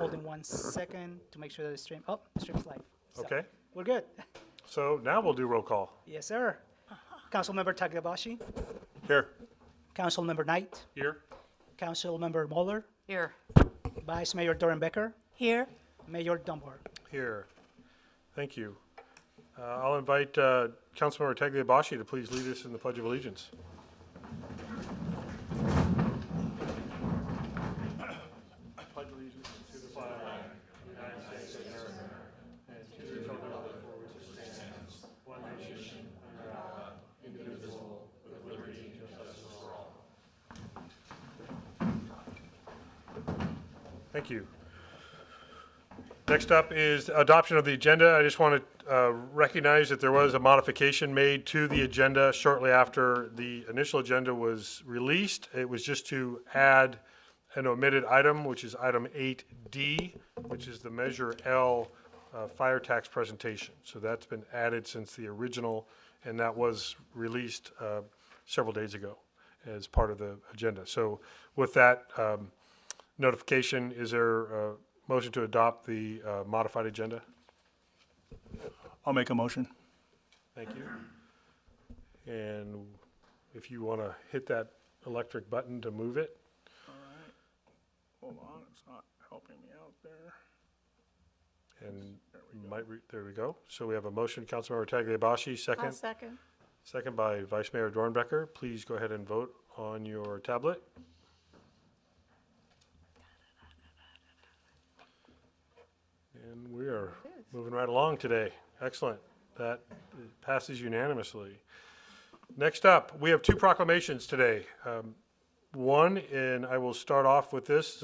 Holding 1 second to make sure that the stream, oh, the stream's live. So, Okay, we're good. so now we'll do roll call. Yes, sir. Councilmember Tagliabashi, Here. Councilmember Knight, Here. Councilmember Mueller, Here. Vice Mayor Doran-Becker, Here. Mayor Dunbar. Here. Thank you. I'll invite Councilmember Tagliabashi to please lead us in the Pledge of Allegiance. Pledge allegiance to the flag of the United States of America and to the republic for which it stands, one nation, under God, indivisible, with liberty and justice for all. Thank you. Next up is adoption of the agenda. I just want to recognize that there was a modification made to the agenda shortly after the initial agenda was released. It was just to add an omitted item, which is item 8D, which is the Measure L fire tax presentation. So that's been added since the original, and that was released several days ago as part of the agenda. So with that notification, is there a motion to adopt the modified agenda? I'll make a motion. Thank you. And if you want to hit that electric button to move it. All right. Hold on, it's not helping me out there. And there we go. So we have a motion, Councilmember Tagliabashi, I'll second. second. By Vice Mayor Doran-Becker. Please go ahead and vote on your tablet. And we are moving right along today. Excellent. That passes unanimously. Next up, we have two proclamations today. One, and I will start off with this.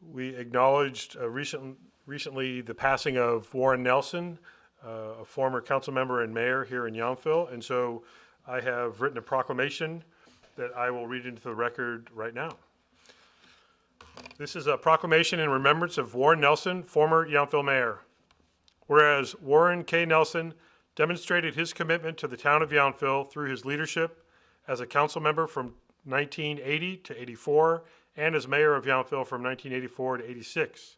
We acknowledged recently the passing of Warren Nelson, a former council member and mayor here in Yountville. And so I have written a proclamation that I will read into the record right now. This is a proclamation in remembrance of Warren Nelson, former Yountville mayor. Whereas Warren K. Nelson demonstrated his commitment to the town of Yountville through his leadership as a council member from 1980 to 84 and as mayor of Yountville from 1984 to 86.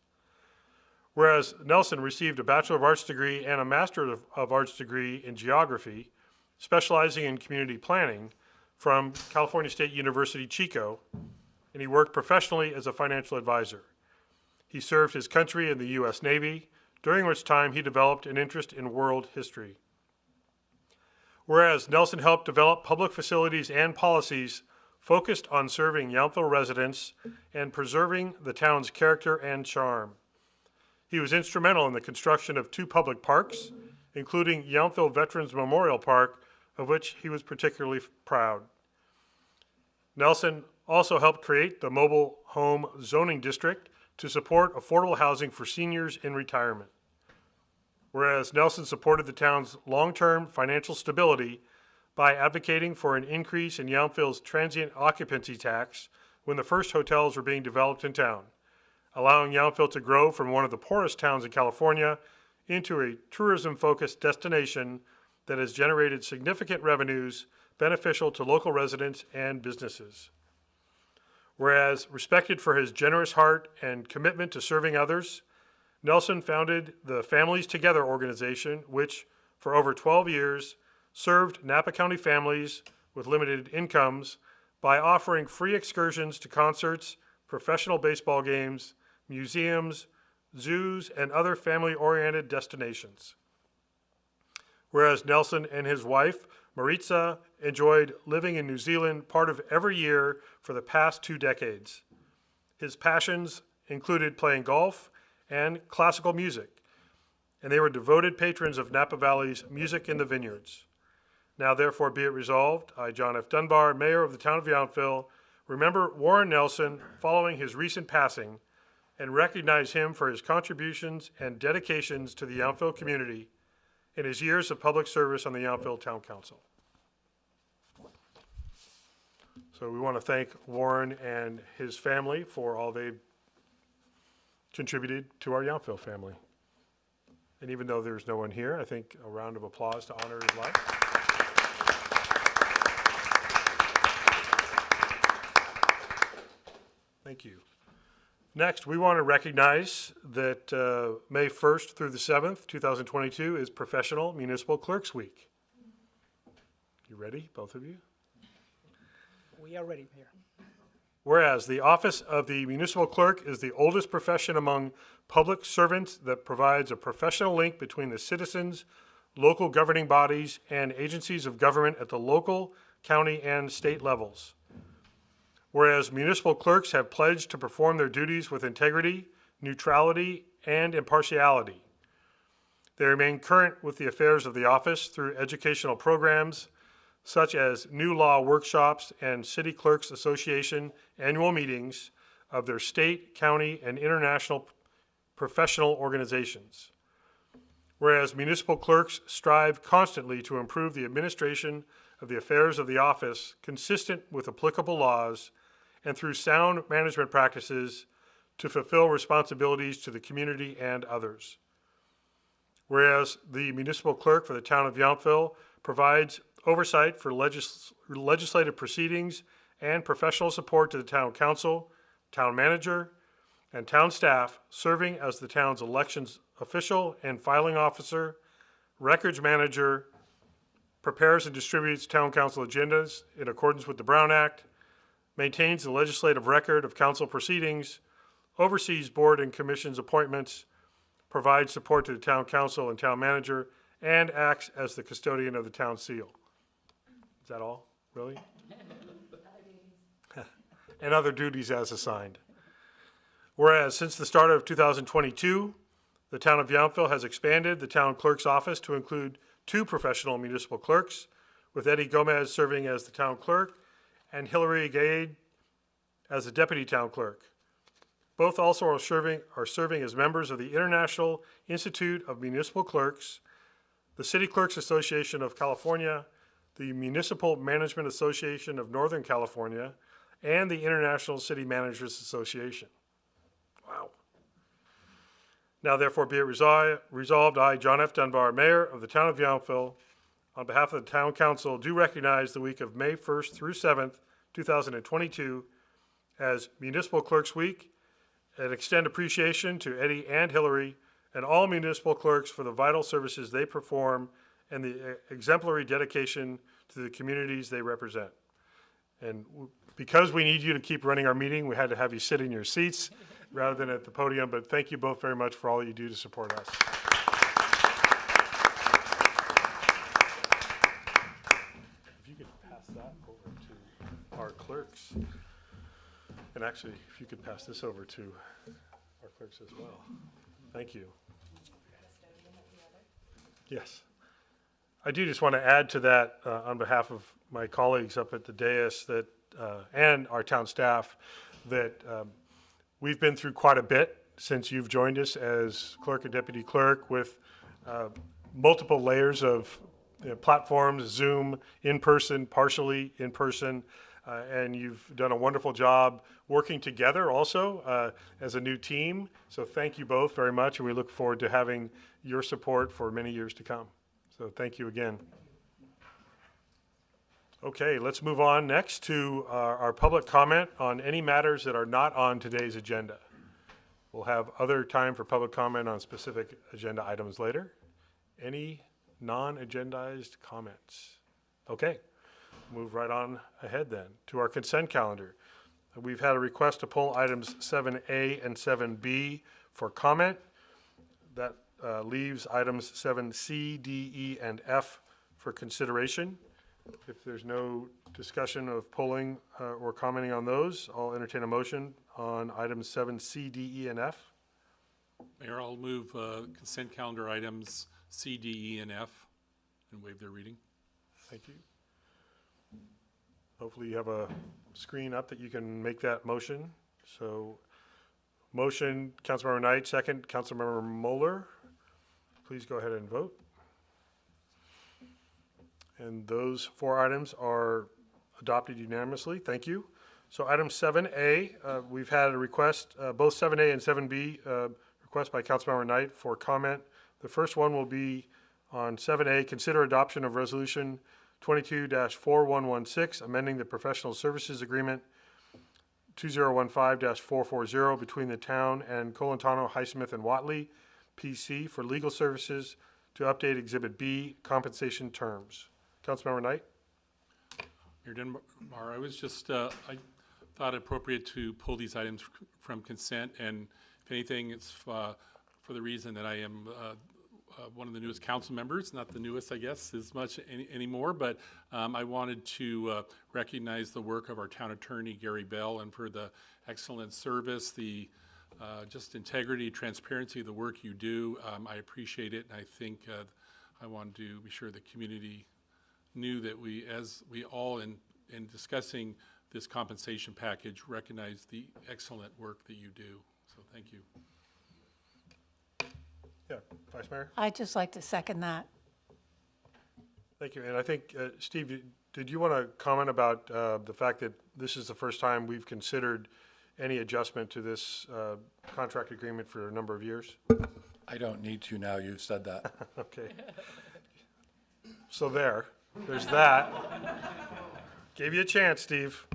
Whereas Nelson received a Bachelor of Arts degree and a Master of Arts degree in geography, specializing in community planning from California State University, Chico, and he worked professionally as a financial advisor. He served his country in the U.S. Navy, during which time he developed an interest in world history. Whereas Nelson helped develop public facilities and policies focused on serving Yountville residents and preserving the town's character and charm. He was instrumental in the construction of two public parks, including Yountville Veterans Memorial Park, of which he was particularly proud. Nelson also helped create the Mobile Home Zoning District to support affordable housing for seniors in retirement. Whereas Nelson supported the town's long-term financial stability by advocating for an increase in Yountville's transient occupancy tax when the first hotels were being developed in town, allowing Yountville to grow from one of the poorest towns in California into a tourism-focused destination that has generated significant revenues beneficial to local residents and businesses. Whereas respected for his generous heart and commitment to serving others, Nelson founded the Families Together organization, which for over 12 years served Napa County families with limited incomes by offering free excursions to concerts, professional baseball games, museums, zoos, and other family-oriented destinations. Whereas Nelson and his wife, Maritza, enjoyed living in New Zealand part of every year for the past 2 decades. His passions included playing golf and classical music, and they were devoted patrons of Napa Valley's Music in the Vineyards. Now therefore be it resolved, I, John F. Dunbar, Mayor of the town of Yountville, remember Warren Nelson following his recent passing and recognize him for his contributions and dedications to the Yountville community in his years of public service on the Yountville Town Council. So we want to thank Warren and his family for all they've contributed to our Yountville family. And even though there's no one here, I think a round of applause to honor his life. Thank you. Next, we want to recognize that May 1st through the 7th, 2022 is Professional Municipal Clerks Week. You ready, both of you? We are ready here. Whereas the office of the municipal clerk is the oldest profession among public servants that provides a professional link between the citizens, local governing bodies, and agencies of government at the local, county, and state levels. Whereas municipal clerks have pledged to perform their duties with integrity, neutrality, and impartiality. They remain current with the affairs of the office through educational programs such as new law workshops and City Clerks Association annual meetings of their state, county, and international professional organizations. Whereas municipal clerks strive constantly to improve the administration of the affairs of the office consistent with applicable laws and through sound management practices to fulfill responsibilities to the community and others. Whereas the municipal clerk for the town of Yountville provides oversight for legislative proceedings and professional support to the town council, town manager, and town staff, serving as the town's elections official and filing officer, records manager, prepares and distributes town council agendas in accordance with the Brown Act, maintains the legislative record of council proceedings, oversees board and commissions appointments, provides support to the town council and town manager, and acts as the custodian of the town seal. Is that all, really? And other duties as assigned. Whereas since the start of 2022, the town of Yountville has expanded the town clerk's office to include 2 professional municipal clerks, with Eddie Gomez serving as the town clerk and Hillary Gaade as the deputy town clerk. Both also are serving as members of the International Institute of Municipal Clerks, the City Clerks Association of California, the Municipal Management Association of Northern California, and the International City Managers Association. Wow. Now therefore be it resolved, I, John F. Dunbar, Mayor of the town of Yountville, on behalf of the town council, do recognize the week of May 1st through 7th, 2022 as Municipal Clerks Week, and extend appreciation to Eddie and Hillary and all municipal clerks for the vital services they perform and the exemplary dedication to the communities they represent. And because we need you to keep running our meeting, we had to have you sit in your seats rather than at the podium, but thank you both very much for all you do to support us. If you could pass that over to our clerks. And actually, if you could pass this over to our clerks as well. Thank you. Yes. I do just want to add to that on behalf of my colleagues up at the dais that, and our town staff, that we've been through quite a bit since you've joined us as clerk and deputy clerk with multiple layers of platforms, Zoom, in-person, partially in-person, and you've done a wonderful job working together also as a new team. So thank you both very much, and we look forward to having your support for many years to come. So thank you again. Okay, let's move on next to our public comment on any matters that are not on today's agenda. We'll have other time for public comment on specific agenda items later. Any non-agendized comments? Okay, move right on ahead then to our consent calendar. We've had a request to pull items 7A and 7B for comment. That leaves items 7C, D, E, and F for consideration. If there's no discussion of pulling or commenting on those, I'll entertain a motion on items 7C, D, E, and F. Mayor, I'll move consent calendar items C, D, E, and F and waive their reading. Thank you. Hopefully you have a screen up that you can make that motion. So motion, Councilmember Knight, second, Councilmember Moeller. Please go ahead and vote. And those 4 items are adopted unanimously. Thank you. So item 7A, we've had a request, both 7A and 7B, request by Councilmember Knight for comment. The first one will be on 7A, consider adoption of resolution 22-4116, amending the professional services agreement 2015-440 between the town and Colantano, Highsmith, and Watley, PC, for legal services to update Exhibit B, compensation terms. Councilmember Knight? Mayor Dunbar, I was just, I thought it appropriate to pull these items from consent, and if anything, it's for the reason that I am one of the newest council members, not the newest, I guess, as much anymore, but I wanted to recognize the work of our town attorney, Gary Bell, and for the excellent service, the just integrity, transparency of the work you do. I appreciate it, and I think I wanted to be sure the community knew that we, as we all in discussing this compensation package, recognize the excellent work that you do. So thank you. Yeah, Vice Mayor? I'd just like to second that. Thank you. And I think, Steve, did you want to comment about the fact that this is the first time we've considered any adjustment to this contract agreement for a number of years? I don't need to now, you've said that. Okay. So there's that. Gave you a chance, Steve.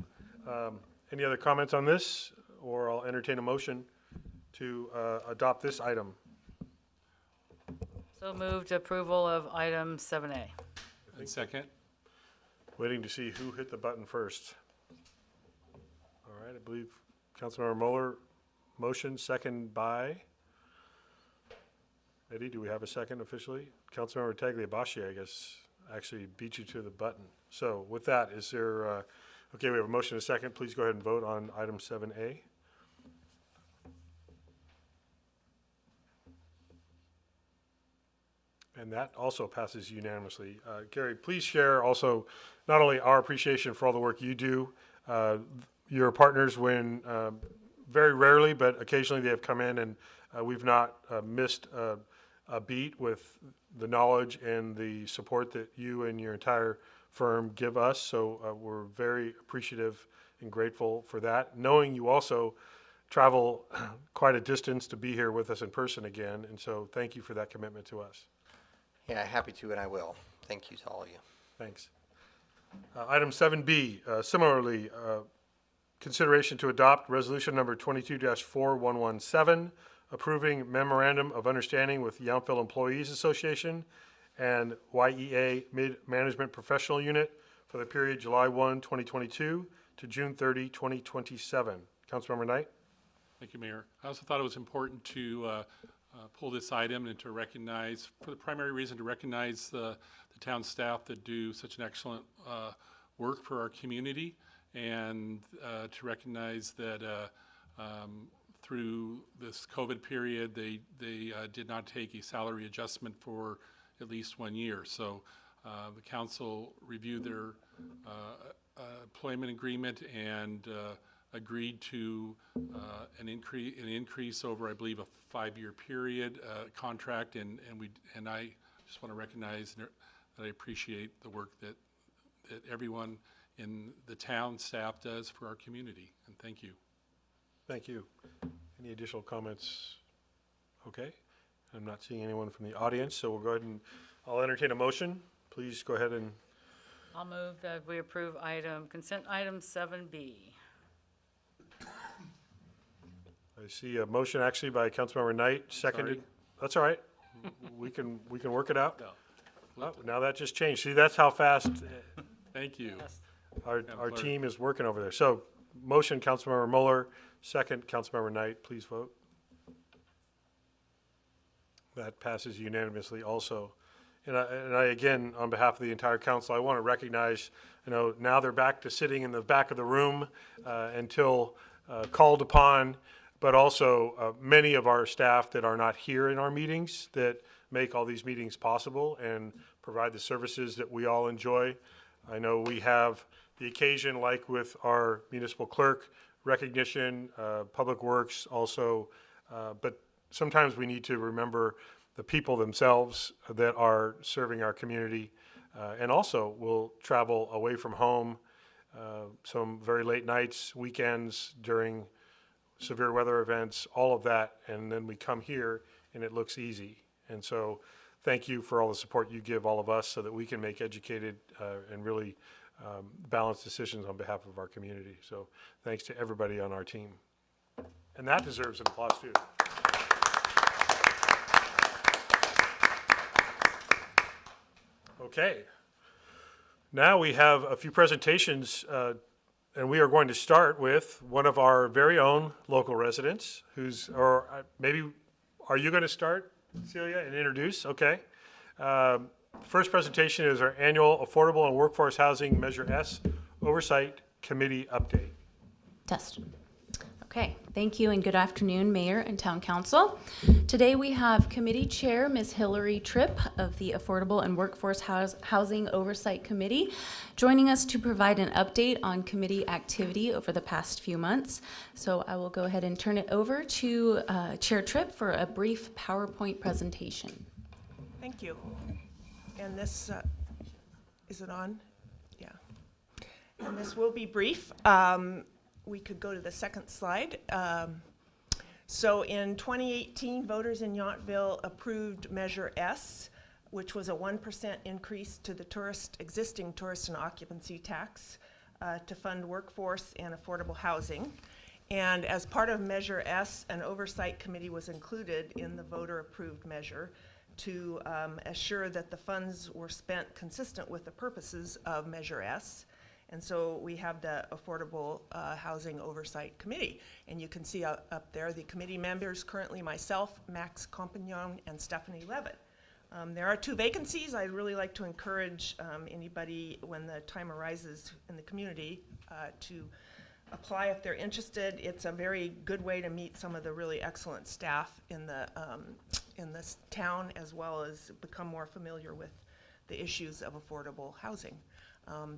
Any other comments on this? Or I'll entertain a motion to adopt this item. So moved approval of item 7A. And second? Waiting to see who hit the button first. All right, I believe Councilmember Mueller, motion, second by. Eddie, do we have a second officially? Councilmember Tagliabasci, I guess, actually beat you to the button. So with that, is there, okay, we have a motion and a second. Please go ahead and vote on item 7A. And that also passes unanimously. Gary, please share also not only our appreciation for all the work you do, your partners when very rarely, but occasionally they have come in and we've not missed a beat with the knowledge and the support that you and your entire firm give us. So we're very appreciative and grateful for that, knowing you also travel quite a distance to be here with us in person again. And so thank you for that commitment to us. Yeah, happy to, and I will. Thank you to all of you. Thanks. Item 7B, similarly, consideration to adopt resolution number 22-4117, approving memorandum of understanding with Yountville Employees Association and YEA Mid-Management Professional Unit for the period July 1, 2022 to June 30, 2027. Councilmember Knight? Thank you, Mayor. I also thought it was important to pull this item and to recognize, for the primary reason, to recognize the town staff that do such an excellent work for our community, and to recognize that through this COVID period, they did not take a salary adjustment for at least 1 year. So the council reviewed their employment agreement and agreed to an increase over, I believe, a 5-year period contract, and I just want to recognize that I appreciate the work that everyone in the town staff does for our community, and thank you. Thank you. Any additional comments? Okay. I'm not seeing anyone from the audience, so we'll go ahead and I'll entertain a motion. Please go ahead and I'll move that we approve consent item 7B. I see a motion actually by Councilmember Knight, seconded. Sorry. That's all right. We can work it out. No. Oh, now that just changed. See, that's how fast Thank you. our Clerk. team is working over there. So, motion, Councilmember Mueller, second, Councilmember Knight. Please vote. That passes unanimously also. And I again, on behalf of the entire council, I want to recognize, now they're back to sitting in the back of the room until called upon, but also many of our staff that are not here in our meetings that make all these meetings possible and provide the services that we all enjoy. I know we have the occasion, like with our municipal clerk, recognition, public works also, but sometimes we need to remember the people themselves that are serving our community, and also will travel away from home some very late nights, weekends, during severe weather events, all of that, and then we come here and it looks easy. And so thank you for all the support you give all of us so that we can make educated and really balanced decisions on behalf of our community. So thanks to everybody on our team. And that deserves an applause too. Okay. Now we have a few presentations, and we are going to start with one of our very own local residents maybe, are you going to start, Celia, and introduce? Okay. First presentation is our annual Affordable and Workforce Housing Measure S Oversight Committee update. Test. Okay, thank you and good afternoon, Mayor and Town Council. Today we have Committee Chair Ms. Hillary Tripp of the Affordable and Workforce Housing Oversight Committee joining us to provide an update on committee activity over the past few months. So I will go ahead and turn it over to Chair Tripp for a brief PowerPoint presentation. Thank you. And this, is it on? Yeah. And this will be brief. We could go to the second slide. So in 2018, voters in Yountville approved Measure S, which was a 1% increase to the existing tourist and occupancy tax to fund workforce and affordable housing. And as part of Measure S, an oversight committee was included in the voter-approved measure to assure that the funds were spent consistent with the purposes of Measure S. And so we have the Affordable Housing Oversight Committee. And you can see up there the committee members, currently myself, Max Compagnon, and Stephanie Levitt. There are 2 vacancies. I'd really like to encourage anybody, when the time arises in the community, to apply if they're interested. It's a very good way to meet some of the really excellent staff in this town, as well as become more familiar with the issues of affordable housing.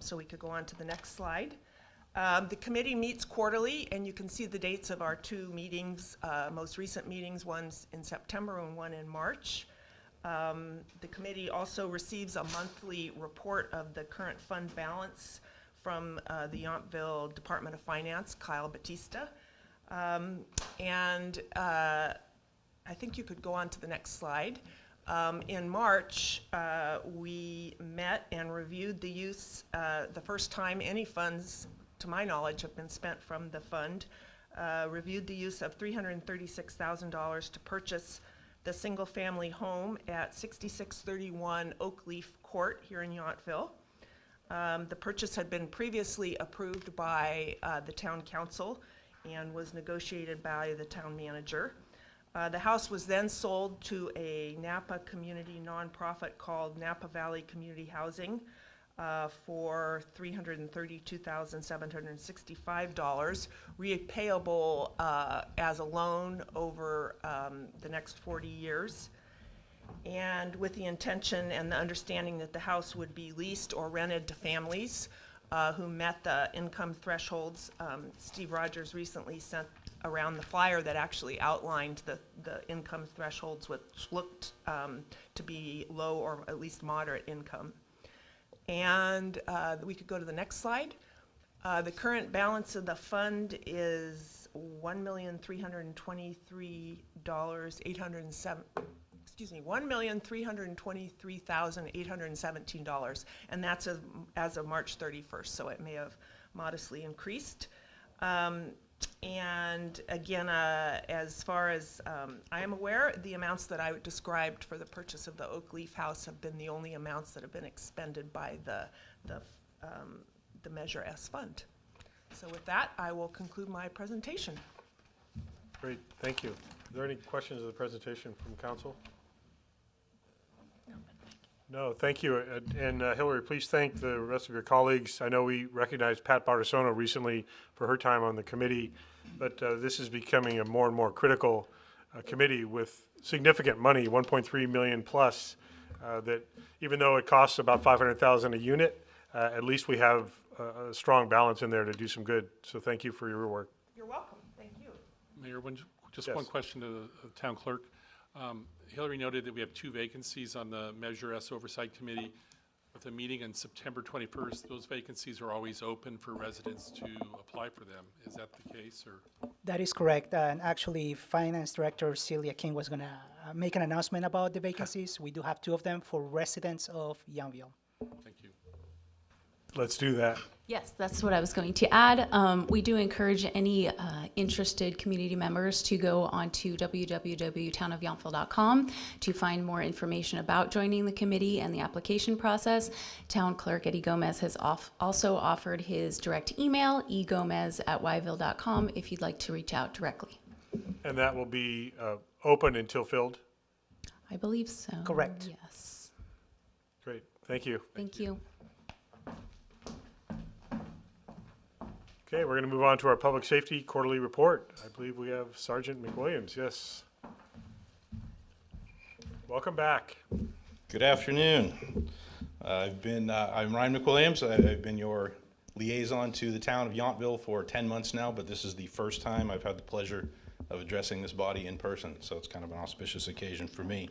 So we could go on to the next slide. The committee meets quarterly, and you can see the dates of our 2 meetings, most recent meetings, one's in September and one in March. The committee also receives a monthly report of the current fund balance from the Yountville Department of Finance, Kyle Batista. And I think you could go on to the next slide. In March, we met and reviewed the use, the first time any funds, to my knowledge, have been spent from the fund, reviewed the use of $336,000 to purchase the single-family home at 6631 Oakleaf Court here in Yountville. The purchase had been previously approved by the town council and was negotiated by the town manager. The house was then sold to a Napa community nonprofit called Napa Valley Community Housing for $332,765, repayable as a loan over the next 40 years. And with the intention and the understanding that the house would be leased or rented to families who met the income thresholds. Steve Rogers recently sent around the flyer that actually outlined the income thresholds, which looked to be low or at least moderate income. And we could go to the next slide. The current balance of the fund is $1,323,817, and that's as of March 31st, so it may have modestly increased. And again, as far as I am aware, the amounts that I described for the purchase of the Oakleaf house have been the only amounts that have been expended by the Measure S fund. So with that, I will conclude my presentation. Great, thank you. Are there any questions of the presentation from council? No, thank you. And Hillary, please thank the rest of your colleagues. I know we recognized Pat Bartisono recently for her time on the committee, but this is becoming a more and more critical committee with significant money, 1.3 million plus, that even though it costs about 500,000 a unit, at least we have a strong balance in there to do some good. So thank you for your work. You're welcome. Thank you. Mayor, just Yes. one question to the town clerk. Hillary noted that we have 2 vacancies on the Measure S Oversight Committee. With a meeting on September 21st, those vacancies are always open for residents to apply for them. Is that the case, or? That is correct. And actually, Finance Director Celia King was going to make an announcement about the vacancies. We do have 2 of them for residents of Yountville. Thank you. Let's do that. Yes, that's what I was going to add. We do encourage any interested community members to go onto www.townofyountville.com to find more information about joining the committee and the application process. Town Clerk Eddie Gomez has also offered his direct email, egomez@yville.com, if you'd like to reach out directly. And that will be open until filled? I believe so. Correct. Yes. Great, thank you. Thank you. Okay, we're going to move on to our Public Safety Quarterly Report. I believe we have Sergeant McWilliams, yes. Welcome back. Good afternoon. I'm Ryan McWilliams. I've been your liaison to the town of Yountville for 10 months now, but this is the first time I've had the pleasure of addressing this body in person, so it's kind of an auspicious occasion for me.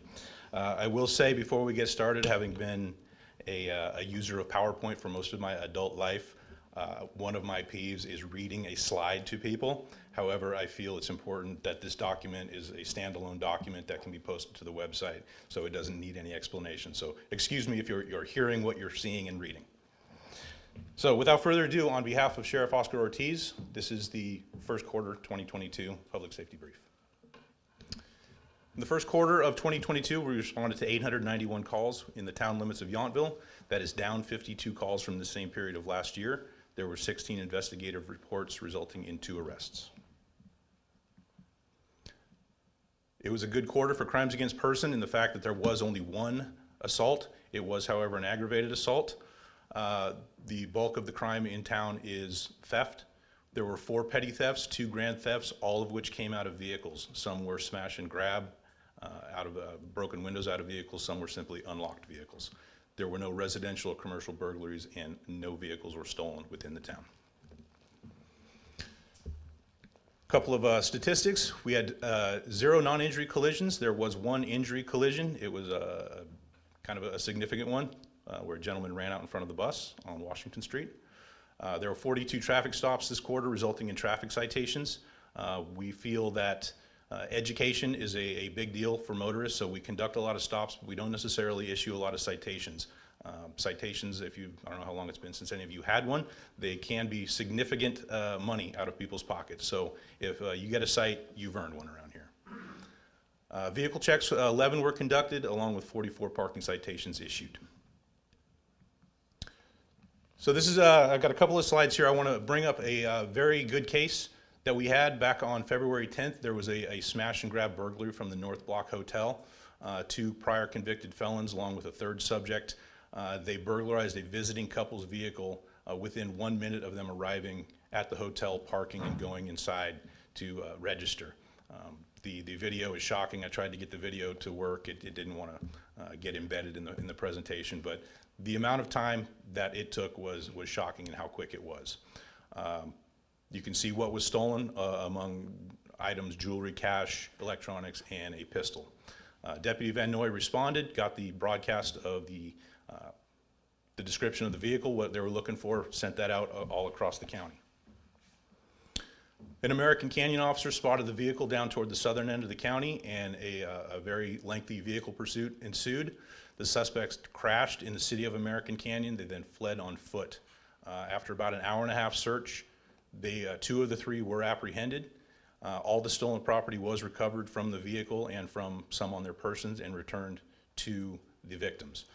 I will say before we get started, having been a user of PowerPoint for most of my adult life, one of my peeves is reading a slide to people. However, I feel it's important that this document is a standalone document that can be posted to the website, so it doesn't need any explanation. So excuse me if you're hearing what you're seeing and reading. So without further ado, on behalf of Sheriff Oscar Ortiz, this is the first quarter 2022 public safety brief. In the first quarter of 2022, we responded to 891 calls in the town limits of Yountville. That is down 52 calls from the same period of last year. There were 16 investigative reports resulting in 2 arrests. It was a good quarter for crimes against person in the fact that there was only 1 assault. It was, however, an aggravated assault. The bulk of the crime in town is theft. There were 4 petty thefts, 2 grand thefts, all of which came out of vehicles. Some were smash and grab out of broken windows out of vehicles. Some were simply unlocked vehicles. There were no residential or commercial burglaries, and no vehicles were stolen within the town. A couple of statistics. We had 0 non-injury collisions. There was 1 injury collision. It was kind of a significant one where a gentleman ran out in front of the bus on Washington Street. There were 42 traffic stops this quarter, resulting in traffic citations. We feel that education is a big deal for motorists, so we conduct a lot of stops, but we don't necessarily issue a lot of citations. Citations, I don't know how long it's been since any of you had one, they can be significant money out of people's pockets. So if you get a cite, you've earned one around here. Vehicle checks, 11 were conducted, along with 44 parking citations issued. So this is, I've got a couple of slides here. I want to bring up a very good case that we had back on February 10th. There was a smash and grab burglary from the North Block Hotel. 2 prior convicted felons along with a 3rd subject. They burglarized a visiting couple's vehicle within 1 minute of them arriving at the hotel, parking and going inside to register. The video is shocking. I tried to get the video to work. It didn't want to get embedded in the presentation, but the amount of time that it took was shocking and how quick it was. You can see what was stolen among items: jewelry, cash, electronics, and a pistol. Deputy Van Noy responded, got the broadcast of the description of the vehicle, what they were looking for, sent that out all across the county. An American Canyon officer spotted the vehicle down toward the southern end of the county, and a very lengthy vehicle pursuit ensued. The suspects crashed in the city of American Canyon. They then fled on foot. After about an hour-and-a-half search, 2 of the 3 were apprehended. All the stolen property was recovered from the vehicle and from some on their persons and returned to the victims.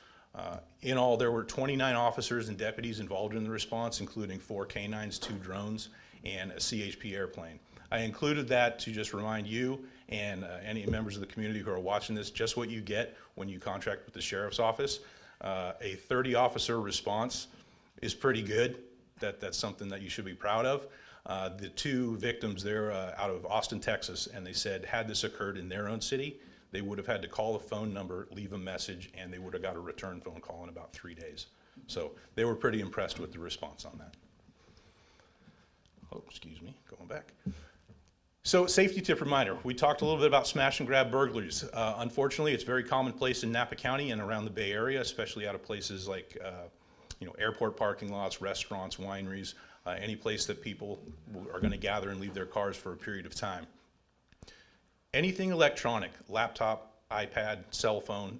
In all, there were 29 officers and deputies involved in the response, including 4 canines, 2 drones, and a CHP airplane. I included that to just remind you and any members of the community who are watching this just what you get when you contract with the Sheriff's Office. A 30-officer response is pretty good. That's something that you should be proud of. The 2 victims, they're out of Austin, Texas, and they said had this occurred in their own city, they would have had to call a phone number, leave a message, and they would have got a return phone call in about 3 days. So they were pretty impressed with the response on that. Oh, excuse me, going back. So safety tip reminder, we talked a little bit about smash and grab burglaries. Unfortunately, it's very commonplace in Napa County and around the Bay Area, especially out of places like airport parking lots, restaurants, wineries, any place that people are going to gather and leave their cars for a period of time. Anything electronic, laptop, iPad, cell phone,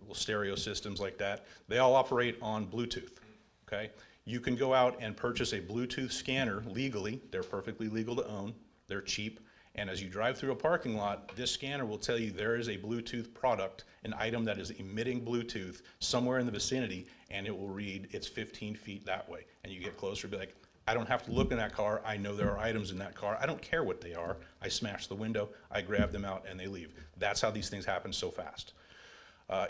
little stereo systems like that, they all operate on Bluetooth, okay? You can go out and purchase a Bluetooth scanner legally. They're perfectly legal to own. They're cheap. And as you drive through a parking lot, this scanner will tell you there is a Bluetooth product, an item that is emitting Bluetooth somewhere in the vicinity, and it will read it's 15 feet that way. And you get closer, be like, I don't have to look in that car. I know there are items in that car. I don't care what they are. I smash the window, I grab them out, and they leave. That's how these things happen so fast.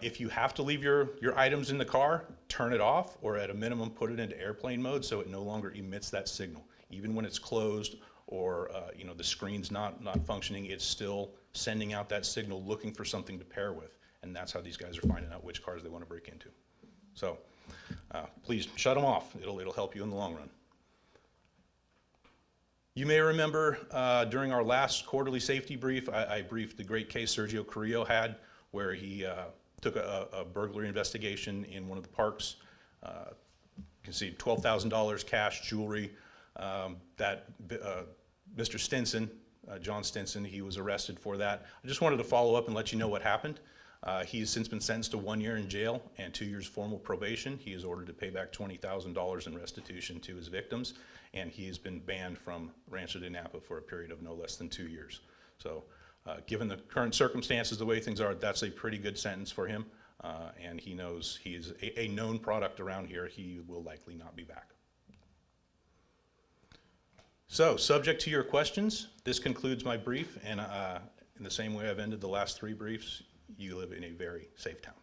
If you have to leave your items in the car, turn it off, or at a minimum, put it into airplane mode so it no longer emits that signal. Even when it's closed or the screen's not functioning, it's still sending out that signal looking for something to pair with. And that's how these guys are finding out which cars they want to break into. So please shut them off. It'll help you in the long run. You may remember during our last quarterly safety brief, I briefed the great case Sergio Carrillo had, where he took a burglary investigation in one of the parks. You can see $12,000 cash, jewelry. That Mr. Stinson, John Stinson, he was arrested for that. I just wanted to follow up and let you know what happened. He's since been sentenced to 1 year in jail and 2 years formal probation. He is ordered to pay back $20,000 in restitution to his victims, and he has been banned from Rancho de Napa for a period of no less than 2 years. So given the current circumstances, the way things are, that's a pretty good sentence for him, and he knows he is a known product around here. He will likely not be back. So, subject to your questions, this concludes my brief, and in the same way I've ended the last 3 briefs, you live in a very safe town.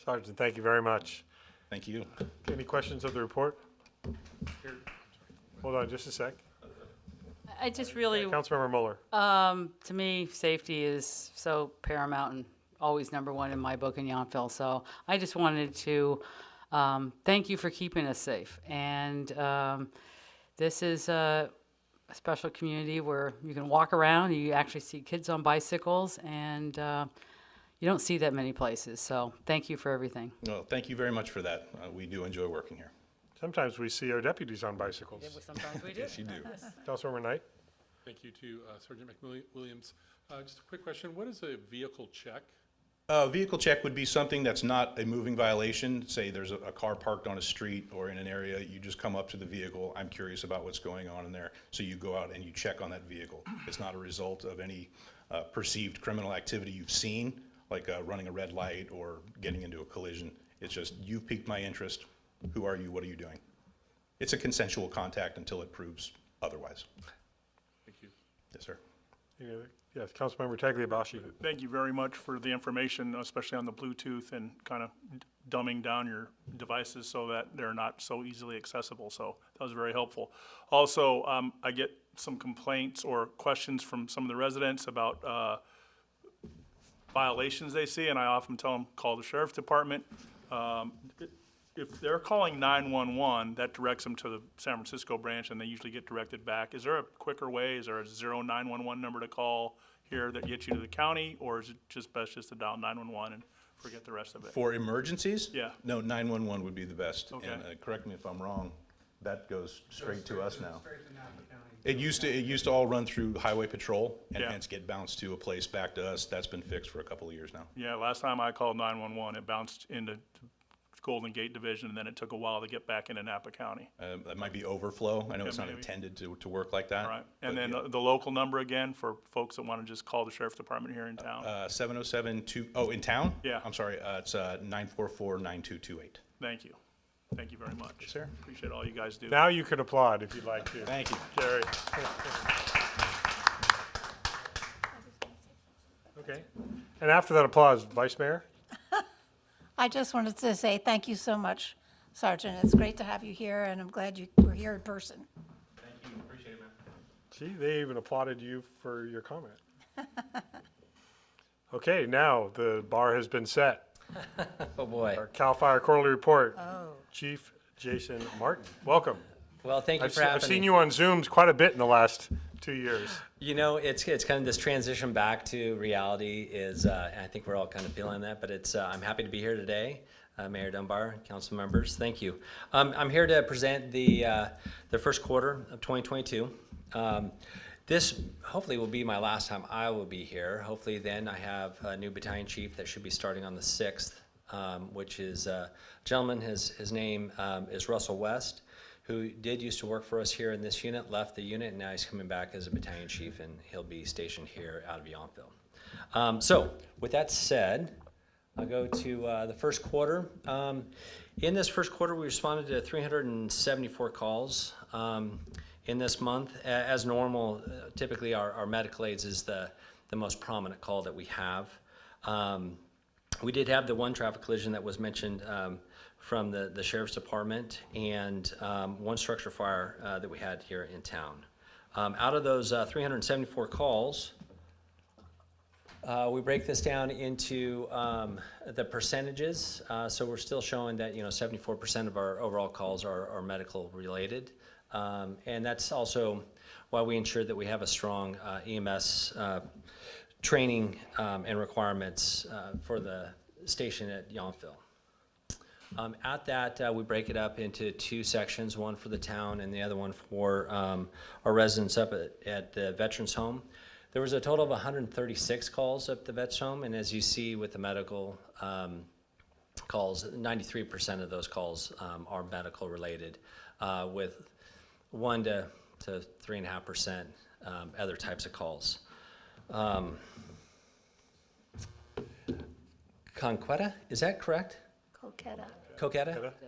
Sergeant, thank you very much. Thank you. Any questions of the report? Here. Hold on just a sec. I just really, Councilmember Mueller. to me, safety is so paramount and always number one in my book in Yountville. So I just wanted to thank you for keeping us safe. And this is a special community where you can walk around, you actually see kids on bicycles, and you don't see that many places. So thank you for everything. Well, thank you very much for that. We do enjoy working here. Sometimes we see our deputies on bicycles. Sometimes we do. Yes, you do. Councilmember Knight. Thank you to Sergeant McWilliams. Just a quick question. What is a vehicle check? A vehicle check would be something that's not a moving violation. Say there's a car parked on a street or in an area, you just come up to the vehicle. I'm curious about what's going on in there. So you go out and you check on that vehicle. It's not a result of any perceived criminal activity you've seen, like running a red light or getting into a collision. It's just, you've piqued my interest. Who are you? What are you doing? It's a consensual contact until it proves otherwise. Thank you. Yes, sir. Yes, Councilmember Tagliabashi. Thank you very much for the information, especially on the Bluetooth and kind of dumbing down your devices so that they're not so easily accessible. So that was very helpful. Also, I get some complaints or questions from some of the residents about violations they see, and I often tell them, call the sheriff's department. If they're calling 911, that directs them to the San Francisco branch, and they usually get directed back. Is there a quicker way? Is there a 0911 number to call here that gets you to the county, or is it just best just to dial 911 and forget the rest of it? For emergencies? Yeah. No, 911 would be the best. Okay. And correct me if I'm wrong, that goes straight to us now. It used to all run through Highway Patrol and Yeah. hence get bounced to a place back to us. That's been fixed for a couple of years now. Yeah, last time I called 911, it bounced into Golden Gate Division, and then it took a while to get back into Napa County. That might be overflow. I know Yeah, it's not maybe. intended to work like that. All right, and but then yeah. the local number again for folks that want to just call the sheriff's department here in town. 707-2, oh, in town? Yeah. I'm sorry, it's 944-9228. Thank you. Thank you very much. Yes, sir. Appreciate all you guys do. Now you can applaud if you'd like to. Thank you. Jerry. Okay. And after that applause, Vice Mayor? I just wanted to say thank you so much, Sergeant. It's great to have you here, and I'm glad you were here in person. Thank you. Appreciate it, man. See, they even applauded you for your comment. Okay, now the bar has been set. Oh, boy. Our CAL FIRE quarterly report. Chief Jason Martin, welcome. Well, thank you I've for having me. seen you on Zooms quite a bit in the last 2 years. You know, it's kind of this transition back to reality is, I think we're all kind of feeling that, but it's, I'm happy to be here today. Mayor Dunbar, council members, thank you. I'm here to present the first quarter of 2022. This hopefully will be my last time I will be here. Hopefully then I have a new battalion chief that should be starting on the 6th which is a gentleman, his name is Russell West, who did used to work for us here in this unit, left the unit, and now he's coming back as a battalion chief, and he'll be stationed here out of Yountville. So with that said, I'll go to the first quarter. In this first quarter, we responded to 374 calls. In this month, as normal, typically our medical aids is the most prominent call that we have. We did have the one traffic collision that was mentioned from the Sheriff's Department, and one structure fire that we had here in town. Out of those 374 calls, we break this down into the percentages. So we're still showing that 74% of our overall calls are medical related. And that's also why we ensure that we have a strong EMS training and requirements for the station at Yountville. At that, we break it up into two sections, one for the town and the other one for our residents up at the Veterans Home. There was a total of 136 calls up the Vets Home, and as you see with the medical calls, 93% of those calls are medical related, with 1 to 3.5% other types of calls. Conqueta, is that correct? Coquetta?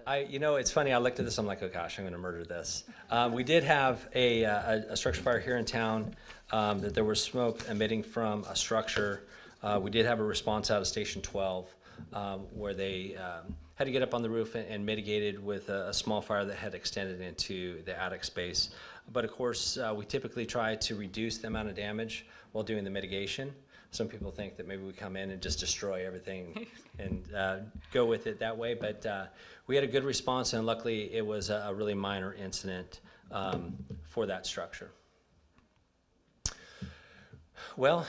It's funny, I looked at this, I'm like, oh gosh, I'm gonna murder this. We did have a structure fire here in town, that there was smoke emitting from a structure. We did have a response out of Station 12, where they had to get up on the roof and mitigated with a small fire that had extended into the attic space. But of course, we typically try to reduce the amount of damage while doing the mitigation. Some people think that maybe we come in and just destroy everything and go with it that way, but we had a good response, and luckily it was a really minor incident for that structure. Well,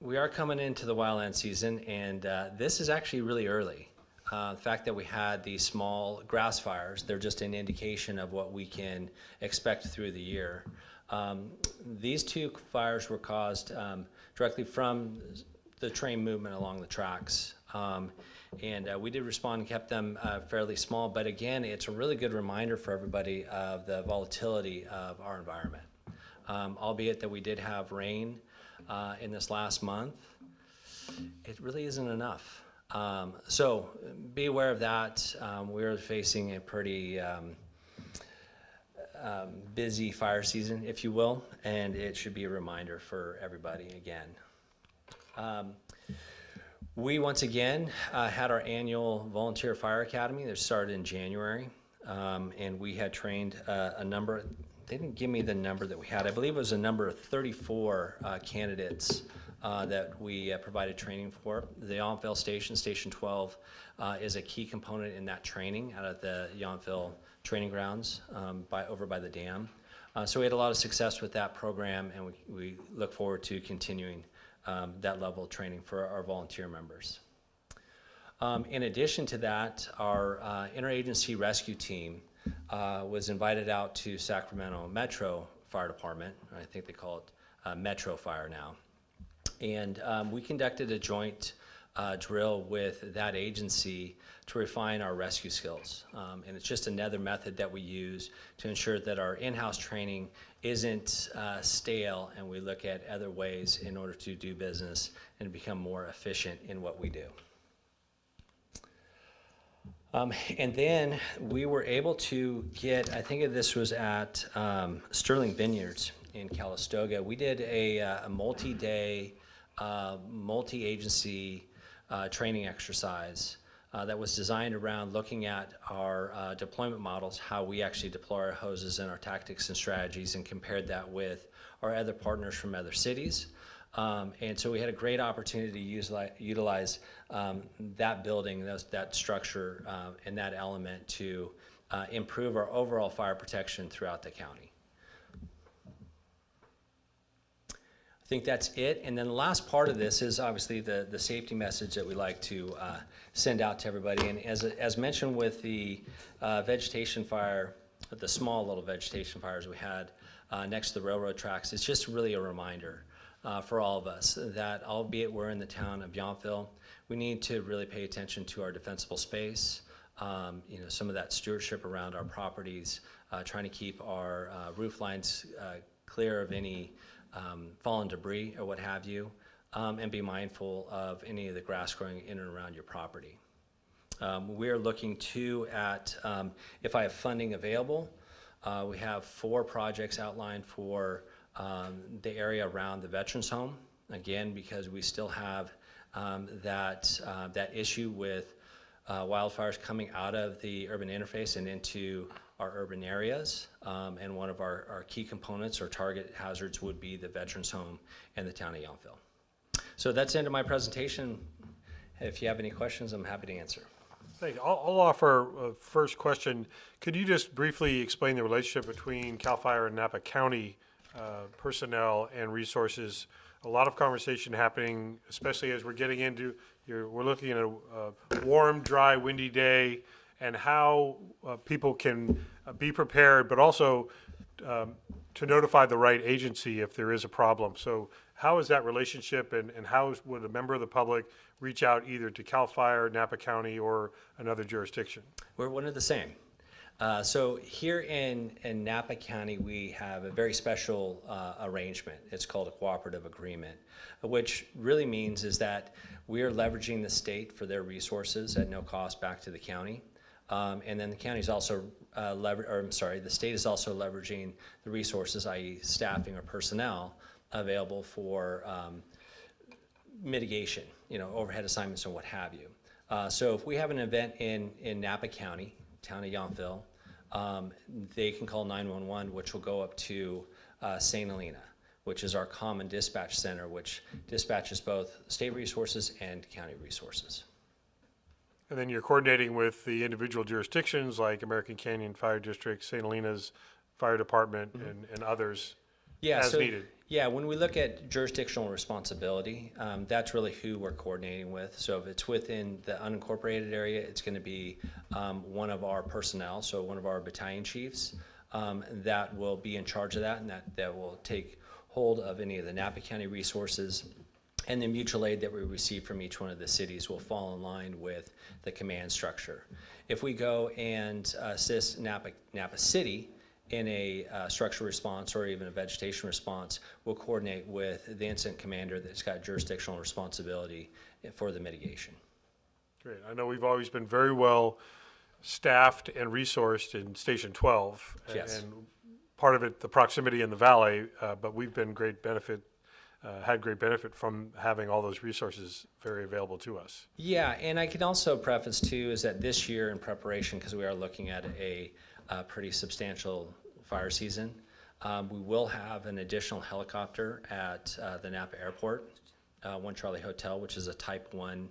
we are coming into the wildland season, and this is actually really early. The fact that we had these small grass fires, they're just an indication of what we can expect through the year. These two fires were caused directly from the train movement along the tracks. And we did respond and kept them fairly small, but again, it's a really good reminder for everybody of the volatility of our environment. Albeit that we did have rain in this last month, it really isn't enough. So be aware of that. We're facing a pretty busy fire season, if you will, and it should be a reminder for everybody again. We once again had our annual Volunteer Fire Academy that started in January, and we had trained a number. They didn't give me the number that we had. I believe it was a number of 34 candidates that we provided training for. The Yountville Station, Station 12, is a key component in that training out of the Yountville training grounds over by the dam. So we had a lot of success with that program, and we look forward to continuing that level of training for our volunteer members. In addition to that, our interagency rescue team was invited out to Sacramento Metro Fire Department. I think they call it Metro Fire now. And we conducted a joint drill with that agency to refine our rescue skills. And it's just another method that we use to ensure that our in-house training isn't stale, and we look at other ways in order to do business and become more efficient in what we do. And then we were able to get, I think this was at Sterling Vineyards in Calistoga. We did a multi-day, multi-agency training exercise that was designed around looking at our deployment models, how we actually deploy our hoses and our tactics and strategies, and compared that with our other partners from other cities. And so we had a great opportunity to utilize that building, that structure, and that element to improve our overall fire protection throughout the county. I think that's it. And then the last part of this is obviously the safety message that we like to send out to everybody. And as mentioned with the vegetation fire, the small little vegetation fires we had next to the railroad tracks, it's just really a reminder for all of us, that albeit we're in the town of Yountville, we need to really pay attention to our defensible space, some of that stewardship around our properties, trying to keep our roof lines clear of any fallen debris or what have you, and be mindful of any of the grass growing in and around your property. We're looking too at, if I have funding available, we have 4 projects outlined for the area around the Veterans Home. Again, because we still have that issue with wildfires coming out of the urban interface and into our urban areas. And one of our key components or target hazards would be the Veterans Home and the town of Yountville. So that's the end of my presentation. If you have any questions, I'm happy to answer. Thank you. I'll offer a first question. Could you just briefly explain the relationship between CAL FIRE and Napa County personnel and resources? A lot of conversation happening, especially as we're getting into, we're looking at a warm, dry, windy day, and how people can be prepared, but also to notify the right agency if there is a problem. So how is that relationship, and how would a member of the public reach out either to CAL FIRE, Napa County, or another jurisdiction? We're one of the same. So here in Napa County, we have a very special arrangement. It's called a cooperative agreement, which really means is that we are leveraging the state for their resources at no cost back to the county. And then the county is also the state is also leveraging the resources, i.e. staffing or personnel, available for mitigation, overhead assignments and what have you. So if we have an event in Napa County, town of Yountville, they can call 911, which will go up to St. Helena, which is our common dispatch center, which dispatches both state resources and county resources. And then you're coordinating with the individual jurisdictions like American Canyon Fire District, St. Helena's Fire Department, and others as needed. Yeah, when we look at jurisdictional responsibility, that's really who we're coordinating with. So if it's within the unincorporated area, it's going to be one of our personnel, so one of our battalion chiefs that will be in charge of that, and that will take hold of any of the Napa County resources. And the mutual aid that we receive from each one of the cities will fall in line with the command structure. If we go and assist Napa City in a structural response or even a vegetation response, we'll coordinate with the incident commander that's got jurisdictional responsibility for the mitigation. Great. I know we've always been very well staffed and resourced in Station 12. Yes. And part of it, the proximity in the valley, but we've been had great benefit from having all those resources very available to us. Yeah, and I can also preface too is that this year in preparation, because we are looking at a pretty substantial fire season, we will have an additional helicopter at the Napa Airport, One Charlie Hotel, which is a Type 1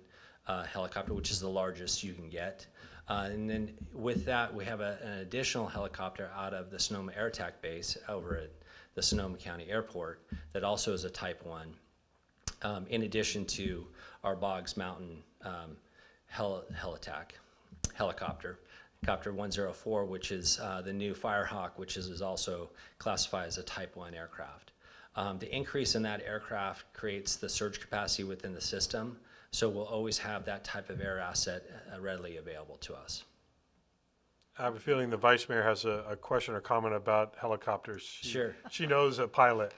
helicopter, which is the largest you can get. And then with that, we have an additional helicopter out of the Sonoma Air Attack Base over at the Sonoma County Airport that also is a Type 1, in addition to our Boggs Mountain helicopter, Copter 104, which is the new Firehawk, which is also classified as a Type 1 aircraft. The increase in that aircraft creates the surge capacity within the system, so we'll always have that type of air asset readily available to us. I have a feeling the Vice Mayor has a question or comment about helicopters. Sure. She knows a pilot.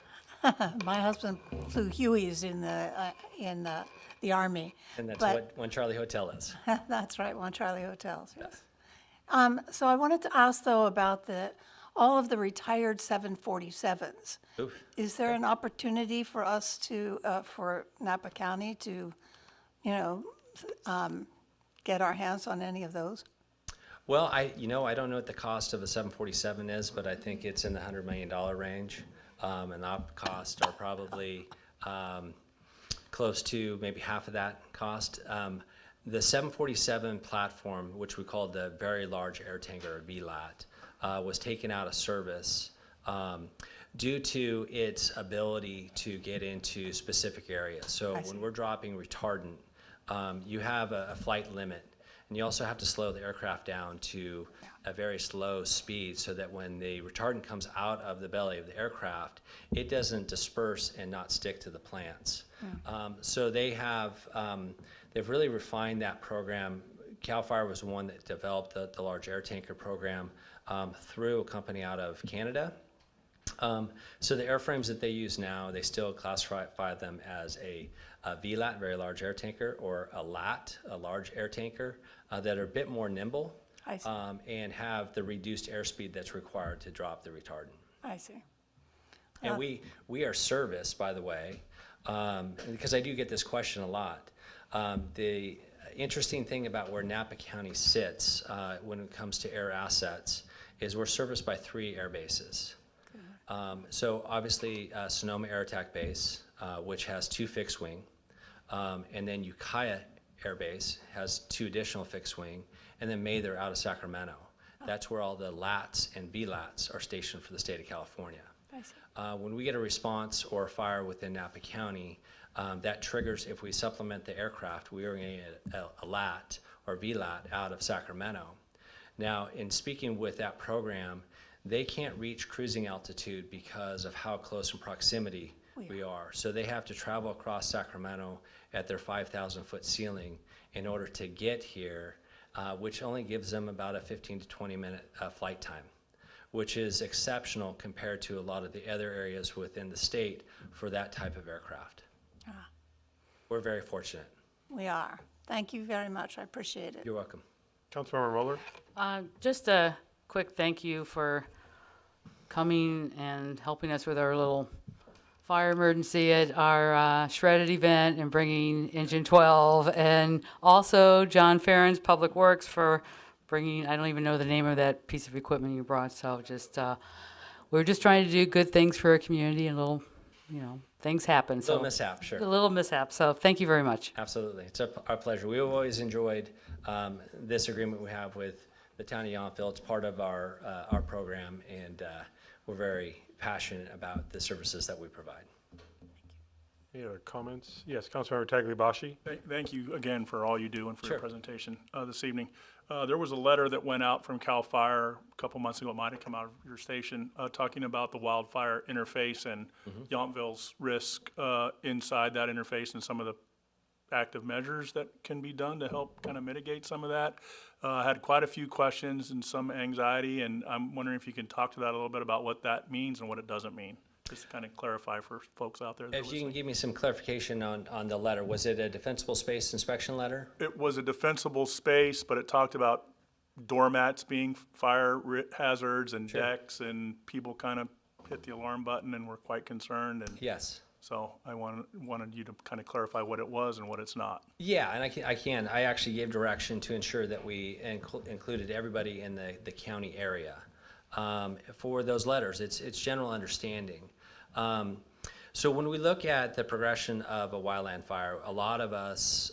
My husband flew Hueys in the Army. And that's but- what One Charlie Hotel is. That's right, One Charlie Hotels, yes. So I wanted to ask, though, about all of the retired 747s. Oof. Is there an opportunity for us for Napa County to, get our hands on any of those? Well, I don't know what the cost of a 747 is, but I think it's in the $100 million range. And the costs are probably close to maybe half of that cost. The 747 platform, which we call the Very Large Air Tanker, or VLAT, was taken out of service due to its ability to get into specific areas. So when we're dropping retardant, you have a flight limit. And you also have to slow the aircraft down to a very slow speed so that when the retardant comes out of the belly of the aircraft, it doesn't disperse and not stick to the plants. So they've really refined that program. CAL FIRE was the one that developed the large air tanker program through a company out of Canada. So the airframes that they use now, they still classify them as a VLAT, very large air tanker, or a LAT, a large air tanker, that are a bit more nimble I see. and have the reduced airspeed that's required to drop the retardant. I see. And we are serviced, by the way, because I do get this question a lot. The interesting thing about where Napa County sits when it comes to air assets is we're serviced by 3 air bases. So obviously Sonoma Air Attack Base, which has 2 fixed wing, and then Ukiah Air Base has 2 additional fixed wing, and then Mather out of Sacramento. That's where all the LATs and VLATs are stationed for the state of California. I see. When we get a response or a fire within Napa County, that triggers, if we supplement the aircraft, we are going to get a LAT or VLAT out of Sacramento. Now, in speaking with that program, they can't reach cruising altitude because of how close in proximity we are. So they have to travel across Sacramento at their 5,000-foot ceiling in order to get here, which only gives them about a 15 to 20-minute flight time, which is exceptional compared to a lot of the other areas within the state for that type of aircraft. We're very fortunate. We are. Thank you very much. I appreciate it. You're welcome. Councilmember Mueller? Just a quick thank you for coming and helping us with our little fire emergency at our shredded event and bringing Engine 12, and also John Farron's Public Works for bringing, I don't even know the name of that piece of equipment you brought, so just, we're just trying to do good things for our community, and little, things happen. A little mishap, sure. A little mishap, so thank you very much. Absolutely. It's our pleasure. We've always enjoyed this agreement we have with the town of Yountville. It's part of our program, and we're very passionate about the services that we provide. Any other comments? Yes, Councilmember Tagliabashi? Thank you again for all you do and for Sure. your presentation this evening. There was a letter that went out from CAL FIRE a couple months ago, it might have come out of your station, talking about the wildfire interface and Yountville's risk inside that interface and some of the active measures that can be done to help kind of mitigate some of that. I had quite a few questions and some anxiety, and I'm wondering if you can talk to that a little bit about what that means and what it doesn't mean, just to kind of clarify for folks out there that are If you can listening. give me some clarification on the letter, was it a defensible space inspection letter? It was a defensible space, but it talked about doormats being fire hazards and decks, and people kind of hit the alarm button and were quite concerned. And Yes. so I wanted you to kind of clarify what it was and what it's not. Yeah, and I can. I actually gave direction to ensure that we included everybody in the county area for those letters. It's general understanding. So when we look at the progression of a wildland fire, a lot of us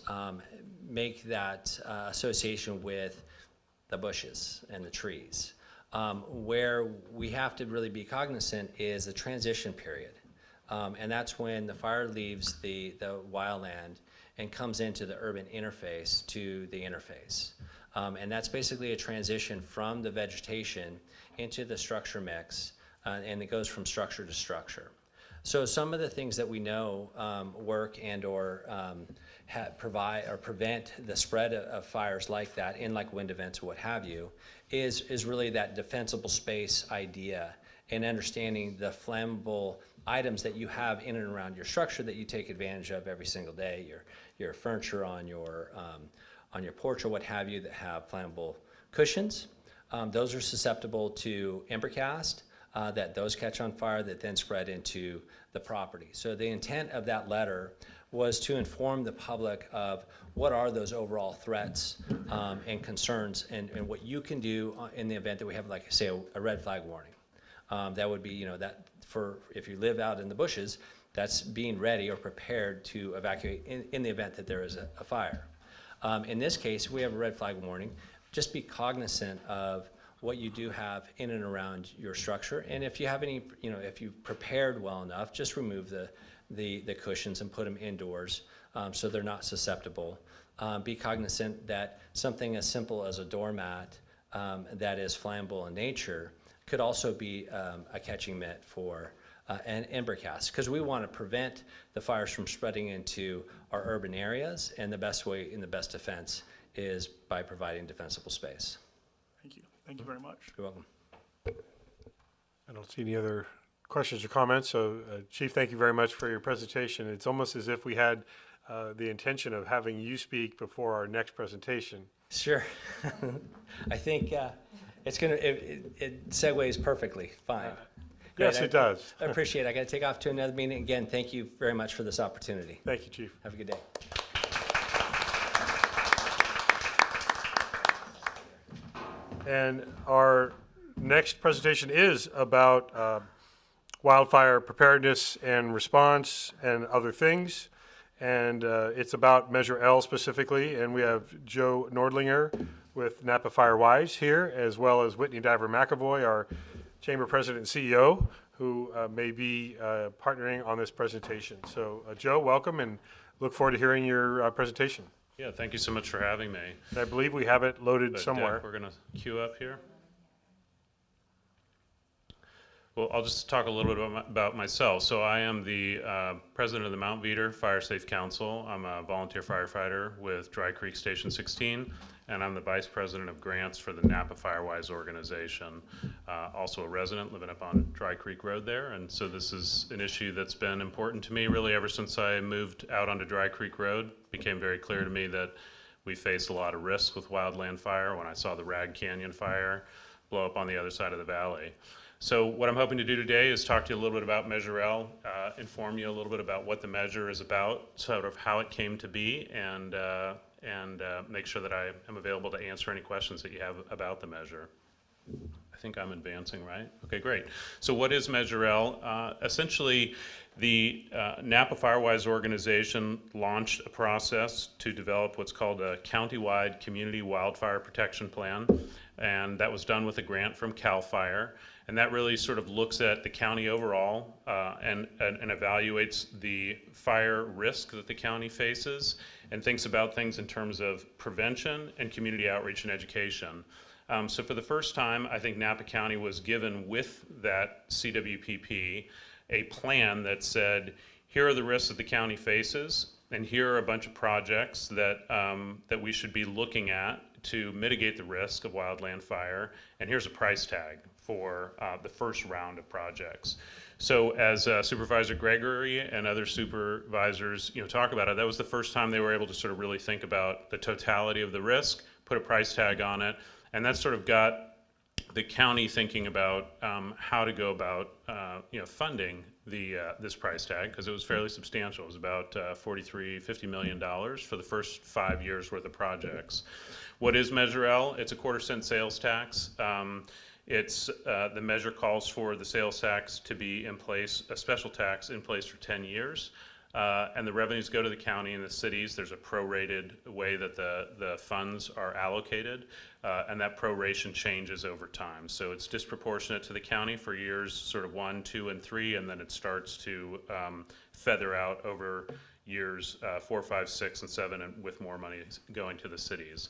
make that association with the bushes and the trees. Where we have to really be cognizant is the transition period. And that's when the fire leaves the wildland and comes into the urban interface to the interface. And that's basically a transition from the vegetation into the structure mix, and it goes from structure to structure. So some of the things that we know work and or provide or prevent the spread of fires like that, in like wind events or what have you, is really that defensible space idea and understanding the flammable items that you have in and around your structure that you take advantage of every single day, your furniture on your porch or what have you that have flammable cushions. Those are susceptible to embercast, that those catch on fire that then spread into the property. So the intent of that letter was to inform the public of what are those overall threats and concerns and what you can do in the event that we have, like I say, a red flag warning. That would be, that for if you live out in the bushes, that's being ready or prepared to evacuate in the event that there is a fire. In this case, we have a red flag warning. Just be cognizant of what you do have in and around your structure. And if you have any, if you've prepared well enough, just remove the cushions and put them indoors so they're not susceptible be cognizant that something as simple as a doormat that is flammable in nature could also be a catching mitt for an ember cast, because we want to prevent the fires from spreading into our urban areas, and the best way and the best defense is by providing defensible space. Thank you. Thank you very much. You're welcome. I don't see any other questions or comments, so Chief, thank you very much for your presentation. It's almost as if we had the intention of having you speak before our next presentation. Sure. I think it's gonna, it segues perfectly fine. Great. Yes, it does. I appreciate it. I got to take off to another meeting. Again, thank you very much for this opportunity. Thank you, Chief. Have a good day. And our next presentation is about wildfire preparedness and response and other things. And it's about Measure L specifically. And we have Joe Nordlinger with Napa Fire Wise here, as well as Whitney Diver McAvoy, our Chamber President and CEO, who may be partnering on this presentation. So Joe, welcome, and look forward to hearing your presentation. Yeah, thank you so much for having me. And I believe we have it loaded The somewhere. deck we're going to queue up here. Well, I'll just talk a little bit about myself. So I am the president of the Mount Veeder Fire Safe Council. I'm a volunteer firefighter with Dry Creek Station 16, and I'm the vice president of grants for the Napa Firewise organization. Also a resident living up on Dry Creek Road there, and so this is an issue that's been important to me really ever since I moved out onto Dry Creek Road. It became very clear to me that we face a lot of risks with wildland fire when I saw the Rag Canyon fire blow up on the other side of the valley. So what I'm hoping to do today is talk to you a little bit about Measure L, inform you a little bit about what the measure is about, sort of how it came to be, and make sure that I am available to answer any questions that you have about the measure. I think I'm advancing, right? Okay, great. So what is Measure L? Essentially, the Napa Firewise organization launched a process to develop what's called a countywide community wildfire protection plan, and that was done with a grant from CAL FIRE. And that really sort of looks at the county overall and evaluates the fire risk that the county faces and thinks about things in terms of prevention and community outreach and education. So for the first time, I think Napa County was given with that CWPP a plan that said, here are the risks that the county faces, and here are a bunch of projects that, that we should be looking at to mitigate the risk of wildland fire, and here's a price tag for the first round of projects. So as Supervisor Gregory and other supervisors talk about it, that was the first time they were able to sort of really think about the totality of the risk, put a price tag on it, and that sort of got the county thinking about how to go about funding this price tag, because it was fairly substantial. It was about $50 million for the first 5 years worth of projects. What is Measure L? It's a 1/4 cent sales tax. The measure calls for the sales tax to be in place, a special tax in place for 10 years. And the revenues go to the county and the cities. There's a prorated way that the funds are allocated, and that proration changes over time. So it's disproportionate to the county for years sort of 1, 2, and 3, and then it starts to feather out over years 4, 5, 6, and 7, and with more money going to the cities.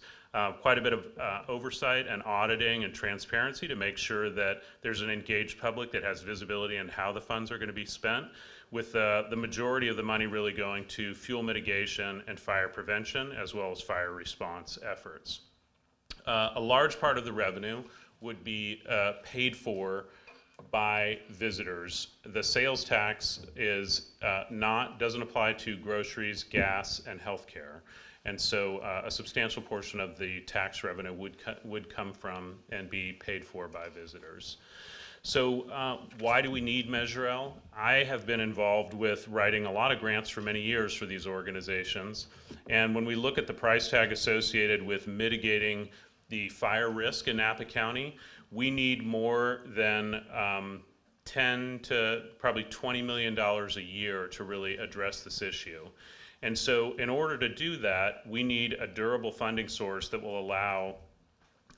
Quite a bit of oversight and auditing and transparency to make sure that there's an engaged public that has visibility in how the funds are going to be spent, with the majority of the money really going to fuel mitigation and fire prevention, as well as fire response efforts. A large part of the revenue would be paid for by visitors. The sales tax is doesn't apply to groceries, gas, and healthcare. And so a substantial portion of the tax revenue would come from and be paid for by visitors. So why do we need Measure L? I have been involved with writing a lot of grants for many years for these organizations. And when we look at the price tag associated with mitigating the fire risk in Napa County, we need more than $10 to probably $20 million a year to really address this issue. And so in order to do that, we need a durable funding source that will allow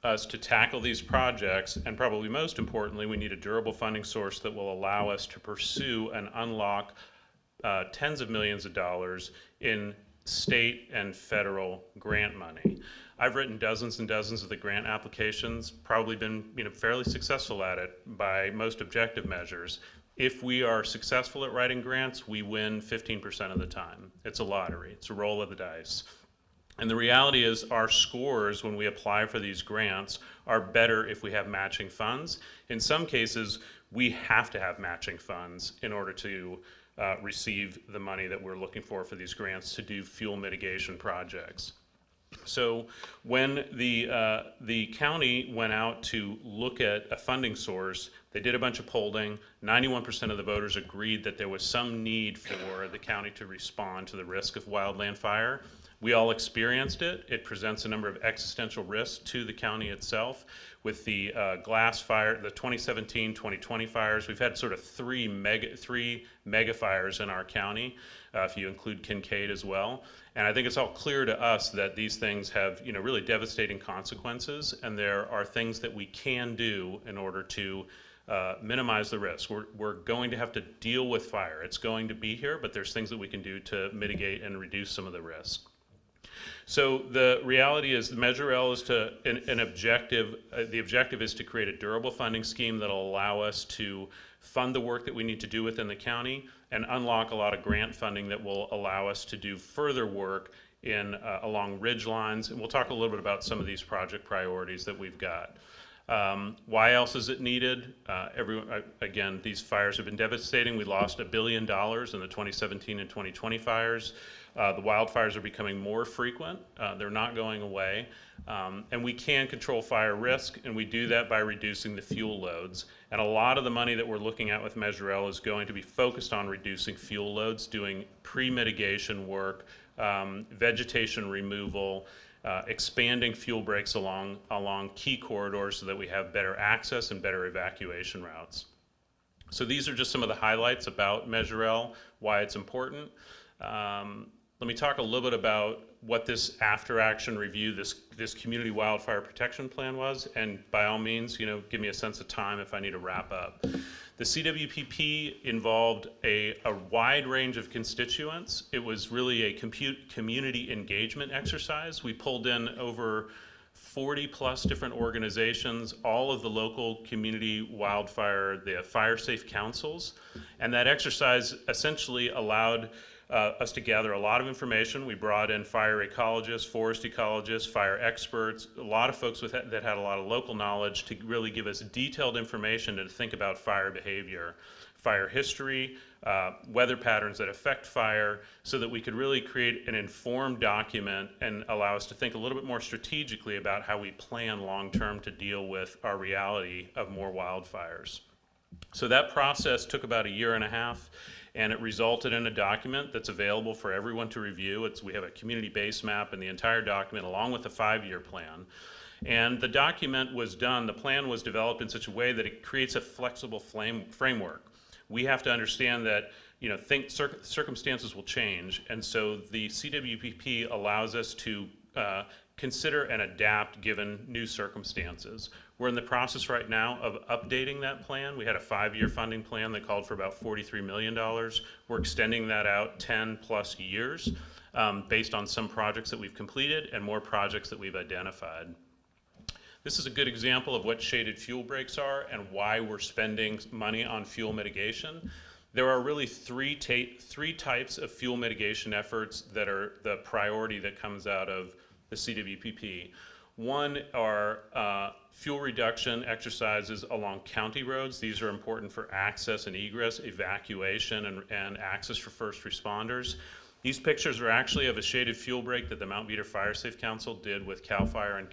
us to tackle these projects, and probably most importantly, we need a durable funding source that will allow us to pursue and unlock tens of millions of dollars in state and federal grant money. I've written dozens and dozens of the grant applications, probably been fairly successful at it by most objective measures. If we are successful at writing grants, we win 15% of the time. It's a lottery, it's a roll of the dice. And the reality is our scores when we apply for these grants are better if we have matching funds. In some cases, we have to have matching funds in order to receive the money that we're looking for these grants to do fuel mitigation projects. So when the county went out to look at a funding source, they did a bunch of polling. 91% of the voters agreed that there was some need for the county to respond to the risk of wildland fire. We all experienced it. It presents a number of existential risks to the county itself. With the glass fire, the 2017, 2020 fires, we've had sort of three mega fires in our county, if you include Kincaid as well. And I think it's all clear to us that these things have, really devastating consequences, and there are things that we can do in order to minimize the risk. We're going to have to deal with fire. It's going to be here, but there's things that we can do to mitigate and reduce some of the risk. So the reality is the Measure L is an objective. The objective is to create a durable funding scheme that will allow us to fund the work that we need to do within the county and unlock a lot of grant funding that will allow us to do further work along ridge lines. And we'll talk a little bit about some of these project priorities that we've got. Why else is it needed? Again, these fires have been devastating. We lost $1 billion in the 2017 and 2020 fires. The wildfires are becoming more frequent. They're not going away. And we can control fire risk, and we do that by reducing the fuel loads. And a lot of the money that we're looking at with Measure L is going to be focused on reducing fuel loads, doing pre-mitigation work, vegetation removal, expanding fuel breaks along key corridors so that we have better access and better evacuation routes. So these are just some of the highlights about Measure L, why it's important. Let me talk a little bit about what this after-action review, this community wildfire protection plan was, and by all means, give me a sense of time if I need to wrap up. The CWPP involved a wide range of constituents. It was really a community engagement exercise. We pulled in over 40 plus different organizations, all of the local community wildfire, the fire safe councils, and that exercise essentially allowed us to gather a lot of information. We brought in fire ecologists, forest ecologists, fire experts, a lot of folks that had a lot of local knowledge to really give us detailed information to think about fire behavior, fire history, weather patterns that affect fire, so that we could really create an informed document and allow us to think a little bit more strategically about how we plan long-term to deal with our reality of more wildfires. So that process took about 1.5 years. And it resulted in a document that's available for everyone to review. We have a community base map and the entire document along with a 5-year plan. And the document was done, the plan was developed in such a way that it creates a flexible framework. We have to understand that circumstances will change, and so the CWPP allows us to consider and adapt given new circumstances. We're in the process right now of updating that plan. We had a 5-year funding plan that called for about $43 million. We're extending that out 10 plus years based on some projects that we've completed and more projects that we've identified. This is a good example of what shaded fuel breaks are and why we're spending money on fuel mitigation. There are really three types of fuel mitigation efforts that are the priority that comes out of the CWPP. One are fuel reduction exercises along county roads. These are important for access and egress, evacuation, and access for first responders. These pictures are actually of a shaded fuel break that the Mount Veeder Fire Safe Council did with CAL FIRE and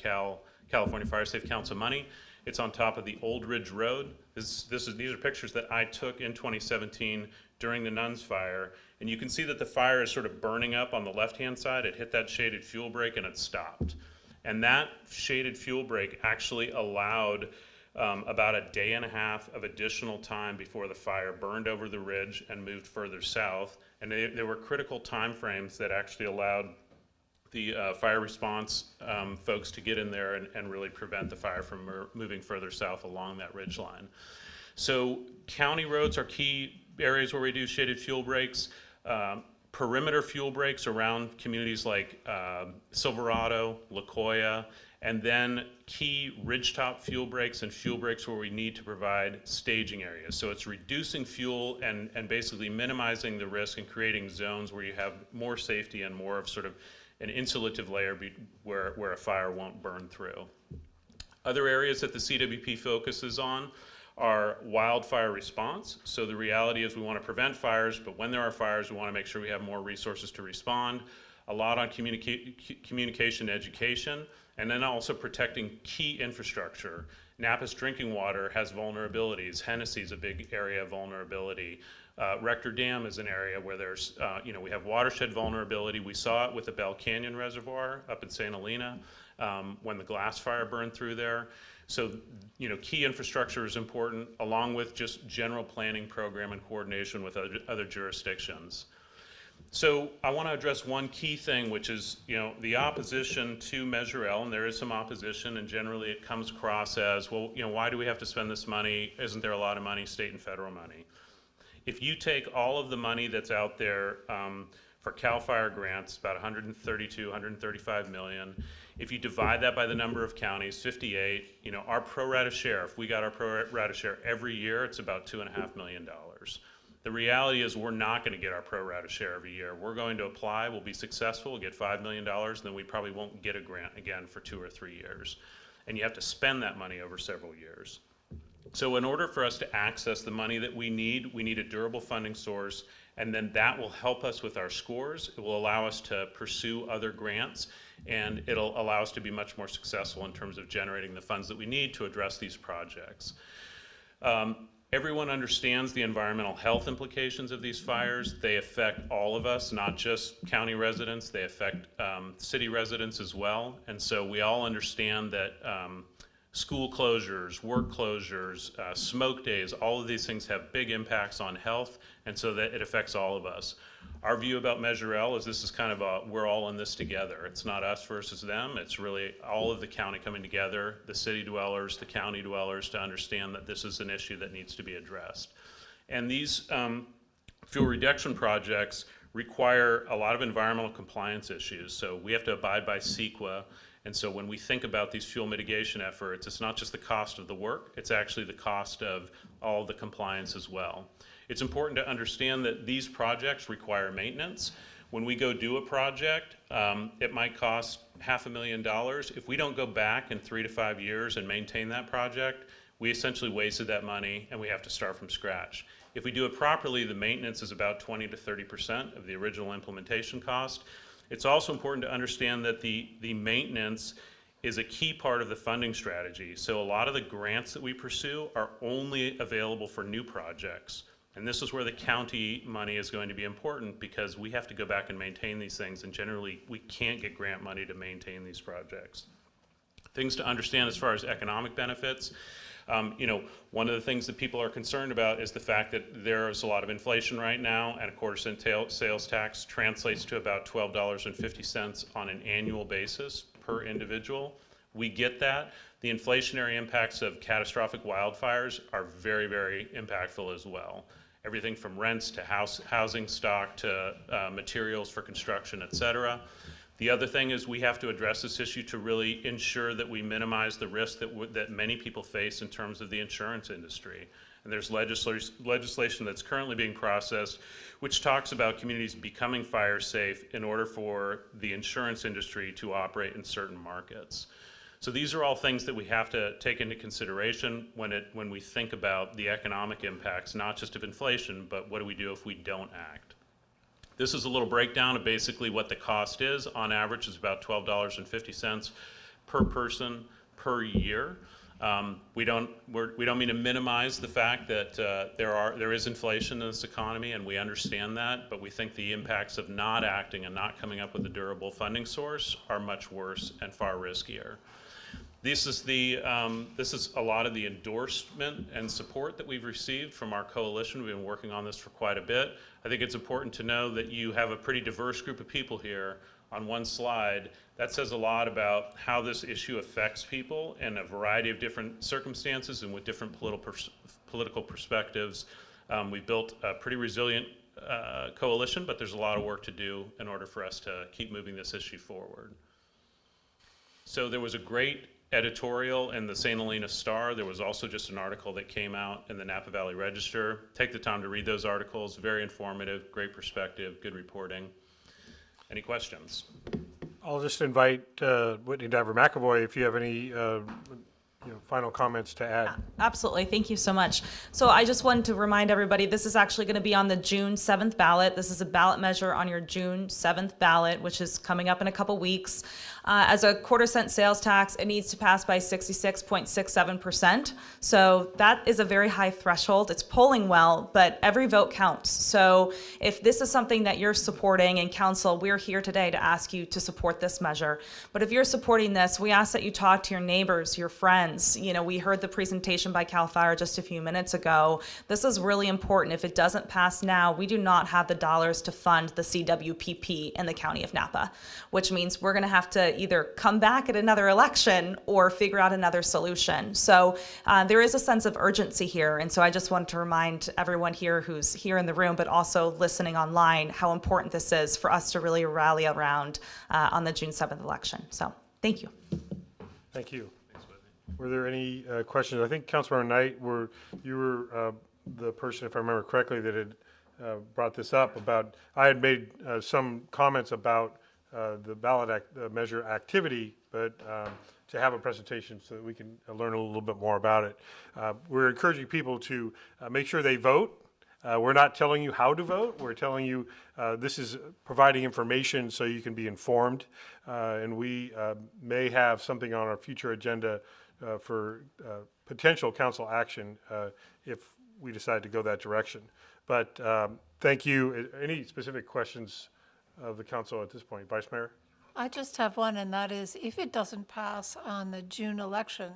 California Fire Safe Council money. It's on top of the Old Ridge Road. These are pictures that I took in 2017 during the Nuns fire. And you can see that the fire is sort of burning up on the left-hand side. It hit that shaded fuel break and it stopped. And that shaded fuel break actually allowed about 1.5 days of additional time before the fire burned over the ridge and moved further south. And there were critical time frames that actually allowed the fire response folks to get in there and really prevent the fire from moving further south along that ridge line. So county roads are key areas where we do shaded fuel breaks. perimeter fuel breaks around communities like Silverado, La Jolla, and then key ridgetop fuel breaks and fuel breaks where we need to provide staging areas. So it's reducing fuel and basically minimizing the risk and creating zones where you have more safety and more of sort of an insulative layer where a fire won't burn through. Other areas that the CWP focuses on are wildfire response. So the reality is we want to prevent fires, but when there are fires, we want to make sure we have more resources to respond. A lot on communication education, and then also protecting key infrastructure. Napa's drinking water has vulnerabilities. Hennessy's a big area of vulnerability. Rector Dam is an area where there's, we have watershed vulnerability. We saw it with the Bell Canyon Reservoir up in St. Helena when the glass fire burned through there. So, key infrastructure is important, along with just general planning program and coordination with other jurisdictions. So I want to address one key thing, which is, the opposition to Measure L, and there is some opposition, and generally it comes across as, well, why do we have to spend this money? Isn't there a lot of money, state and federal money? If you take all of the money that's out there for CAL FIRE grants, about 132, 135 million, if you divide that by the number of counties, 58, our pro rata share, if we got our pro rata share every year, it's about $2.5 million. The reality is we're not going to get our pro rata share every year. We're going to apply, we'll be successful, we'll get $5 million, then we probably won't get a grant again for 2 or 3 years. And you have to spend that money over several years. So in order for us to access the money that we need a durable funding source, and then that will help us with our scores. It will allow us to pursue other grants, and it'll allow us to be much more successful in terms of generating the funds that we need to address these projects. Everyone understands the environmental health implications of these fires. They affect all of us, not just county residents. They affect city residents as well. And so we all understand that school closures, work closures, smoke days, all of these things have big impacts on health, and so that it affects all of us. Our view about Measure L is this is kind of we're all in this together. It's not us versus them. It's really all of the county coming together, the city dwellers, the county dwellers, to understand that this is an issue that needs to be addressed. And these fuel reduction projects require a lot of environmental compliance issues. So we have to abide by CEQA. And so when we think about these fuel mitigation efforts, it's not just the cost of the work, it's actually the cost of all the compliance as well. It's important to understand that these projects require maintenance. When we go do a project, it might cost $500,000. If we don't go back in 3 to 5 years and maintain that project, we essentially wasted that money and we have to start from scratch. If we do it properly, the maintenance is about 20 to 30% of the original implementation cost. It's also important to understand that the maintenance is a key part of the funding strategy. So a lot of the grants that we pursue are only available for new projects. And this is where the county money is going to be important because we have to go back and maintain these things, and generally we can't get grant money to maintain these projects. Things to understand as far as economic benefits. One of the things that people are concerned about is the fact that there is a lot of inflation right now, and a quarter-cent sales tax translates to about $12.50 on an annual basis per individual. We get that. The inflationary impacts of catastrophic wildfires are very, very impactful as well. Everything from rents to housing stock to materials for construction, et cetera. The other thing is we have to address this issue to really ensure that we minimize the risk that many people face in terms of the insurance industry. And there's legislation that's currently being processed which talks about communities becoming fire safe in order for the insurance industry to operate in certain markets. So these are all things that we have to take into consideration when we think about the economic impacts, not just of inflation, but what do we do if we don't act. This is a little breakdown of basically what the cost is. On average, it's about $12.50 per person per year. We don't mean to minimize the fact that there is inflation in this economy, and we understand that, but we think the impacts of not acting and not coming up with a durable funding source are much worse and far riskier. This is a lot of the endorsement and support that we've received from our coalition. We've been working on this for quite a bit. I think it's important to know that you have a pretty diverse group of people here on one slide. That says a lot about how this issue affects people in a variety of different circumstances and with different political perspectives. We've built a pretty resilient coalition, but there's a lot of work to do in order for us to keep moving this issue forward. So there was a great editorial in the St. Helena Star. There was also just an article that came out in the Napa Valley Register. Take the time to read those articles. Very informative, great perspective, good reporting. Any questions? I'll just invite Whitney Diver McAvoy if you have any final comments to add. Absolutely. Thank you so much. So I just wanted to remind everybody, this is actually going to be on the June 7th ballot. This is a ballot measure on your June 7th ballot, which is coming up in a couple weeks. As a quarter-cent sales tax, it needs to pass by 66.67%. So that is a very high threshold. It's polling well, but every vote counts. So if this is something that you're supporting in council, we're here today to ask you to support this measure. But if you're supporting this, we ask that you talk to your neighbors, your friends. You know, we heard the presentation by CAL FIRE just a few minutes ago. This is really important. If it doesn't pass now, we do not have the dollars to fund the CWPP in the county of Napa, which means we're going to have to either come back at another election or figure out another solution. So there is a sense of urgency here. And so I just want to remind everyone here who's here in the room, but also listening online, how important this is for us to really rally around on the June 7th election. So thank you. Thank you. Were there any questions? I think Councilmember Knight, you were the person, if I remember correctly, that had brought this up about, I had made some comments about the ballot measure activity, but to have a presentation so that we can learn a little bit more about it. We're encouraging people to make sure they vote. We're not telling you how to vote. We're telling you this is providing information so you can be informed. And we may have something on our future agenda for potential council action if we decide to go that direction. But thank you. Any specific questions of the council at this point? Vice Mayor? I just have one, and that is, if it doesn't pass on the June election,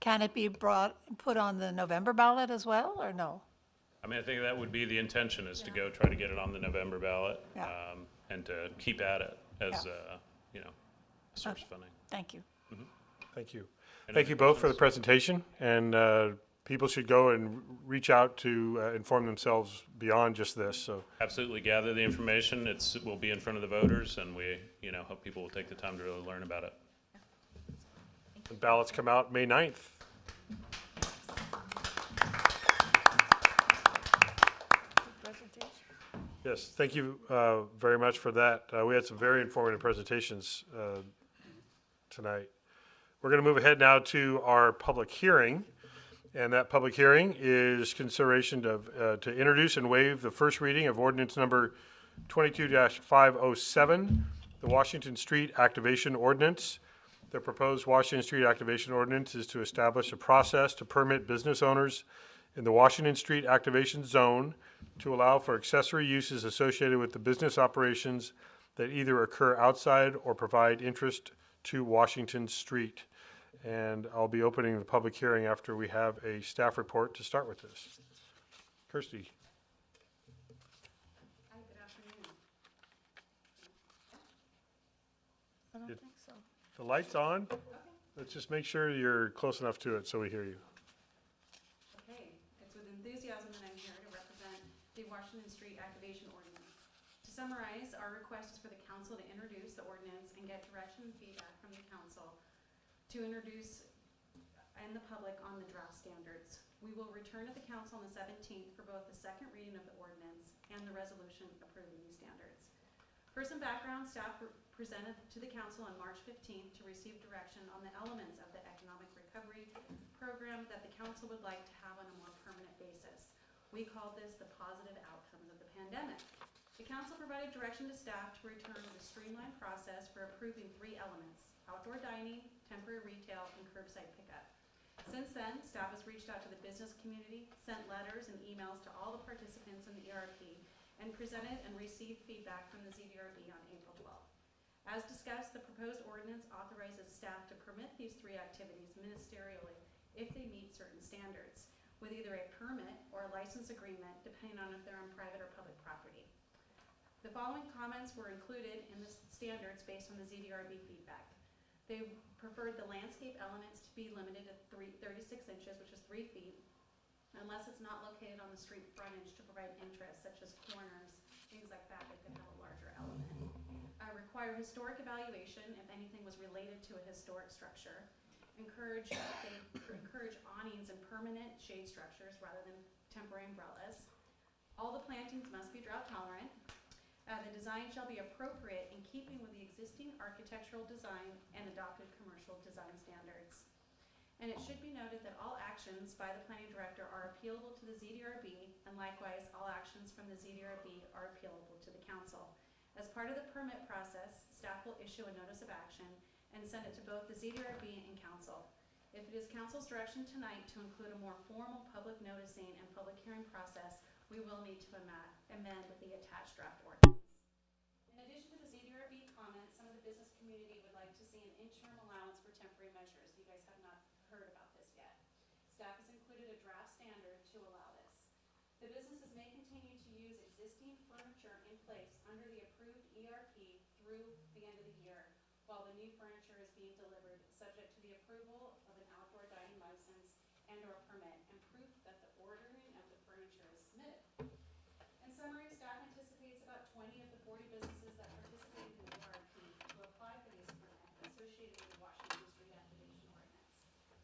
can it be put on the November ballot as well, or no? I mean, I think that would be the intention, is to go try to get it on the November ballot, and to keep at it as a source of funding. Thank you. Thank you. Thank you both for the presentation, and people should go and reach out to inform themselves beyond just this. So Absolutely gather the information. It will be in front of the voters, and we hope people will take the time to really learn about it. the ballots come out May 9th. Yes, thank you very much for that. We had some very informative presentations tonight. We're going to move ahead now to our public hearing. And that public hearing is consideration to introduce and waive the first reading of ordinance number 22-507, the Washington Street Activation Ordinance. The proposed Washington Street Activation Ordinance is to establish a process to permit business owners in the Washington Street Activation Zone to allow for accessory uses associated with the business operations that either occur outside or provide interest to Washington Street. And I'll be opening the public hearing after we have a staff report to start with this. Kirsty. Hi, good afternoon. I don't think so. The light's on. Okay. Let's just make sure you're close enough to it so we hear you. Okay, it's with enthusiasm that I'm here to represent the Washington Street Activation Ordinance. To summarize, our request is for the council to introduce the ordinance and get direction and feedback from the council to introduce and the public on the draft standards. We will return to the council on the 17th for both the second reading of the ordinance and the resolution approving these standards. For some background, staff presented to the council on March 15th to receive direction on the elements of the economic recovery program that the council would like to have on a more permanent basis. We called this the positive outcomes of the pandemic. The council provided direction to staff to return with a streamlined process for approving 3 elements: outdoor dining, temporary retail, and curbside pickup. Since then, staff has reached out to the business community, sent letters and emails to all the participants in the ERP, and presented and received feedback from the ZVRB on April 12th. As discussed, the proposed ordinance authorizes staff to permit these 3 activities ministerially if they meet certain standards, with either a permit or a license agreement, depending on if they're on private or public property. The following comments were included in the standards based on the ZVRB feedback. They preferred the landscape elements to be limited to 36 inches, which is 3 feet, unless it's not located on the street frontage to provide interest, such as corners, things like that, it could have a larger element. Require historic evaluation if anything was related to a historic structure. Encourage awnings and permanent shade structures rather than temporary umbrellas. All the plantings must be drought tolerant. The design shall be appropriate in keeping with the existing architectural design and adopted commercial design standards. And it should be noted that all actions by the planning director are appealable to the ZDRB, and likewise, all actions from the ZDRB are appealable to the council. As part of the permit process, staff will issue a notice of action and send it to both the ZDRB and council. If it is council's direction tonight to include a more formal public noticing and public hearing process, we will need to amend the attached draft ordinance. In addition to the ZDRB comments, some of the business community would like to see an interim allowance for temporary measures. You guys have not heard about this yet. Staff has included a draft standard to allow this. The businesses may continue to use existing furniture in place under the approved ERP through the end of the year, while the new furniture is being delivered, subject to the approval of an outdoor dining license and/or permit, and proof that the ordering of the furniture is submitted. In summary, staff anticipates about 20 of the 40 businesses that participated in the ERP will apply for these permits associated with the Washington Street Activation Ordinance.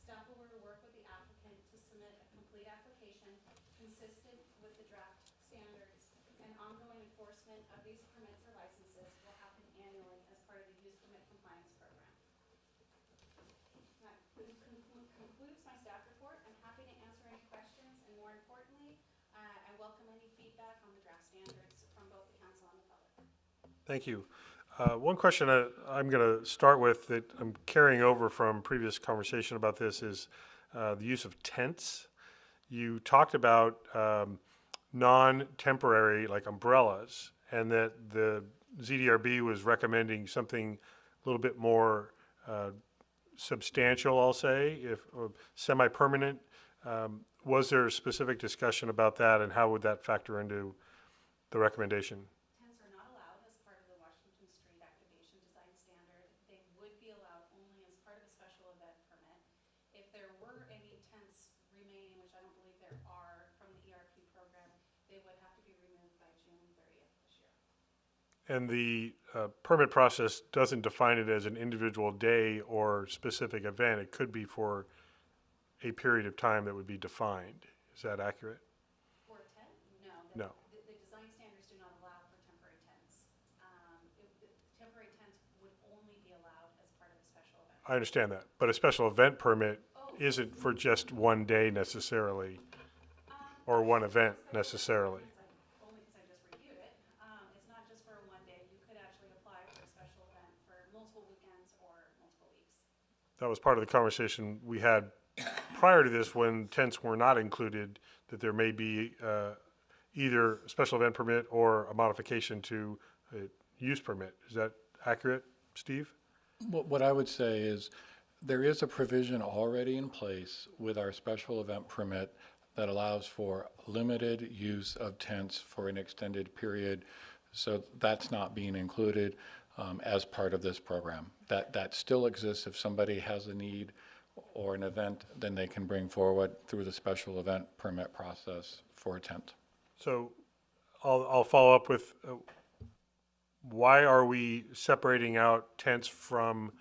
Staff will work with the applicant to submit a complete application consistent with the draft standards, and ongoing enforcement of these permits or licenses will happen annually as part of the use permit compliance program. That concludes my staff report. I'm happy to answer any questions, and more importantly, I welcome any feedback on the draft standards from both the council and the public. Thank you. One question I'm going to start with that I'm carrying over from previous conversation about this is the use of tents. You talked about non-temporary, like umbrellas, and that the ZDRB was recommending something a little bit more substantial, I'll say, or semi-permanent. Was there a specific discussion about that, and how would that factor into the recommendation? Tents are not allowed as part of the Washington Street Activation Design Standard. They would be allowed only as part of a special event permit. If there were any tents remaining, which I don't believe there are from the ERP program, they would have to be removed by June 30th this year. And the permit process doesn't define it as an individual day or specific event. It could be for a period of time that would be defined. Is that accurate? For a tent? No. The design standards do not allow for temporary tents. Temporary tents would only be allowed as part of a special event. I understand that, but a special event permit isn't for just one day necessarily, or one event necessarily. Only because I just reviewed it. It's not just for one day. You could actually apply for a special event for multiple weekends or multiple weeks. That was part of the conversation we had prior to this, when tents were not included, that there may be either a special event permit or a modification to a use permit. Is that accurate, Steve? What I would say is there is a provision already in place with our special event permit that allows for limited use of tents for an extended period. So that's not being included as part of this program. That still exists. If somebody has a need or an event, then they can bring forward through the special event permit process for a tent. So I'll follow up with why are we separating out tents from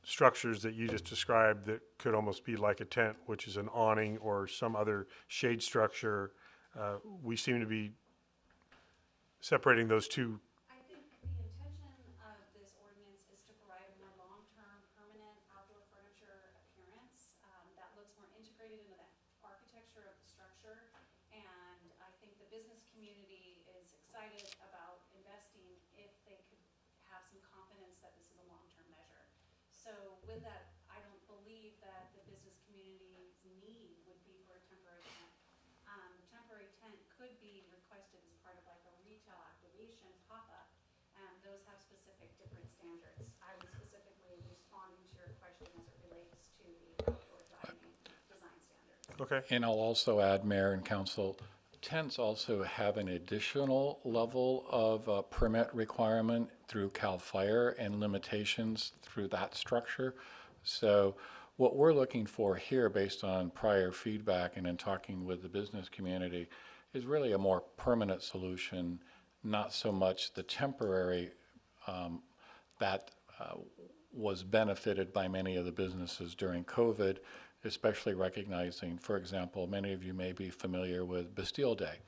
structures that you just described that could almost be like a tent, which is an awning or some other shade structure? We seem to be separating those two. I think the intention of this ordinance is to provide a more long-term, permanent outdoor furniture appearance that looks more integrated into the architecture of the structure. And I think the business community is excited about investing if they could have some confidence that this is a long-term measure. So with that, I don't believe that the business community's need would be for a temporary tent. Temporary tent could be requested as part of like a retail activation pop-up, and those have specific different standards. I was specifically responding to your question as it relates to the outdoor dining design standards. Okay. And I'll also add, Mayor and Council, tents also have an additional level of permit requirement through CAL FIRE and limitations through that structure. So What we're looking for here, based on prior feedback and in talking with the business community, is really a more permanent solution, not so much the temporary that was benefited by many of the businesses during COVID, especially recognizing, for example, many of you may be familiar with Bastille Day.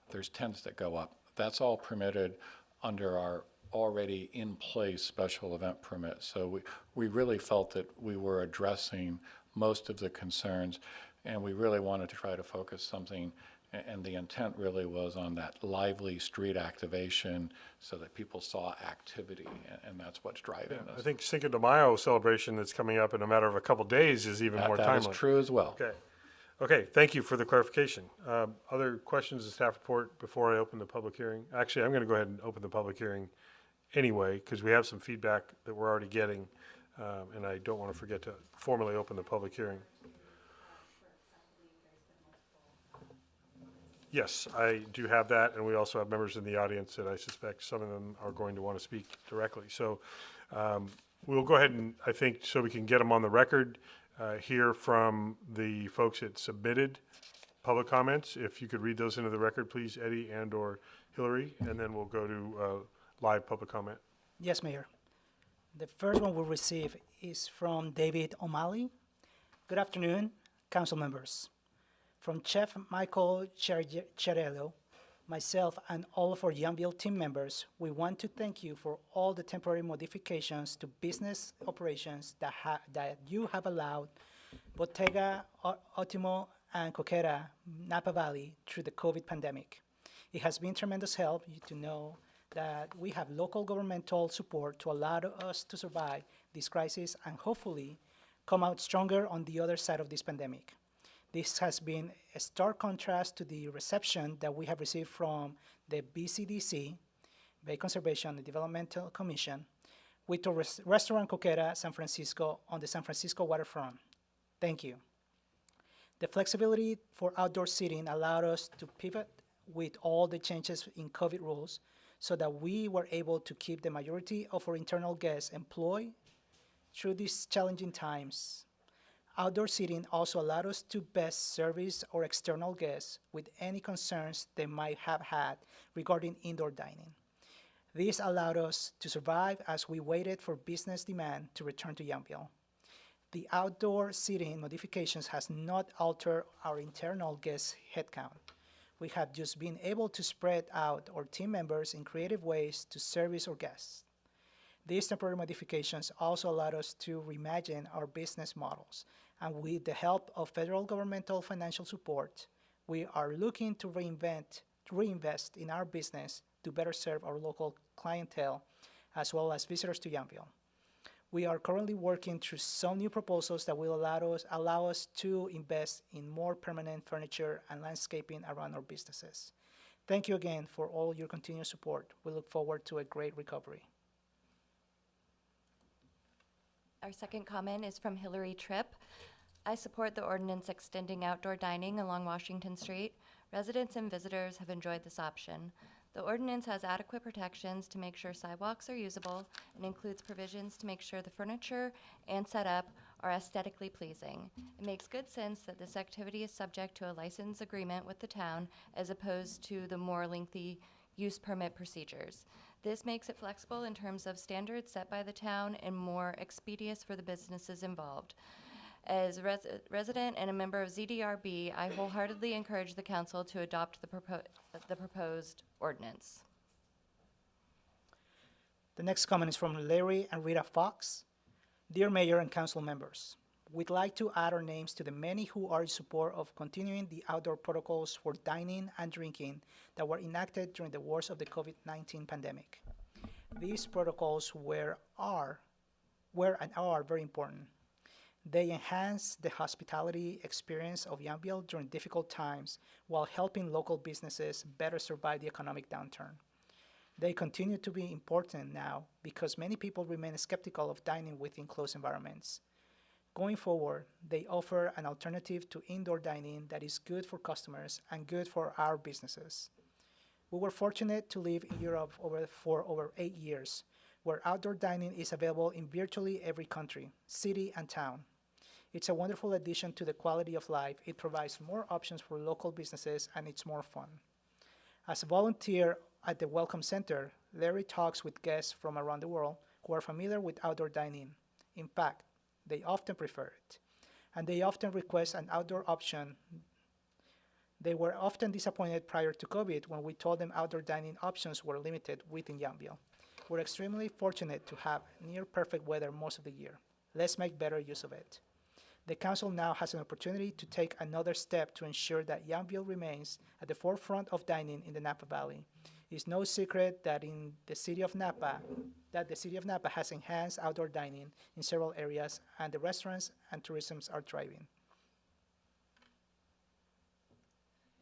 There's tents that go up. That's all permitted under our already in place special event permit. So we really felt that we were addressing most of the concerns, and we really wanted to try to focus something, and the intent really was on that lively street activation so that people saw activity, and that's what's driving I this. think Cinco de Mayo celebration that's coming up in a matter of a couple days is even more timely. That is true as well. Okay. Okay, thank you for the clarification. Other questions of staff report before I open the public hearing? Actually, I'm going to go ahead and open the public hearing anyway, because we have some feedback that we're already getting, and I don't want to forget to formally open the public hearing. Yes, I do have that, and we also have members in the audience that I suspect some of them are going to want to speak directly. So we'll go ahead and, I think, so we can get them on the record, hear from the folks that submitted public comments. If you could read those into the record, please, Eddie and or Hillary, and then we'll go to live public comment. Yes, Mayor. The first one we'll receive is from David O'Malley. Good afternoon, council members. From Chef Michael Cherello, myself, and all of our Youngville team members, we want to thank you for all the temporary modifications to business operations that you have allowed Bottega, Ottimo, and Coqueta, Napa Valley through the COVID pandemic. It has been tremendous help to know that we have local governmental support to allow us to survive this crisis and hopefully come out stronger on the other side of this pandemic. This has been a stark contrast to the reception that we have received from the BCDC, Bay Conservation and Developmental Commission, with the restaurant Coqueta San Francisco on the San Francisco waterfront. Thank you. The flexibility for outdoor seating allowed us to pivot with all the changes in COVID rules so that we were able to keep the majority of our internal guests employed through these challenging times. Outdoor seating also allowed us to best service our external guests with any concerns they might have had regarding indoor dining. This allowed us to survive as we waited for business demand to return to Youngville. The outdoor seating modifications has not altered our internal guest headcount. We have just been able to spread out our team members in creative ways to service our guests. These temporary modifications also allowed us to reimagine our business models, and with the help of federal governmental financial support, we are looking to reinvest in our business to better serve our local clientele as well as visitors to Youngville. We are currently working through some new proposals that will allow us to invest in more permanent furniture and landscaping around our businesses. Thank you again for all your continued support. We look forward to a great recovery. Our second comment is from Hillary Tripp. I support the ordinance extending outdoor dining along Washington Street. Residents and visitors have enjoyed this option. The ordinance has adequate protections to make sure sidewalks are usable and includes provisions to make sure the furniture and setup are aesthetically pleasing. It makes good sense that this activity is subject to a license agreement with the town as opposed to the more lengthy use permit procedures. This makes it flexible in terms of standards set by the town and more expeditious for the businesses involved. As a resident and a member of ZDRB, I wholeheartedly encourage the council to adopt the proposed ordinance. The next comment is from Larry and Rita Fox. Dear Mayor and council members, we'd like to add our names to the many who are in support of continuing the outdoor protocols for dining and drinking that were enacted during the worst of the COVID-19 pandemic. These protocols were and are very important. They enhance the hospitality experience of Youngville during difficult times while helping local businesses better survive the economic downturn. They continue to be important now because many people remain skeptical of dining within closed environments. Going forward, they offer an alternative to indoor dining that is good for customers and good for our businesses. We were fortunate to live in Europe for over 8 years, where outdoor dining is available in virtually every country, city, and town. It's a wonderful addition to the quality of life. It provides more options for local businesses, and it's more fun. As a volunteer at the Welcome Center, Larry talks with guests from around the world who are familiar with outdoor dining. In fact, they often prefer it, and they often request an outdoor option. They were often disappointed prior to COVID when we told them outdoor dining options were limited within Yountville. We're extremely fortunate to have near-perfect weather most of the year. Let's make better use of it. The council now has an opportunity to take another step to ensure that Yountville remains at the forefront of dining in the Napa Valley. It's no secret that the city of Napa has enhanced outdoor dining in several areas, and the restaurants and tourism are thriving.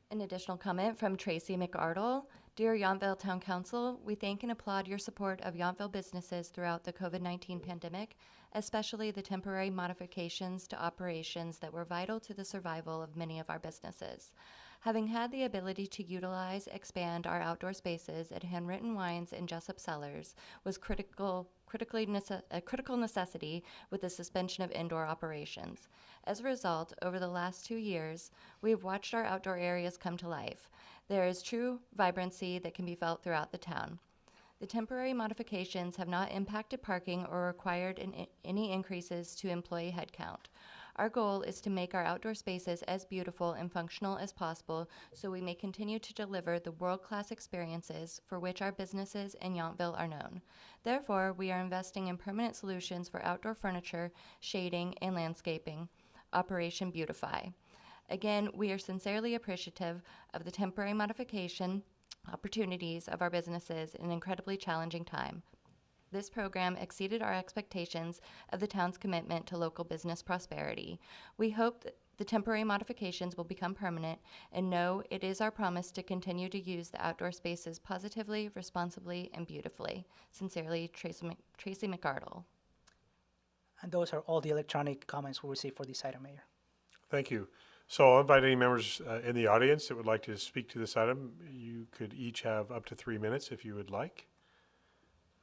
An additional comment from Tracy McArdle. Dear Yountville Town Council, we thank and applaud your support of Yountville businesses throughout the COVID-19 pandemic, especially the temporary modifications to operations that were vital to the survival of many of our businesses. Having had the ability to expand our outdoor spaces at Handwritten Wines and Jessup Cellars was a critical necessity with the suspension of indoor operations. As a result, over the last 2 years, we have watched our outdoor areas come to life. There is true vibrancy that can be felt throughout the town. The temporary modifications have not impacted parking or required any increases to employee headcount. Our goal is to make our outdoor spaces as beautiful and functional as possible so we may continue to deliver the world-class experiences for which our businesses in Yountville are known. Therefore, we are investing in permanent solutions for outdoor furniture, shading, and landscaping. Operation Beautify. Again, we are sincerely appreciative of the temporary modification opportunities of our businesses in an incredibly challenging time. This program exceeded our expectations of the town's commitment to local business prosperity. We hope that the temporary modifications will become permanent, and know it is our promise to continue to use the outdoor spaces positively, responsibly, and beautifully. Sincerely, Tracy McArdle. And those are all the electronic comments we received for this item, Mayor. Thank you. So I'll invite any members in the audience that would like to speak to this item. You could each have up to 3 minutes if you would like.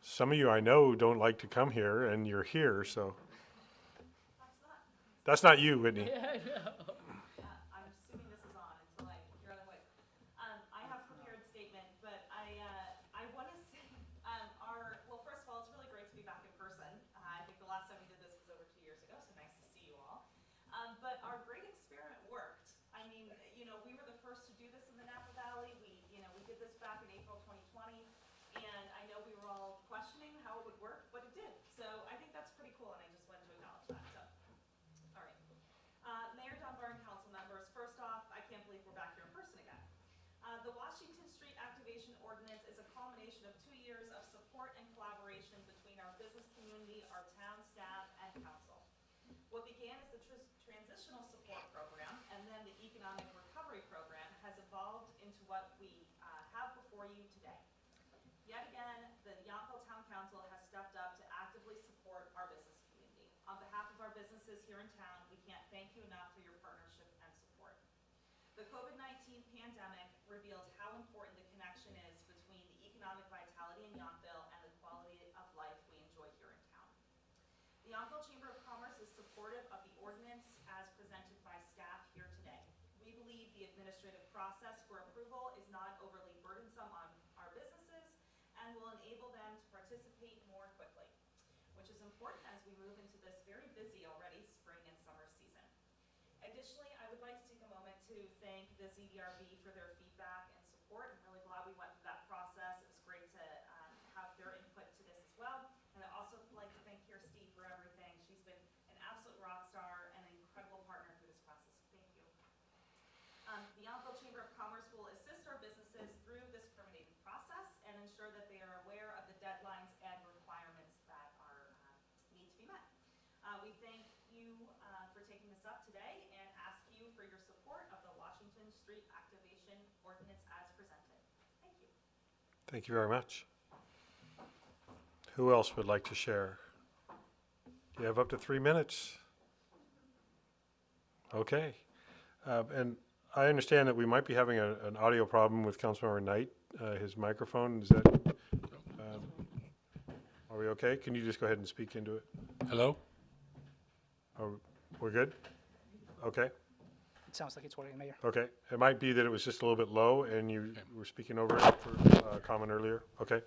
Some of you I know don't like to come here, and you're here, so. That's not you, Whitney. Yeah, I know. I'm assuming this is on until I hear otherwise. I have a prepared statement, but I want to say, well, first of all, it's really great to be back in person. I think the last time we did this was over 2 years ago, so nice to see you all. But our great experiment worked. I mean, we were the first to do this in the Napa Valley. We did this back in April 2020, and I know we were all questioning how it would work, but it did. So I think that's pretty cool, and I just wanted to acknowledge that. So, all right. Mayor Dunbar and council members, first off, I can't believe we're back here in person again. The Washington Street Activation Ordinance is a culmination of 2 years of support and collaboration between our business community, our town staff, and council. What began as the transitional support program and then the economic recovery program has evolved into what we have before you today. Yet again, the Yountville Town Council has stepped up to actively support our business community. On behalf of our businesses here in town, we can't thank you enough for your partnership and support. The COVID-19 pandemic revealed how important the connection is between the economic vitality in Yountville and the quality of life we enjoy here in town. The Yountville Chamber of Commerce is supportive of the ordinance as presented by staff here today. We believe the administrative process for approval is not overly burdensome on our businesses and will enable them to participate more quickly, which is important as we move into this very busy already spring and summer season. Additionally, I would like to take a moment to thank the ZDRB for their feedback and support. I'm really glad we went through that process. It was great to have their input to this as well. And I'd also like to thank Kirsty for everything. She's been an absolute rock star and an incredible partner through this process. Thank you. The Yountville Chamber of Commerce will assist our businesses through this permitting process and ensure that they are aware of the deadlines and requirements that need to be met. We thank you for taking this up today and ask you for your support of the Washington Street Activation Ordinance as presented. Thank you. Thank you very much. Who else would like to share? You have up to 3 minutes. Okay. And I understand that we might be having an audio problem with Councilmember Knight. His microphone, is that, are we okay? Can you just go ahead and speak into it? Hello? Or We're good? Okay, It sounds like it's working, Mayor. okay. It might be that it was just a little bit low and you were speaking over it for a comment earlier. Okay.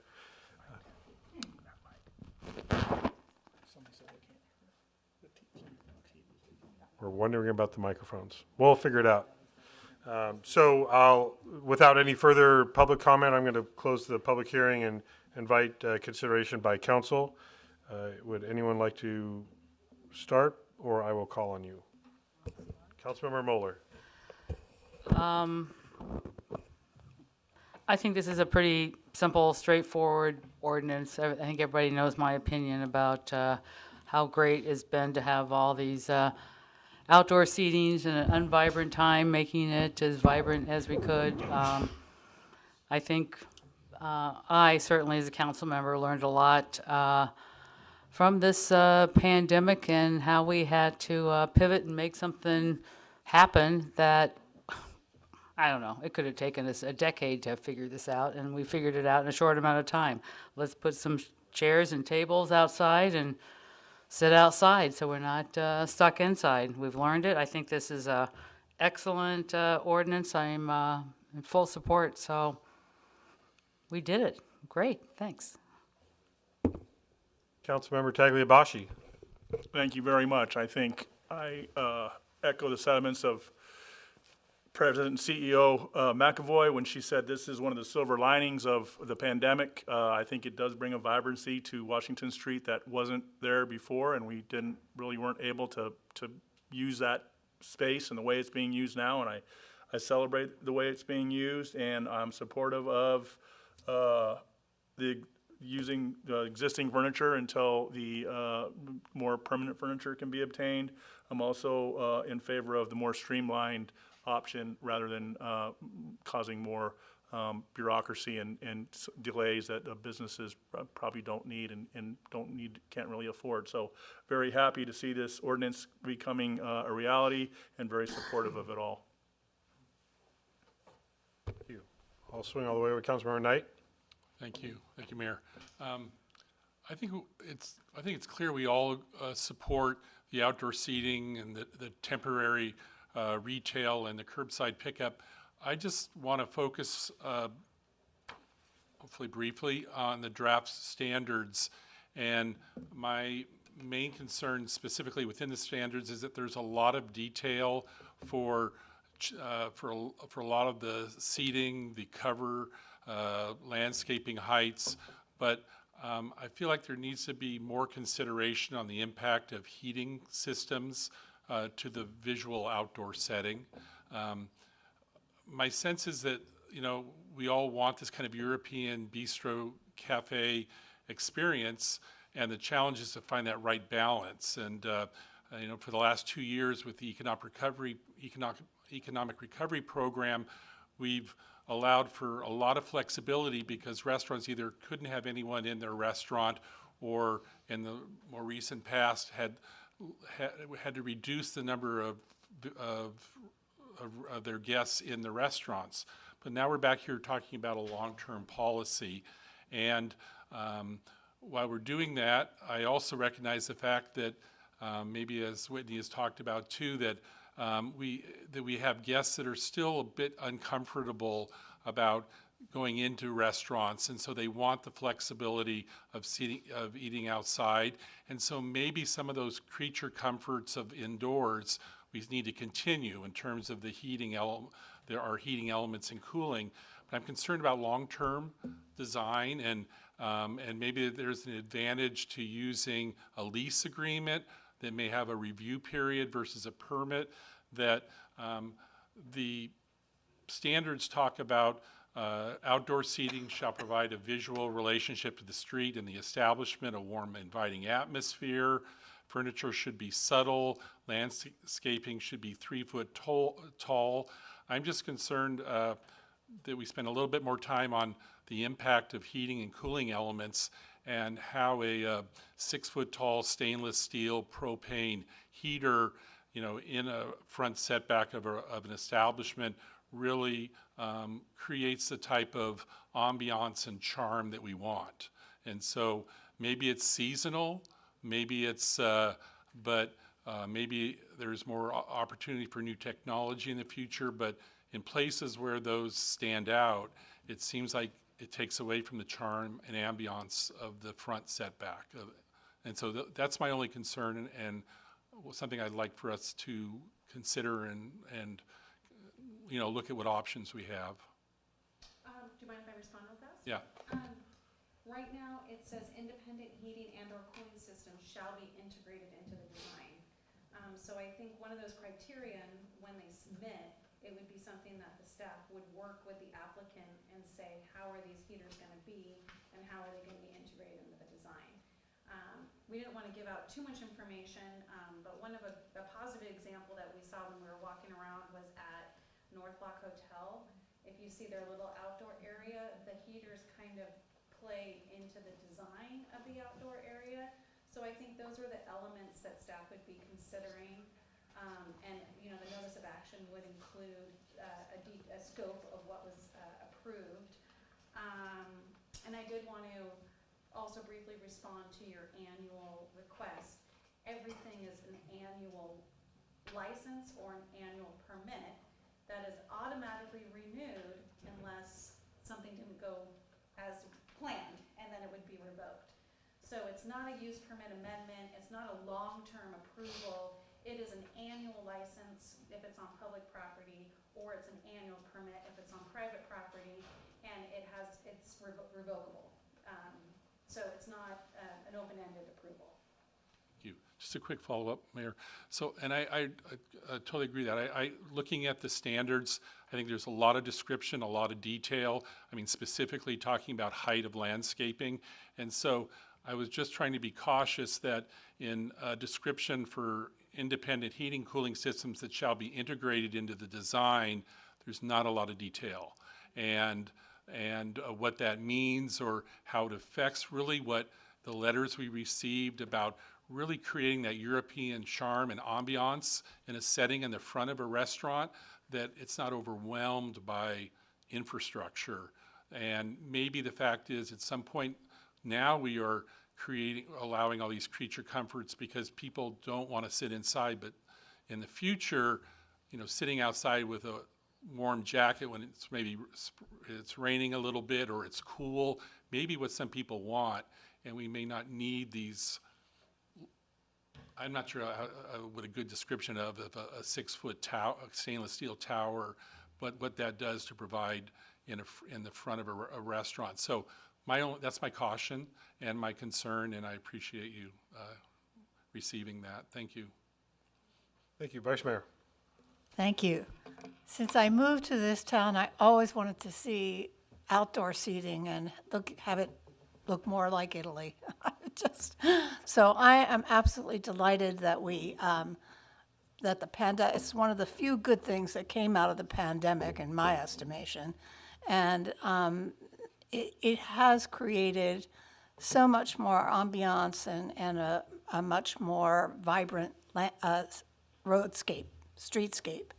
We're wondering about the microphones. We'll figure it out. So without any further public comment, I'm going to close the public hearing and invite consideration by council. Would anyone like to start, or I will call on you? Councilmember Moeller. I think this is a pretty simple, straightforward ordinance. I think everybody knows my opinion about how great it's been to have all these outdoor seatings in an unvibrant time, making it as vibrant as we could. I think I certainly, as a council member, learned a lot from this pandemic and how we had to pivot and make something happen that, I don't know, it could have taken us a decade to figure this out, and we figured it out in a short amount of time. Let's put some chairs and tables outside and sit outside so we're not stuck inside. We've learned it. I think this is a excellent ordinance. I'm in full support, so we did it. Great, thanks. Councilmember Tagliabashi. Thank you very much. I think I echo the sentiments of President and CEO McAvoy when she said this is one of the silver linings of the pandemic. I think it does bring a vibrancy to Washington Street that wasn't there before, and we weren't able to use that space and the way it's being used now. And I celebrate the way it's being used, and I'm supportive of using the existing furniture until the more permanent furniture can be obtained. I'm also in favor of the more streamlined option rather than causing more bureaucracy and delays that businesses probably don't need and can't really afford. So very happy to see this ordinance becoming a reality and very supportive of it all. Thank you. I'll swing all the way with Councilmember Knight. Thank you, Mayor. I think it's clear we all support the outdoor seating and the temporary retail and the curbside pickup. I just want to focus, hopefully briefly, on the draft standards. And my main concern specifically within the standards is that there's a lot of detail for a lot of the seating, the cover, landscaping heights, but I feel like there needs to be more consideration on the impact of heating systems to the visual outdoor setting. My sense is that, we all want this kind of European bistro cafe experience, and the challenge is to find that right balance. And for the last 2 years with the economic recovery program, we've allowed for a lot of flexibility because restaurants either couldn't have anyone in their restaurant or in the more recent past had to reduce the number of their guests in the restaurants. But now we're back here talking about a long-term policy. And while we're doing that, I also recognize the fact that maybe as Whitney has talked about too, that we have guests that are still a bit uncomfortable about going into restaurants, and so they want the flexibility of eating outside. And so maybe some of those creature comforts of indoors we need to continue in terms of the heating there are heating elements and cooling. But I'm concerned about long-term design, and maybe there's an advantage to using a lease agreement that may have a review period versus a permit. That the standards talk about outdoor seating shall provide a visual relationship to the street and the establishment, a warm, inviting atmosphere. Furniture should be subtle. Landscaping should be 3 foot tall. I'm just concerned that we spend a little bit more time on the impact of heating and cooling elements and how a 6 foot tall stainless steel propane heater, in a front setback of an establishment really creates the type of ambiance and charm that we want. And so maybe it's seasonal, maybe it's, but Maybe there's more opportunity for new technology in the future, but in places where those stand out, it seems like it takes away from the charm and ambiance of the front setback. And so that's my only concern, and something I'd like for us to consider and you know, look at what options we have. Do you mind if I respond real fast? Yeah. Right now, it says independent heating and/or cooling systems shall be integrated into the design. So I think one of those criteria, when they submit, it would be something that the staff would work with the applicant and say, how are these heaters gonna be, and how are they gonna be integrated into the design? We didn't wanna give out too much information, but one of a positive example that we saw when we were walking around was at North Lock Hotel. If you see their little outdoor area, the heaters kind of play into the design of the outdoor area. So I think those are the elements that staff would be considering. And you know, the notice of action would include a scope of what was approved. And I did want to also briefly respond to your annual request. Everything is an annual license or an annual permit that is automatically renewed unless something didn't go as planned, and then it would be revoked. So it's not a use permit amendment, it's not a long-term approval, it is an annual license if it's on public property, or it's an annual permit if it's on private property, and it's revocable. So it's not an open-ended approval. Thank you. Just a quick follow-up, Mayor. So, and I totally agree that looking at the standards, I think there's a lot of description, a lot of detail. I mean, specifically talking about height of landscaping. And so I was just trying to be cautious that in a description for independent heating cooling systems that shall be integrated into the design, there's not a lot of detail. And what that means or how it affects really what the letters we received about really creating that European charm and ambiance in a setting in the front of a restaurant, that it's not overwhelmed by infrastructure. And maybe the fact is at some point now we are allowing all these creature comforts because people don't want to sit inside, but in the future, you know, sitting outside with a warm jacket when it's raining a little bit or it's cool, maybe what some people want, and we may not need these. I'm not sure what a good description of a 6-foot tower, a stainless steel tower, but what that does to provide in the front of a restaurant. So that's my caution and my concern, and I appreciate you receiving that. Thank you. Thank you, Vice Mayor. Thank you. Since I moved to this town, I always wanted to see outdoor seating and have it look more like Italy. So I am absolutely delighted that it's one of the few good things that came out of the pandemic, in my estimation. And it has created so much more ambiance and a much more vibrant streetscape.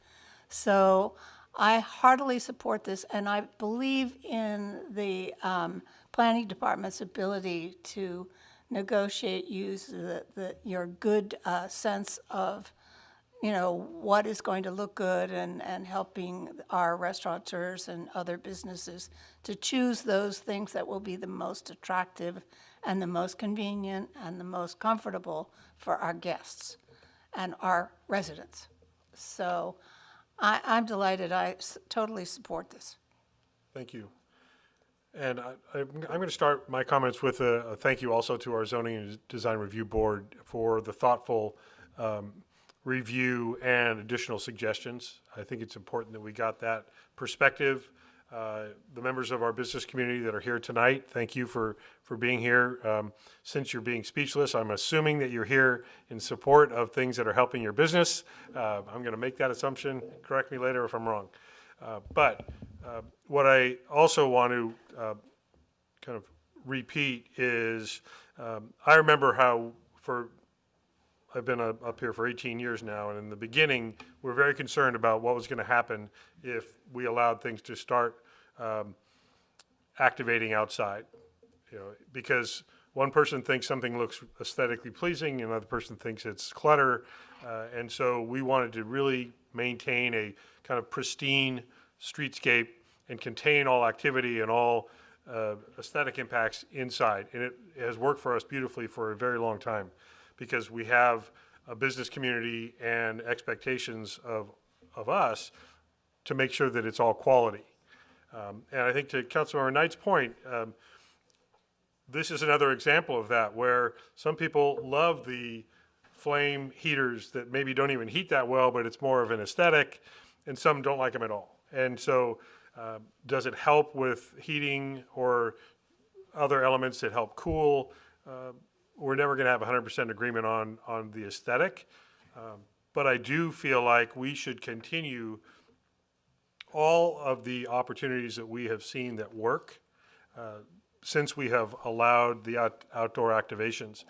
So I heartily support this, and I believe in the planning department's ability to negotiate, use your good sense of, you know, what is going to look good, and helping our restaurateurs and other businesses to choose those things that will be the most attractive and the most convenient and the most comfortable for our guests and our residents. So I'm delighted. I totally support this. Thank you. And I'm going to start my comments with a thank you also to our Zoning and Design Review Board for the thoughtful review and additional suggestions. I think it's important that we got that perspective. The members of our business community that are here tonight, thank you for being here. Since you're being speechless, I'm assuming that you're here in support of things that are helping your business. I'm going to make that assumption. Correct me later if I'm wrong. But what I also want to kind of repeat is I remember how I've been up here for 18 years now, and in the beginning, we were very concerned about what was going to happen if we allowed things to start activating outside, you know, because one person thinks something looks aesthetically pleasing, another person thinks it's clutter. And so we wanted to really maintain a kind of pristine streetscape and contain all activity and all aesthetic impacts inside. And it has worked for us beautifully for a very long time because we have a business community and expectations of us to make sure that it's all quality. And I think to Councilmember Knight's point, this is another example of that, where some people love the flame heaters that maybe don't even heat that well, but it's more of an aesthetic, and some don't like them at all. And so does it help with heating or other elements that help cool? We're never going to have 100% agreement on the aesthetic, but I do feel like we should continue all of the opportunities that we have seen that work since we have allowed the outdoor activations.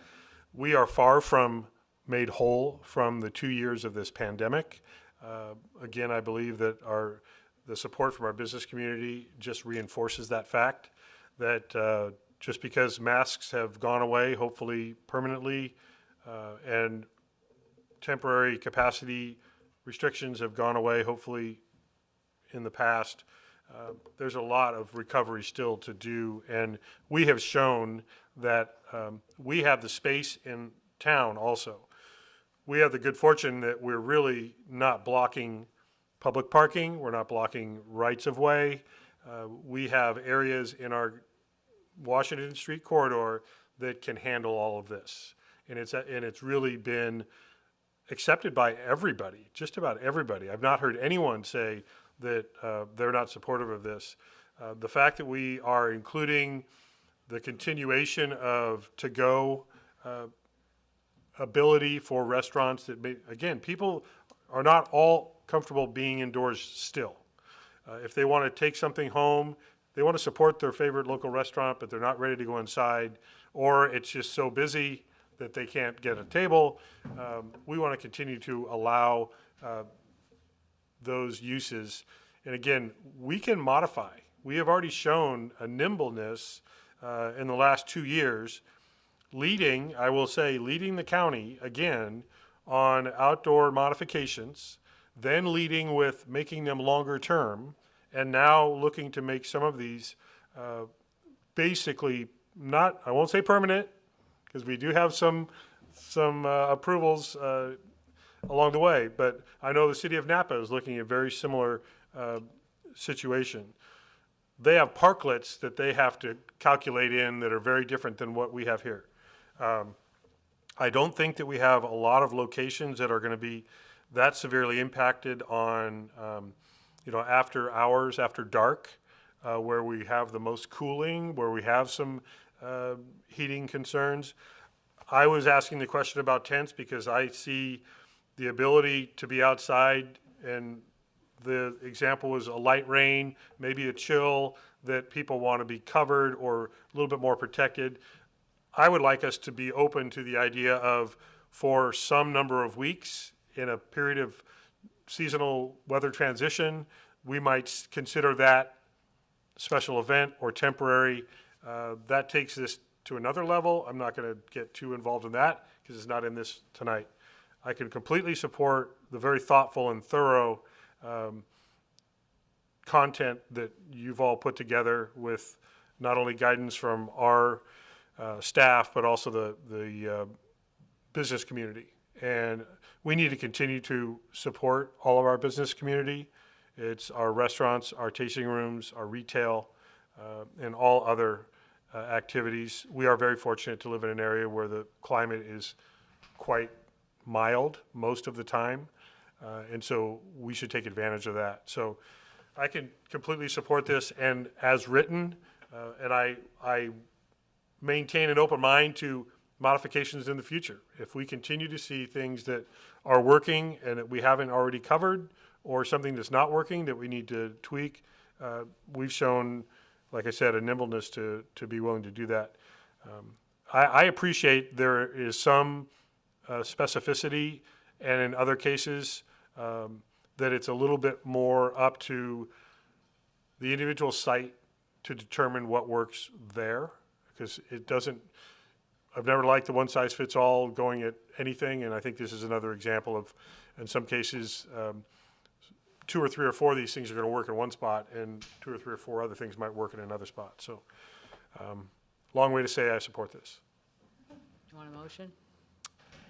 We are far from made whole from the 2 years of this pandemic. Again, I believe that the support from our business community just reinforces that fact, that just because masks have gone away, hopefully permanently, and temporary capacity restrictions have gone away, hopefully in the past, there's a lot of recovery still to do. And we have shown that we have the space in town also. We have the good fortune that we're really not blocking public parking. We're not blocking rights of way. We have areas in our Washington Street corridor that can handle all of this. And it's really been accepted by everybody, just about everybody. I've not heard anyone say that they're not supportive of this. The fact that we are including the continuation of to-go ability for restaurants that may, again, people are not all comfortable being indoors still. If they want to take something home, they want to support their favorite local restaurant, but they're not ready to go inside, or it's just so busy that they can't get a table. We want to continue to allow those uses. And again, we can modify. We have already shown a nimbleness in the last 2 years, leading, I will say, leading the county again on outdoor modifications, then leading with making them longer term, and now looking to make some of these basically not, I won't say permanent, because we do have some approvals along the way, but I know the city of Napa is looking at a very similar situation. They have parklets that they have to calculate in that are very different than what we have here. I don't think that we have a lot of locations that are going to be that severely impacted on, after hours, after dark, where we have the most cooling, where we have some heating concerns. I was asking the question about tents because I see the ability to be outside, and the example was a light rain, maybe a chill, that people want to be covered or a little bit more protected. I would like us to be open to the idea of, for some number of weeks in a period of seasonal weather transition, we might consider that special event or temporary. That takes this to another level. I'm not going to get too involved in that because it's not in this tonight. I can completely support the very thoughtful and thorough content that you've all put together with not only guidance from our staff, but also the business community. And we need to continue to support all of our business community. It's our restaurants, our tasting rooms, our retail, and all other activities. We are very fortunate to live in an area where the climate is quite mild most of the time, and so we should take advantage of that. So I can completely support this, and as written, and I maintain an open mind to modifications in the future. If we continue to see things that are working and that we haven't already covered, or something that's not working that we need to tweak, we've shown, like I said, a nimbleness to be willing to do that. I appreciate there is some specificity, and in other cases that it's a little bit more up to the individual site to determine what works there, because it doesn't, I've never liked the one-size-fits-all going at anything, and I think this is another example of, in some cases, 2 or 3 or 4 of these things are going to work in one spot, and 2 or 3 or 4 other things might work in another spot. So, long way to say I support this. You want a motion?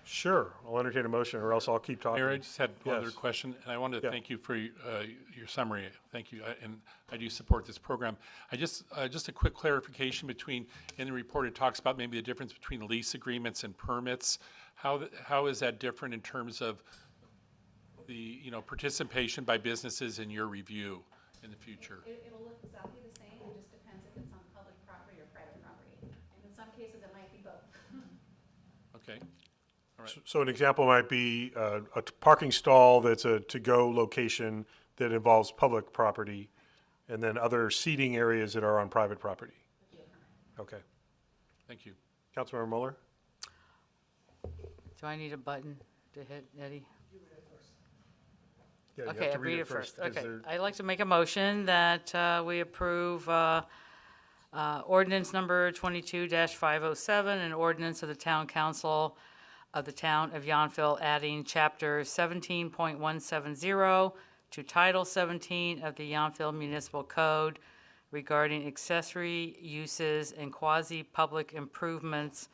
Sure, I'll entertain a motion, or else I'll keep talking. Mayor, I just had one other Yes. question, and I wanted to Yeah. thank you for your summary. Thank you, and I do support this program. Just a quick clarification between, in the report, it talks about maybe the difference between lease agreements and permits. How is that different in terms of the, participation by businesses in your review in the future? It'll look exactly the same, it just depends if it's on public property or private property. And in some cases, it might be both. Okay. All right. So an example might be a parking stall that's a to-go location that involves public property, and then other seating areas that are on private property. Okay. Thank you. Councilmember Mueller? Do I need a button to hit, Eddie? Yeah, you have Okay, to I read it first. 'cause Okay, they're- I'd like to make a motion that we approve ordinance number 22-507, an ordinance of the Town Council of the Town of Yountville adding Chapter 17.170 to Title 17 of the Yountville Municipal Code regarding accessory uses and quasi-public improvements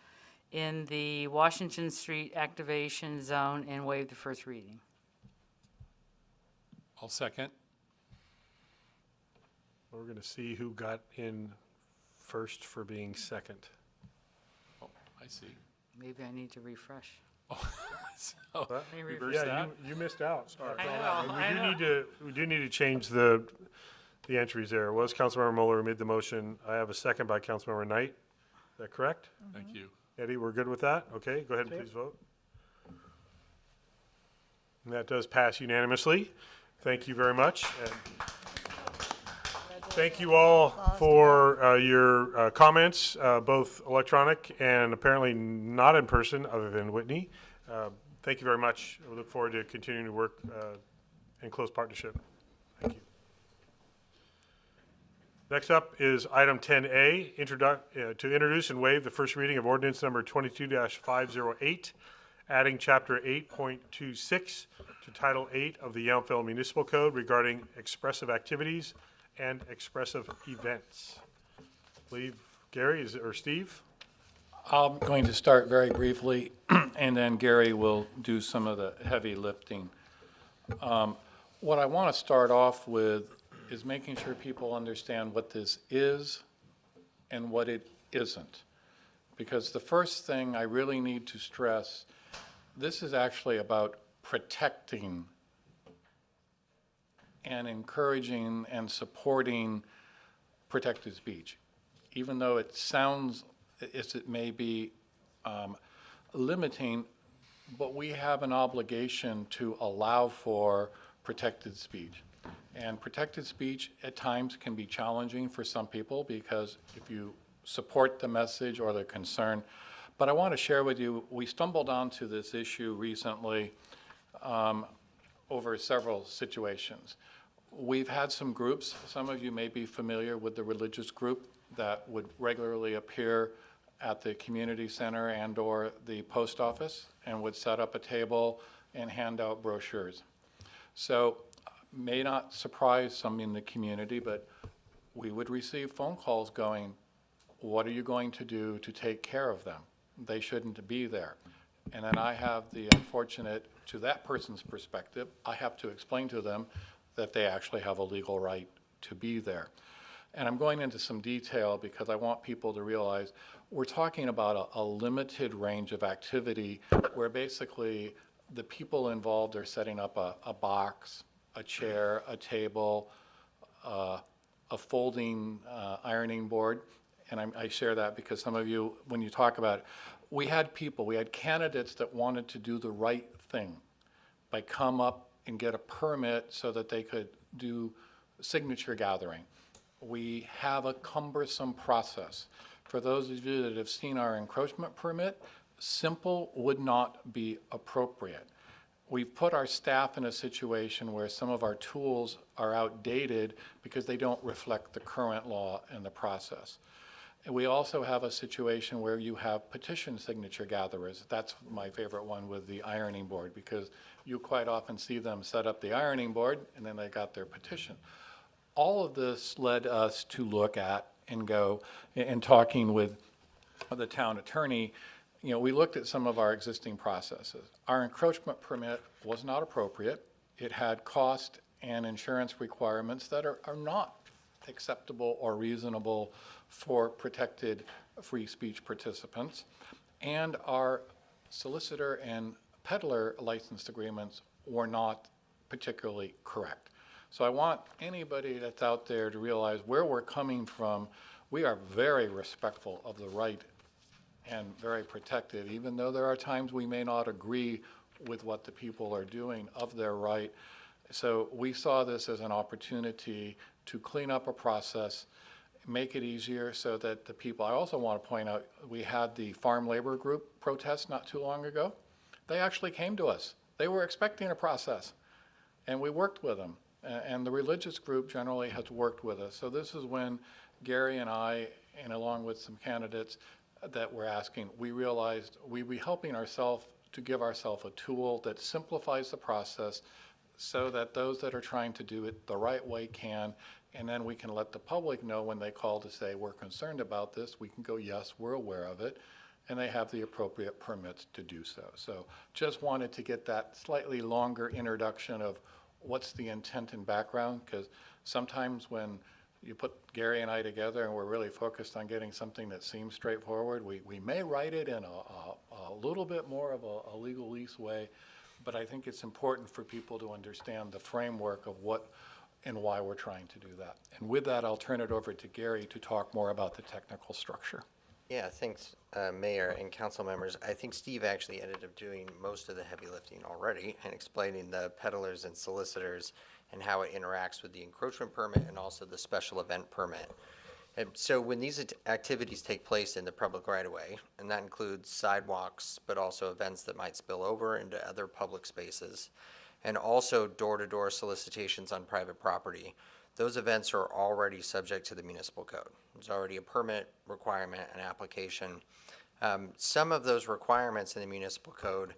in the Washington Street Activation Zone, and waive the first reading. I'll second. We're going to see who got in first for being second. Oh, I see. Maybe I need to refresh. So, me reverse Yeah, that? you missed out. I know, I know. We do need to change the entries there. It was Councilmember Mueller who made the motion. I have a second by Councilmember Knight. Is that correct? Thank you. Eddie, we're good with that? Okay, go ahead and please vote. And that does pass unanimously. Thank you very much. And thank you all for your comments, both electronic and apparently not in person, other than Whitney. Thank you very much. We look forward to continuing to work in close partnership. Thank you. Next up is item 10A, to introduce and waive the first reading of ordinance number 22-508, adding Chapter 8.26 to Title 8 of the Yountville Municipal Code regarding expressive activities and expressive events. I believe Gary or Steve? I'm going to start very briefly, and then Gary will do some of the heavy lifting. What I want to start off with is making sure people understand what this is and what it isn't. Because the first thing I really need to stress, this is actually about protecting and encouraging and supporting protected speech. Even though it sounds as it may be limiting, but we have an obligation to allow for protected speech. And protected speech at times can be challenging for some people because if you support the message or the concern. But I want to share with you, we stumbled onto this issue recently over several situations. We've had some groups, some of you may be familiar with the religious group that would regularly appear at the community center and or the post office and would set up a table and hand out brochures. So may not surprise some in the community, but we would receive phone calls going, what are you going to do to take care of them? They shouldn't be there. And then I have the unfortunate, to that person's perspective, I have to explain to them that they actually have a legal right to be there. And I'm going into some detail because I want people to realize we're talking about a limited range of activity where basically the people involved are setting up a box, a chair, a table, a folding ironing board. And I share that because some of you, when you talk about it, we had candidates that wanted to do the right thing by come up and get a permit so that they could do signature gathering. We have a cumbersome process. For those of you that have seen our encroachment permit, simple would not be appropriate. We've put our staff in a situation where some of our tools are outdated because they don't reflect the current law and the process. And we also have a situation where you have petition signature gatherers. That's my favorite one with the ironing board, because you quite often see them set up the ironing board and then they got their petition. All of this led us to look at and go, in talking with the town attorney, you know, we looked at some of our existing processes. Our encroachment permit was not appropriate. It had cost and insurance requirements that are not acceptable or reasonable for protected free speech participants. And our solicitor and peddler license agreements were not particularly correct. So I want anybody that's out there to realize where we're coming from. We are very respectful of the right and very protected, even though there are times we may not agree with what the people are doing of their right. So we saw this as an opportunity to clean up a process, make it easier so that the people, I also want to point out, we had the farm labor group protest not too long ago. They actually came to us. They were expecting a process, and we worked with them. And the religious group generally has worked with us. So this is when Gary and I, and along with some candidates that we're asking, we realized we'd be helping ourselves to give ourselves a tool that simplifies the process so that those that are trying to do it the right way can, and then we can let the public know when they call to say, we're concerned about this, we can go, yes, we're aware of it, and they have the appropriate permits to do so. So just wanted to get that slightly longer introduction of what's the intent and background, because sometimes when you put Gary and I together and we're really focused on getting something that seems straightforward, we may write it in a little bit more of a legalese way, but I think it's important for people to understand the framework of what and why we're trying to do that. And with that, I'll turn it over to Gary to talk more about the technical structure. Yeah, thanks, Mayor and council members. I think Steve actually ended up doing most of the heavy lifting already and explaining the peddlers and solicitors and how it interacts with the encroachment permit and also the special event permit. And so when these activities take place in the public right-of-way, and that includes sidewalks, but also events that might spill over into other public spaces, and also door-to-door solicitations on private property, those events are already subject to the municipal code. There's already a permit requirement, an application. Some of those requirements in the municipal code,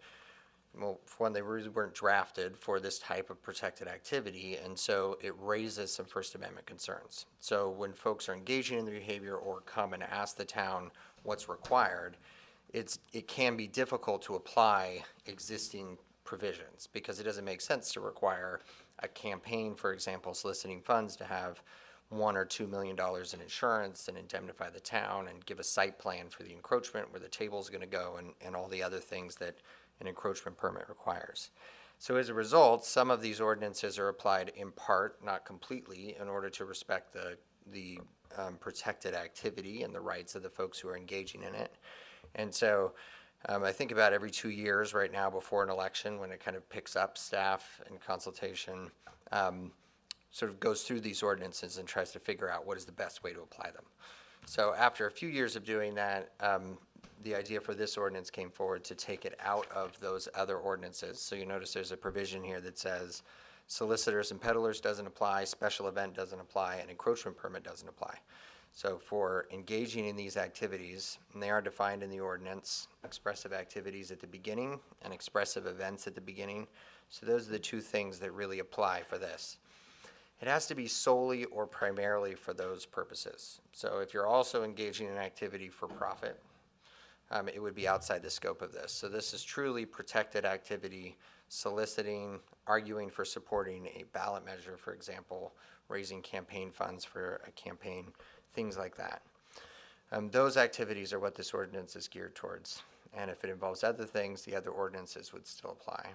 well, for one, they really weren't drafted for this type of protected activity, and so it raises some First Amendment concerns. So when folks are engaging in the behavior or come and ask the town what's required, it can be difficult to apply existing provisions because it doesn't make sense to require a campaign, for example, soliciting funds to have $1 or $2 million in insurance and indemnify the town and give a site plan for the encroachment where the table's going to go and all the other things that an encroachment permit requires. So as a result, some of these ordinances are applied in part, not completely, in order to respect the protected activity and the rights of the folks who are engaging in it. And so I think about every 2 years right now before an election when it kind of picks up staff and consultation, sort of goes through these ordinances and tries to figure out what is the best way to apply them. So after a few years of doing that, the idea for this ordinance came forward to take it out of those other ordinances. So you notice there's a provision here that says solicitors and peddlers doesn't apply, special event doesn't apply, and encroachment permit doesn't apply. So for engaging in these activities, and they are defined in the ordinance, expressive activities at the beginning and expressive events at the beginning. So those are the two things that really apply for this. It has to be solely or primarily for those purposes. So if you're also engaging in activity for profit, it would be outside the scope of this. So this is truly protected activity, soliciting, arguing for supporting a ballot measure, for example, raising campaign funds for a campaign, things like that. Those activities are what this ordinance is geared towards. And if it involves other things, the other ordinances would still apply.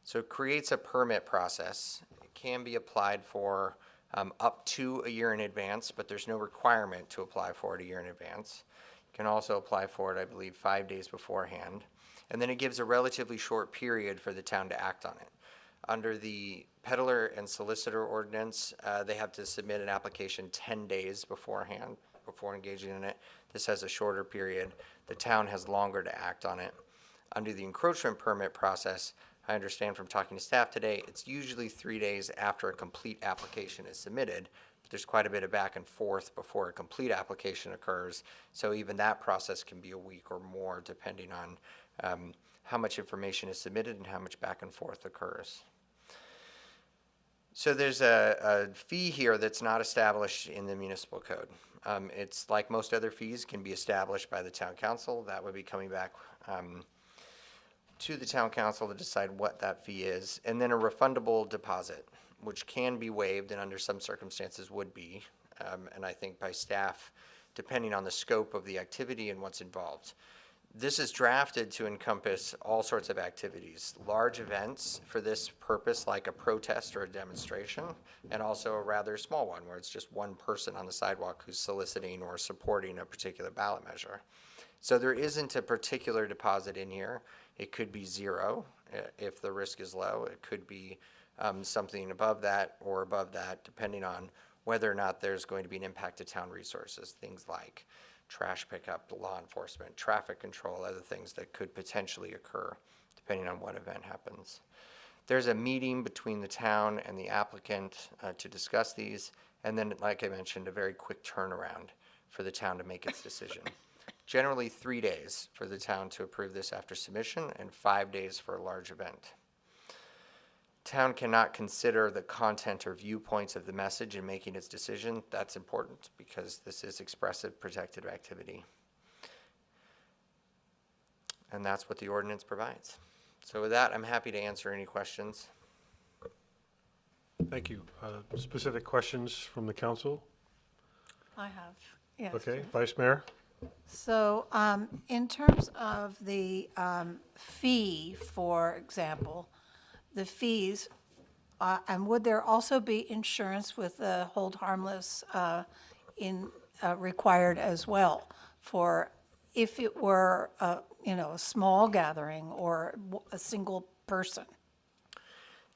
So it creates a permit process. It can be applied for up to a year in advance, but there's no requirement to apply for it a year in advance. You can also apply for it, I believe, 5 days beforehand. And then it gives a relatively short period for the town to act on it. Under the peddler and solicitor ordinance, they have to submit an application 10 days beforehand, before engaging in it. This has a shorter period. The town has longer to act on it. Under the encroachment permit process, I understand from talking to staff today, it's usually 3 days after a complete application is submitted there's quite a bit of back and forth before a complete application occurs. So even that process can be a week or more depending on how much information is submitted and how much back and forth occurs. So there's a fee here that's not established in the municipal code. It's like most other fees, can be established by the town council. That would be coming back to the town council to decide what that fee is. And then a refundable deposit, which can be waived and under some circumstances would be. And I think by staff, depending on the scope of the activity and what's involved. This is drafted to encompass all sorts of activities, large events for this purpose, like a protest or a demonstration, and also a rather small one where it's just one person on the sidewalk who's soliciting or supporting a particular ballot measure. So there isn't a particular deposit in here. It could be zero if the risk is low. It could be something above that or above that, depending on whether or not there's going to be an impact to town resources, things like trash pickup, law enforcement, traffic control, other things that could potentially occur depending on what event happens. There's a meeting between the town and the applicant to discuss these, and then, like I mentioned, a very quick turnaround for the town to make its decision. Generally 3 days for the town to approve this after submission and 5 days for a large event. Town cannot consider the content or viewpoints of the message in making its decision. That's important because this is expressive protected activity. And that's what the ordinance provides. So with that, I'm happy to answer any questions. Thank you. Specific questions from the council? I have, yes. Okay, Vice Mayor? So in terms of the fee, for example, the fees, and would there also be insurance with the hold harmless required as well for if it were a small gathering or a single person?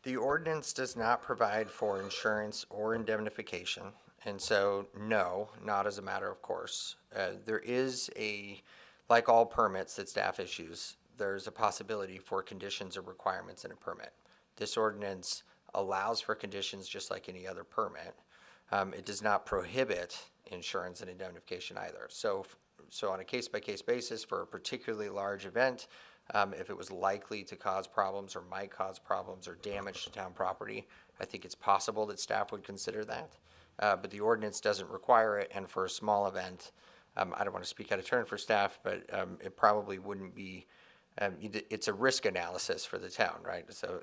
The ordinance does not provide for insurance or indemnification, and so no, not as a matter of course. There is like all permits that staff issues, there's a possibility for conditions or requirements in a permit. This ordinance allows for conditions just like any other permit. It does not prohibit insurance and indemnification either. So on a case-by-case basis for a particularly large event, if it was likely to cause problems or might cause problems or damage to town property, I think it's possible that staff would consider that. But the ordinance doesn't require it, and for a small event, I don't want to speak out of turn for staff, but it probably wouldn't be. It's a risk analysis for the town, right? So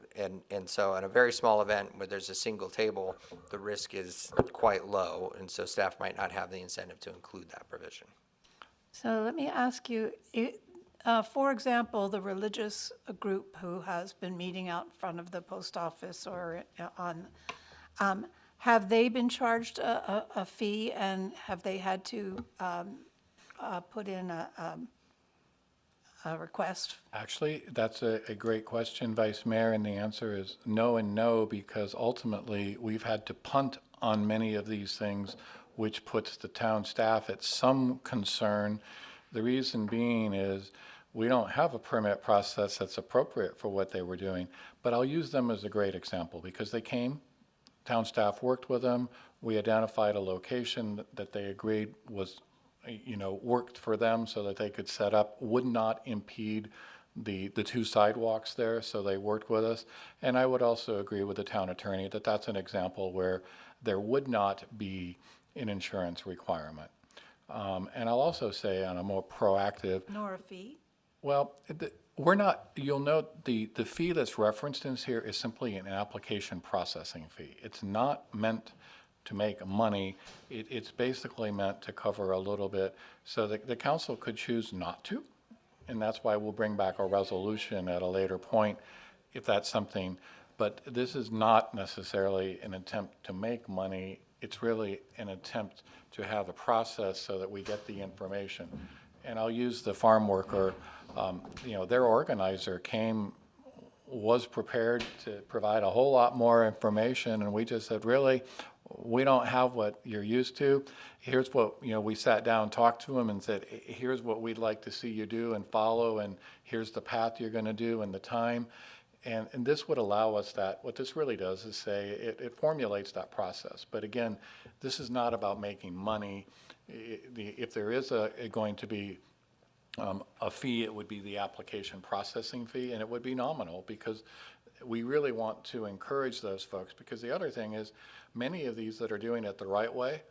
so on a very small event where there's a single table, the risk is quite low, and so staff might not have the incentive to include that provision. So let me ask you, for example, the religious group who has been meeting out in front of the post office or have they been charged a fee, and have they had to put in a request? Actually, that's a great question, Vice Mayor, and the answer is no and no, because ultimately we've had to punt on many of these things, which puts the town staff at some concern. The reason being is we don't have a permit process that's appropriate for what they were doing. But I'll use them as a great example because they came, town staff worked with them, we identified a location that they agreed was worked for them so that they could set up, would not impede the two sidewalks there, so they worked with us. And I would also agree with the town attorney that that's an example where there would not be an insurance requirement. And I'll also say on a more proactive. Nor a fee? Well, we're not, you'll note the fee that's referenced in here is simply an application processing fee. It's not meant to make money. It's basically meant to cover a little bit so that the council could choose not to. And that's why we'll bring back a resolution at a later point if that's something. But this is not necessarily an attempt to make money. It's really an attempt to have a process so that we get the information. And I'll use the farm worker, their organizer was prepared to provide a whole lot more information, and we just said, really, we don't have what you're used to. Here's what, we sat down, talked to him and said, here's what we'd like to see you do and follow, and here's the path you're going to do and the time. And this would allow us that, what this really does is say, it formulates that process. But again, this is not about making money. If there is going to be a fee, it would be the application processing fee, and it would be nominal, because we really want to encourage those folks. Because the other thing is, many of these that are doing it the right way,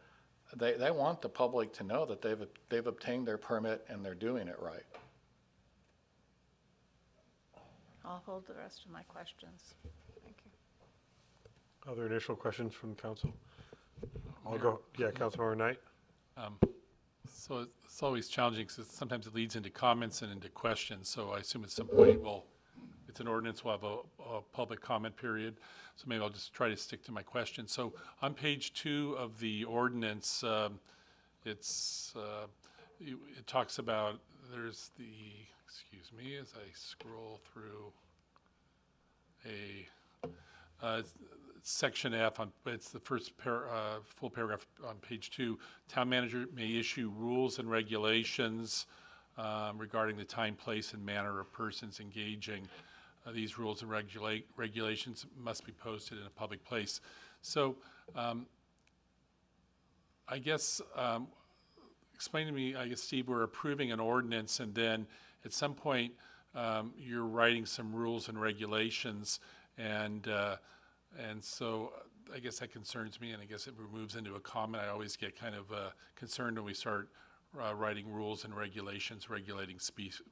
they want the public to know that they've obtained their permit and they're doing it right. I'll hold the rest of my questions. Thank you. Other initial questions from council? I'll go, yeah, Councilmember Knight. So it's always challenging because sometimes it leads into comments and into questions. So I assume at some point it's an ordinance, we'll have a public comment period. So maybe I'll just try to stick to my question. So on page 2 of the ordinance, it talks about, there's the, excuse me, as I scroll through section F, it's the first full paragraph on page 2. Town manager may issue rules and regulations regarding the time, place, and manner of persons engaging. These rules and regulations must be posted in a public place. So I guess, explain to me, I guess, Steve, we're approving an ordinance, and then at some point you're writing some rules and regulations, and so I guess that concerns me, and I guess it moves into a comment. I always get kind of concerned when we start writing rules and regulations regulating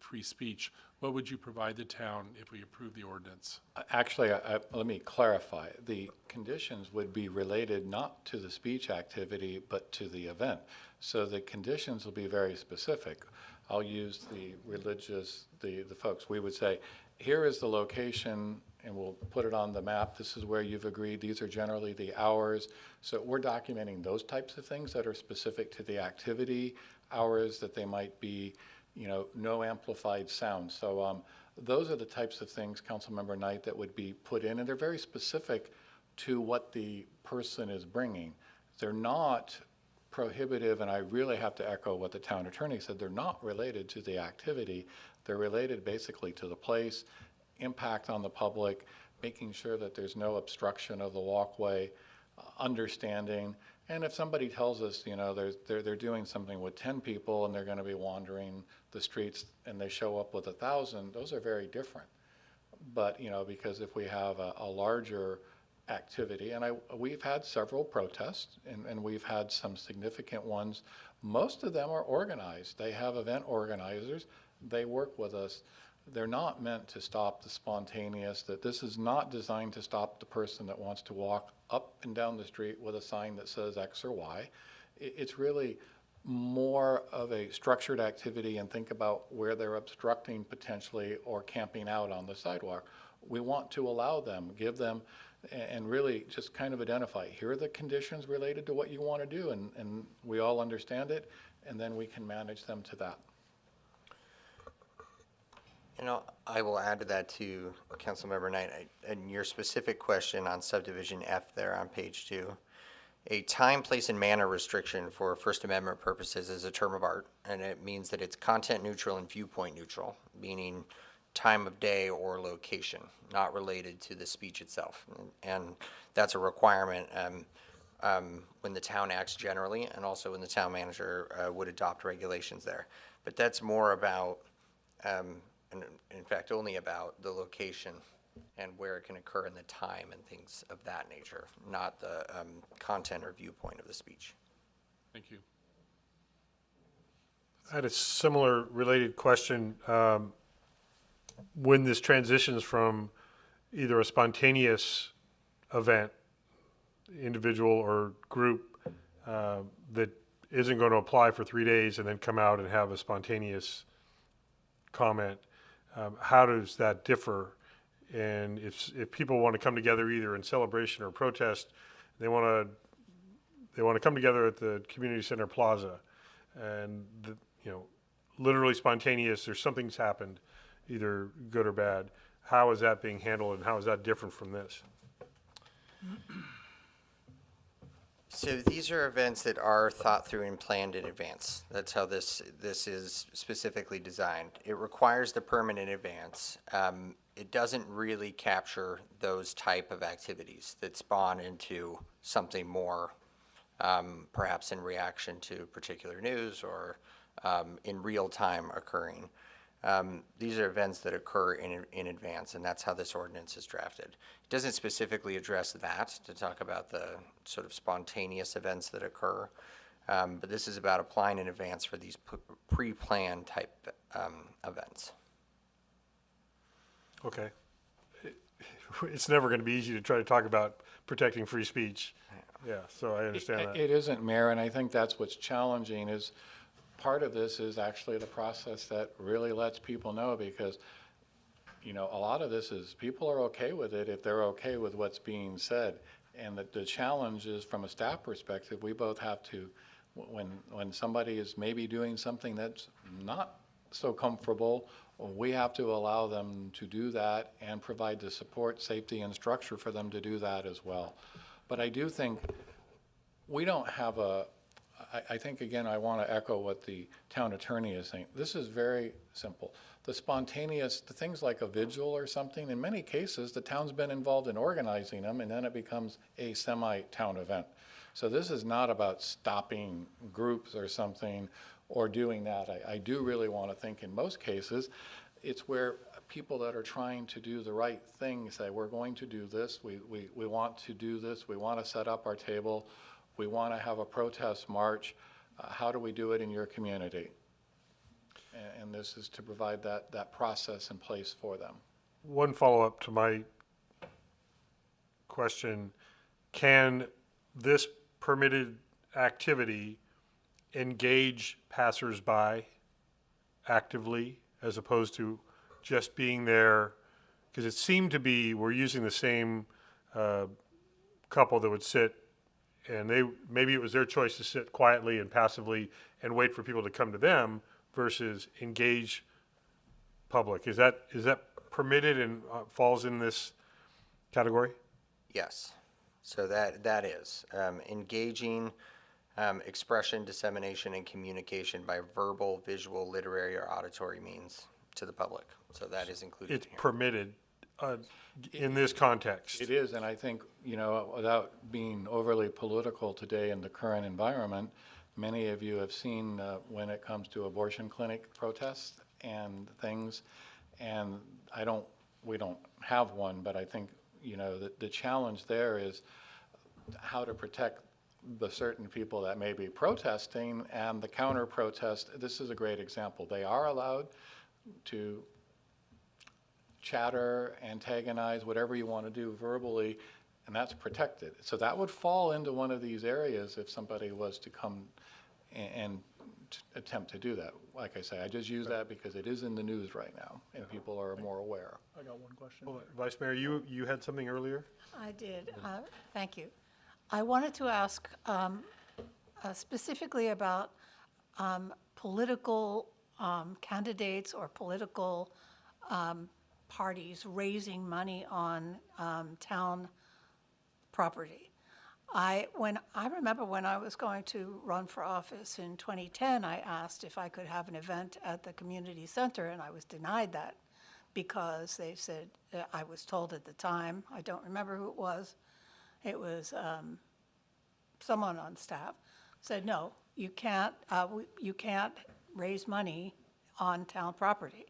free speech. What would you provide the town if we approve the ordinance? Actually, let me clarify. The conditions would be related not to the speech activity, but to the event. So the conditions will be very specific. I'll use the religious, the folks. We would say, here is the location, and we'll put it on the map. This is where you've agreed. These are generally the hours. So we're documenting those types of things that are specific to the activity, hours that they might be, no amplified sound. So those are the types of things, Councilmember Knight, that would be put in, and they're very specific to what the person is bringing. They're not prohibitive, and I really have to echo what the town attorney said. They're not related to the activity. They're related basically to the place, impact on the public, making sure that there's no obstruction of the walkway, understanding. And if somebody tells us, they're doing something with 10 people and they're going to be wandering the streets and they show up with 1,000, those are very different. But, because if we have a larger activity, and we've had several protests, and we've had some significant ones. Most of them are organized. They have event organizers. They work with us. They're not meant to stop the spontaneous, that this is not designed to stop the person that wants to walk up and down the street with a sign that says X or Y. It's really more of a structured activity, and think about where they're obstructing potentially or camping out on the sidewalk. We want to allow them, give them, and really just kind of identify, here are the conditions related to what you want to do, and we all understand it, and then we can manage them to that. I will add to that too, Councilmember Knight, and your specific question on subdivision F there on page 2. A time, place, and manner restriction for First Amendment purposes is a term of art, and it means that it's content neutral and viewpoint neutral, meaning time of day or location, not related to the speech itself. And that's a requirement when the town acts generally, and also when the town manager would adopt regulations there. But that's more about, and in fact only about, the location and where it can occur in the time and things of that nature, not the content or viewpoint of the speech. Thank you. I had a similar related question. When this transitions from either a spontaneous event, individual or group, that isn't going to apply for 3 days and then come out and have a spontaneous comment, how does that differ? And if people want to come together either in celebration or protest, they want to come together at the community center plaza, and literally spontaneous, there's something's happened, either good or bad. How is that being handled, and how is that different from this? So these are events that are thought through and planned in advance. That's how this is specifically designed. It requires the permit in advance. it doesn't really capture those type of activities that spawn into something more, perhaps in reaction to particular news or in real time occurring. These are events that occur in advance, and that's how this ordinance is drafted. It doesn't specifically address that to talk about the sort of spontaneous events that occur, but this is about applying in advance for these pre-planned type events. Okay. It's never going to be easy to try to talk about protecting free speech. Yeah, so I understand that. It isn't, Mayor, and I think that's what's challenging is part of this is actually the process that really lets people know, because, you know, a lot of this is people are okay with it if they're okay with what's being said. And the challenge is, from a staff perspective, we both have to, when somebody is maybe doing something that's not so comfortable, we have to allow them to do that and provide the support, safety, and structure for them to do that as well. But I do think we don't have I think, again, I want to echo what the town attorney is saying. This is very simple. The spontaneous, the things like a vigil or something, in many cases, the town's been involved in organizing them, and then it becomes a semi-town event. So this is not about stopping groups or something or doing that. I do really want to think in most cases, it's where people that are trying to do the right thing say, we're going to do this, we want to do this, we want to set up our table, we want to have a protest march. How do we do it in your community? And this is to provide that process in place for them. One follow-up to my question, can this permitted activity engage passersby actively as opposed to just being there? Because it seemed to be, we're using the same couple that would sit, and maybe it was their choice to sit quietly and passively and wait for people to come to them versus engage public. Is that permitted and falls in this category? Yes. So that is engaging expression, dissemination, and communication by verbal, visual, literary, or auditory means to the public. So that is included It's here. permitted in this context. It is, and I think, you know, without being overly political today in the current environment, many of you have seen when it comes to abortion clinic protests and things, and we don't have one, but I think, you know, the challenge there is how to protect the certain people that may be protesting and the counter protest. This is a great example. They are allowed to chatter, antagonize, whatever you want to do verbally, and that's protected. So that would fall into one of these areas if somebody was to come and attempt to do that. Like I say, I just use that because it is in the news right now, and people are more aware. I got one question. Well, Vice Mayor, you had something earlier? I did. Thank you. I wanted to ask specifically about political candidates or political parties raising money on town property. I remember when I was going to run for office in 2010, I asked if I could have an event at the community center, and I was denied that because they said, I was told at the time, I don't remember who it was someone on staff, said, no, you can't raise money on town property.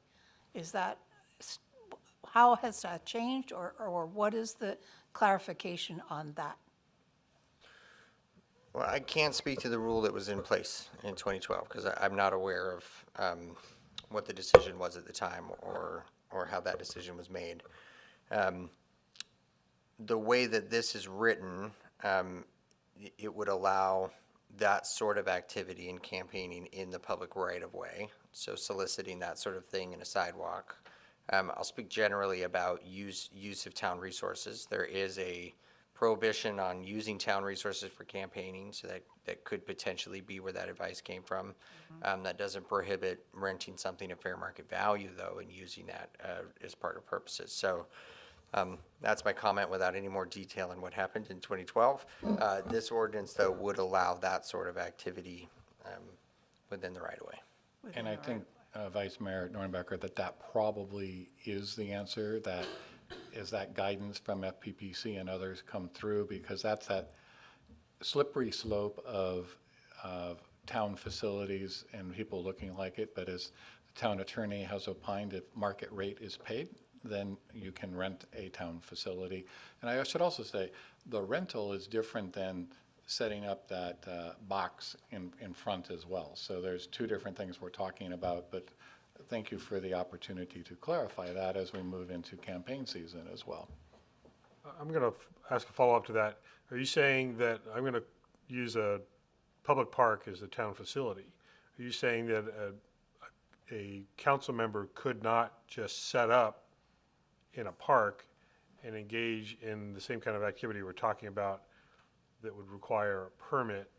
How has that changed, or what is the clarification on that? Well, I can't speak to the rule that was in place in 2012 because I'm not aware of what the decision was at the time or how that decision was made. The way that this is written, it would allow that sort of activity and campaigning in the public right-of-way, so soliciting that sort of thing in a sidewalk. I'll speak generally about use of town resources. There is a prohibition on using town resources for campaigning, so that could potentially be where that advice came from. That doesn't prohibit renting something at fair market value, though, and using that as part of purposes. So that's my comment without any more detail on what happened in 2012. This ordinance, though, would allow that sort of activity within the right-of-way. And I think Vice Mayor Nornbecker, that probably is the answer, that is that guidance from FPPC and others come through, because that's that slippery slope of town facilities and people looking like it. But as the town attorney has opined, if market rate is paid, then you can rent a town facility. And I should also say, the rental is different than setting up that box in front as well. So there's two different things we're talking about, but thank you for the opportunity to clarify that as we move into campaign season as well. I'm going to ask a follow-up to that. Are you saying that I'm going to use a public park as a town facility? Are you saying that a council member could not just set up in a park and engage in the same kind of activity we're talking about that would require a permit,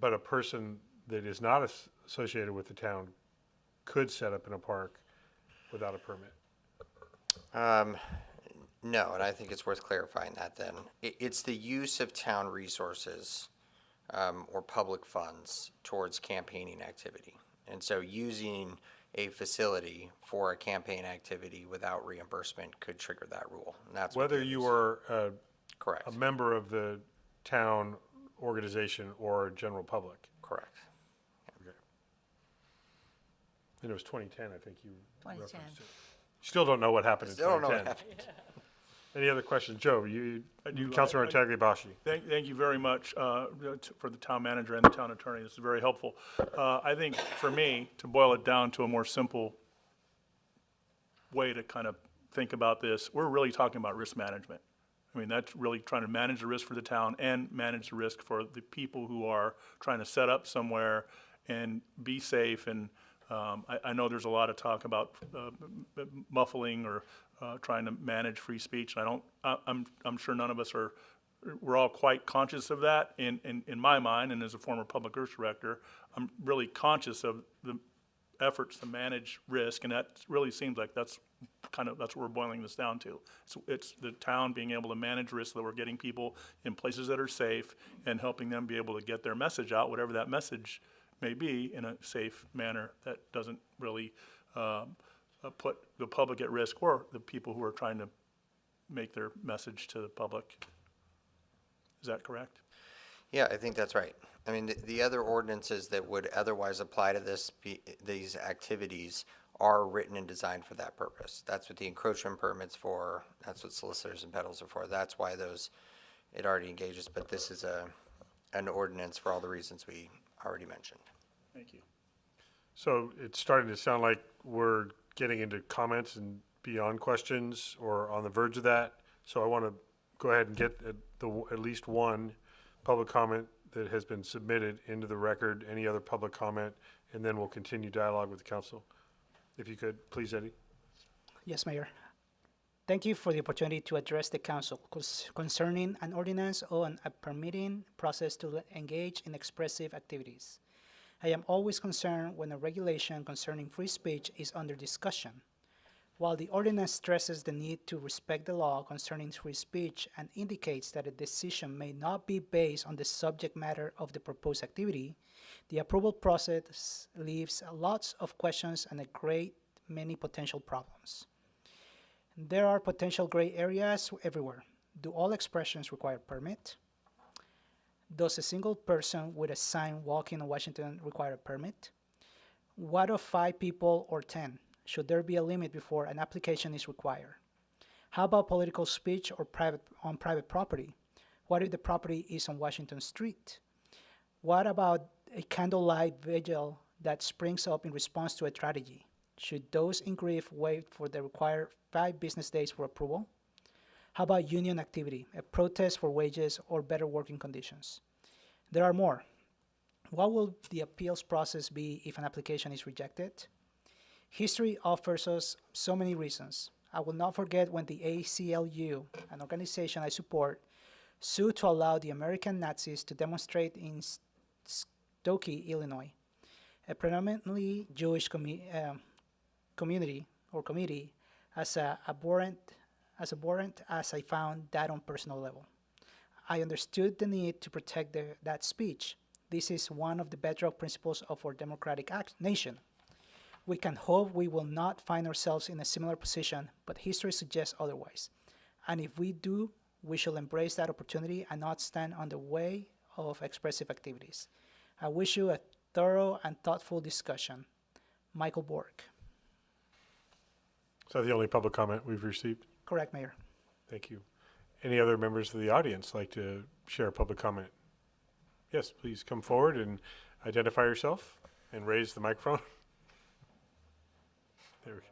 but a person that is not associated with the town could set up in a park without a permit? No, and I think it's worth clarifying that then. It's the use of town resources or public funds towards campaigning activity. And so using a facility for a campaign activity without reimbursement could trigger that rule. And that's what Whether it you is. are Correct. a member of the town organization or general public. Correct. Okay. And it was 2010, I think you 2010. referenced it. Still don't know what happened in Still don't know 2010. what happened. Any other questions? Joe, I do. Councilmember Tagliabachi. Thank you very much for the town manager and the town attorney. This is very helpful. I think for me, to boil it down to a more simple way to kind of think about this, we're really talking about risk management. I mean, that's really trying to manage the risk for the town and manage the risk for the people who are trying to set up somewhere and be safe. And I know there's a lot of talk about muffling or trying to manage free speech. And I'm sure none of us are, we're all quite conscious of that in my mind. And as a former public works director, I'm really conscious of the efforts to manage risk. And that really seems like that's what we're boiling this down to. It's the town being able to manage risk so that we're getting people in places that are safe and helping them be able to get their message out, whatever that message may be, in a safe manner that doesn't really put the public at risk or the people who are trying to make their message to the public. Is that correct? Yeah, I think that's right. I mean, the other ordinances that would otherwise apply to these activities are written and designed for that purpose. That's what the encroachment permit's for. That's what solicitors and peddlers are for. That's why it already engages. But this is an ordinance for all the reasons we already mentioned. Thank you. So it's starting to sound like we're getting into comments and beyond questions or on the verge of that. So I want to go ahead and get at least one public comment that has been submitted into the record. Any other public comment, and then we'll continue dialogue with the council. If you could, please, Eddie. Yes, Mayor. Thank you for the opportunity to address the council concerning an ordinance on a permitting process to engage in expressive activities. I am always concerned when a regulation concerning free speech is under discussion. While the ordinance stresses the need to respect the law concerning free speech and indicates that a decision may not be based on the subject matter of the proposed activity, the approval process leaves lots of questions and a great many potential problems. There are potential gray areas everywhere. Do all expressions require permit? Does a single person with a sign walking in Washington require a permit? What of 5 people or 10? Should there be a limit before an application is required? How about political speech or on private property? What if the property is on Washington Street? What about a candlelight vigil that springs up in response to a tragedy? Should those in grief wait for the required 5 business days for approval? How about union activity, a protest for wages or better working conditions? There are more. What will the appeals process be if an application is rejected? History offers us so many reasons. I will not forget when the ACLU, an organization I support, sued to allow the American Nazis to demonstrate in Skokie, Illinois. A predominantly Jewish community or committee as abhorrent as I found that on personal level. I understood the need to protect that speech. This is one of the bedrock principles of our democratic nation. We can hope we will not find ourselves in a similar position, but history suggests otherwise. And if we do, we shall embrace that opportunity and not stand on the way of expressive activities. I wish you a thorough and thoughtful discussion. Michael Bork. Is that the only public comment we've received? Correct, Mayor. Thank you. Any other members of the audience like to share a public comment? Yes, please come forward and identify yourself and raise the microphone. There we go.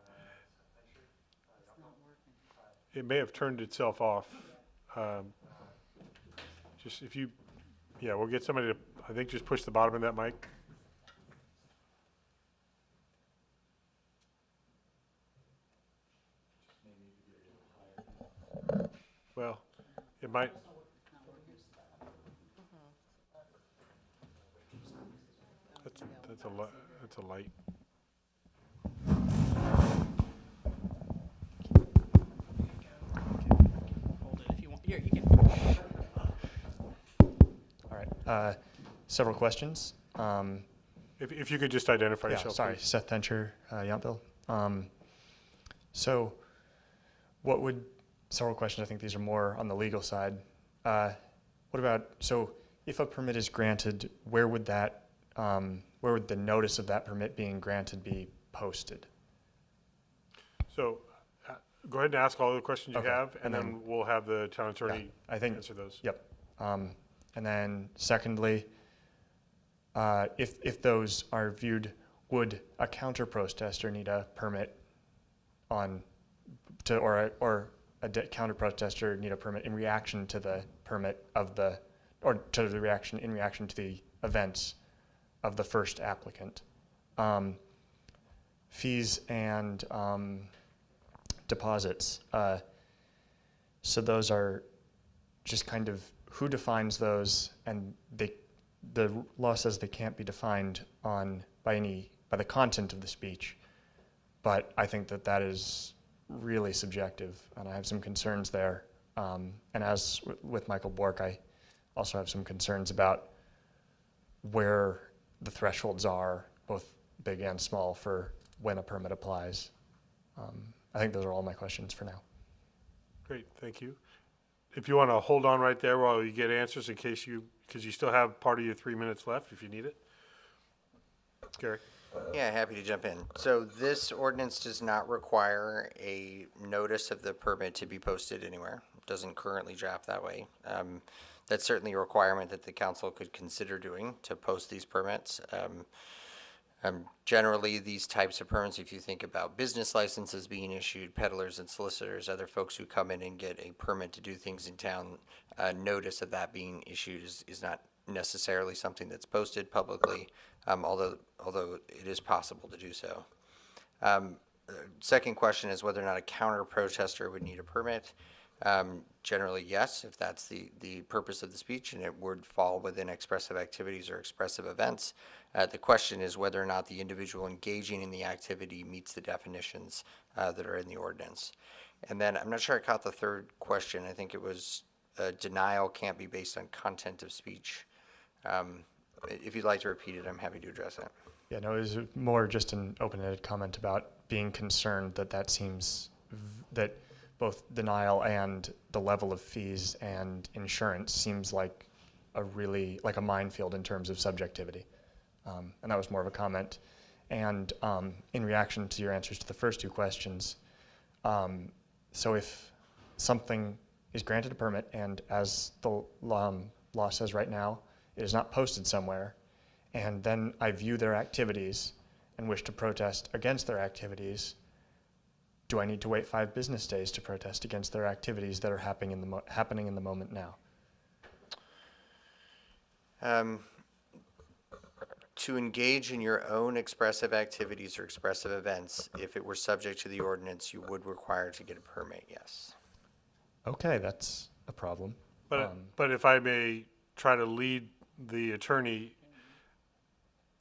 It may have turned itself off. Just if you, yeah, we'll get somebody to, I think, just push the bottom of that mic. Well, it might. That's a light. Hold it if you want. Here, you can. All right. Several questions. If you could just identify Yeah, yourself. sorry, please. Seth Tencher, Yountville. So, what would several questions? I think these are more on the legal side. What about, so if a permit is granted, where would that, where would the notice of that permit being granted be posted? So, go ahead and ask all the questions you Okay, have, and and then then- we'll have the town attorney I think, answer those. Yep. And then secondly, if those are viewed, would a counter protester need a permit on to, or a counter protester need a permit in reaction to the permit of the, or to the reaction, in reaction to the events of the first applicant? Fees and deposits. So those are just kind of who defines those, and the law says they can't be defined by the content of the speech. But I think that is really subjective, and I have some concerns there. And as with Michael Bork, I also have some concerns about where the thresholds are, both big and small, for when a permit applies. I think those are all my questions for now. Great, thank you. If you want to hold on right there while you get answers in case because you still have part of your 3 minutes left if you need it. Gary. Yeah, happy to jump in. So this ordinance does not require a notice of the permit to be posted anywhere. It doesn't currently draft that way. That's certainly a requirement that the council could consider doing to post these permits. Generally, these types of permits, if you think about business licenses being issued, peddlers and solicitors, other folks who come in and get a permit to do things in town, notice of that being issued is not necessarily something that's posted publicly, although it is possible to do so. Second question is whether or not a counter protester would need a permit. Generally, yes, if that's the purpose of the speech and it would fall within expressive activities or expressive events. The question is whether or not the individual engaging in the activity meets the definitions that are in the ordinance. And then I'm not sure I caught the third question. I think it was denial can't be based on content of speech. If you'd like to repeat it, I'm happy to address that. Yeah, no, it was more just an open-ended comment about being concerned that seems that both denial and the level of fees and insurance seems like a minefield in terms of subjectivity. And that was more of a comment. And in reaction to your answers to the first two questions, so if something is granted a permit and as the law says right now, it is not posted somewhere, and then I view their activities and wish to protest against their activities, do I need to wait 5 business days to protest against their activities that are happening in the moment now? To engage in your own expressive activities or expressive events, if it were subject to the ordinance, you would require to get a permit, yes. Okay, that's a problem. But if I may try to lead the attorney,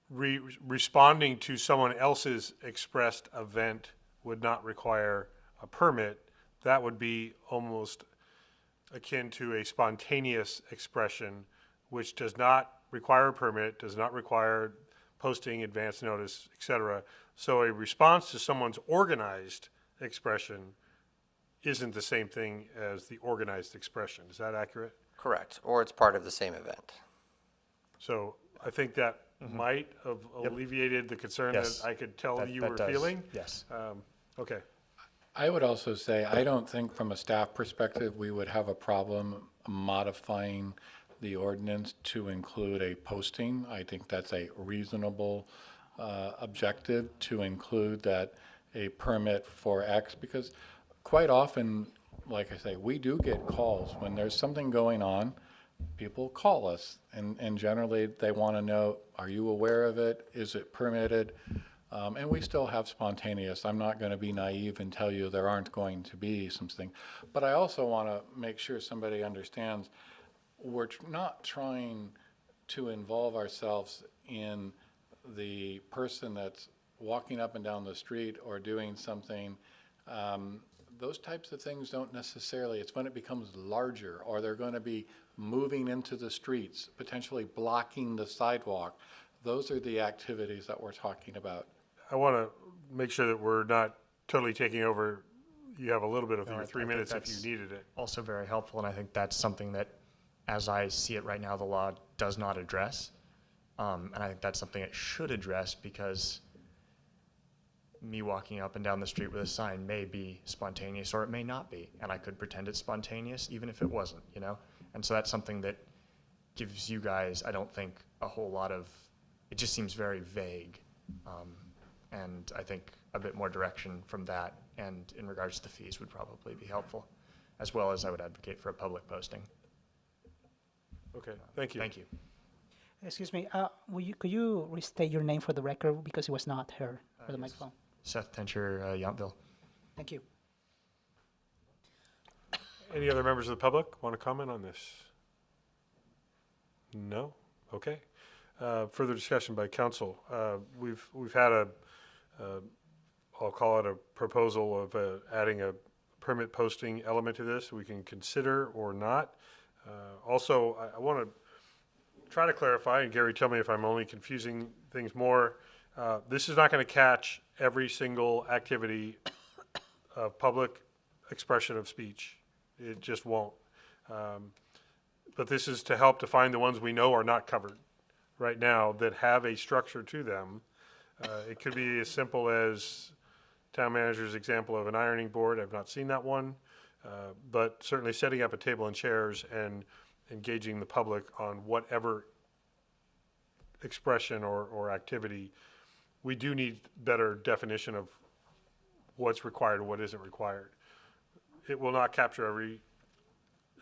responding to someone else's expressed event would not require a permit. That would be almost akin to a spontaneous expression, which does not require a permit, does not require posting, advance notice, etc., So a response to someone's organized expression isn't the same thing as the organized expression. Is that accurate? Correct, or it's part of the same event. So I think that might have alleviated the concern Yes. that I could tell That- you that were does. feeling. Yes. Okay. I would also say, I don't think from a staff perspective, we would have a problem modifying the ordinance to include a posting. I think that's a reasonable objective to include that a permit for X, because quite often, like I say, we do get calls when there's something going on. People call us, and generally they want to know, are you aware of it? Is it permitted? And we still have spontaneous. I'm not going to be naive and tell you there aren't going to be something. But I also want to make sure somebody understands we're not trying to involve ourselves in the person that's walking up and down the street or doing something. Those types of things don't necessarily, it's when it becomes larger or they're going to be moving into the streets, potentially blocking the sidewalk. Those are the activities that we're talking about. I want to make sure that we're not totally taking over. You have a little bit of No, your I 3 think minutes if that's you needed it. Also very helpful, and I think that's something that, as I see it right now, the law does not address. And I think that's something it should address, because me walking up and down the street with a sign may be spontaneous or it may not be, and I could pretend it's spontaneous even if it wasn't, you know? And so that's something that gives you guys, I don't think, a whole lot of, it just seems very vague. And I think a bit more direction from that and in regards to the fees would probably be helpful, as well as I would advocate for a public posting. Okay, thank you. Thank you. Excuse me, could you restate your name for the record, because it was not heard for the microphone? Seth Tencher, Yountville. Thank you. Any other members of the public want to comment on this? No? Okay. Further discussion by council. We've had I'll call it a proposal of adding a permit posting element to this. We can consider or not. Also, I want to try to clarify, and Gary, tell me if I'm only confusing things more. This is not going to catch every single activity of public expression of speech. It just won't. But this is to help define the ones we know are not covered right now that have a structure to them. It could be as simple as town manager's example of an ironing board. I've not seen that one. But certainly setting up a table and chairs and engaging the public on whatever expression or activity. We do need better definition of what's required and what isn't required. It will not capture every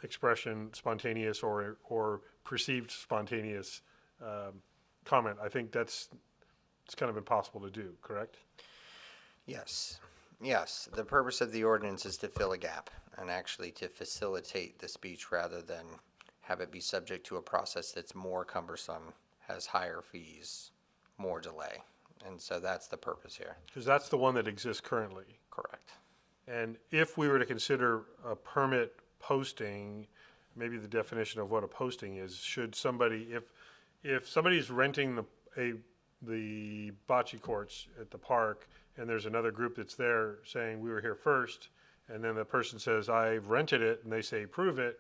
expression, spontaneous or perceived spontaneous comment. I think it's kind of impossible to do, correct? Yes. Yes, the purpose of the ordinance is to fill a gap and actually to facilitate the speech rather than have it be subject to a process that's more cumbersome, has higher fees, more delay. And so that's the purpose here. Because that's the one that exists currently. Correct. And if we were to consider a permit posting, maybe the definition of what a posting is, should somebody, if somebody's renting the bocce courts at the park and there's another group that's there saying we were here first, and then the person says, I've rented it, and they say, prove it,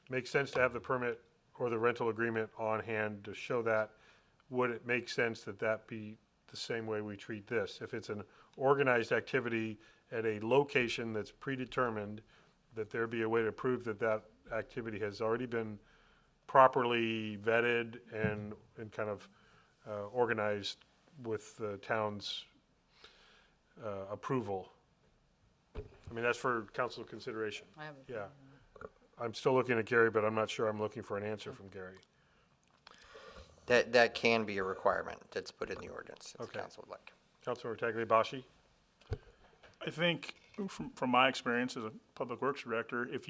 makes sense to have the permit or the rental agreement on hand to show that. Would it make sense that that be the same way we treat this? If it's an organized activity at a location that's predetermined, that there be a way to prove that that activity has already been properly vetted and kind of organized with the town's approval. I mean, that's for council consideration. I have a- Yeah. I'm still looking at Gary, but I'm not sure I'm looking for an answer from Gary. That can be a requirement that's put in the ordinance, if the Okay. council would like. Councilmember Tagliabachi? I think from my experience as a public works director, if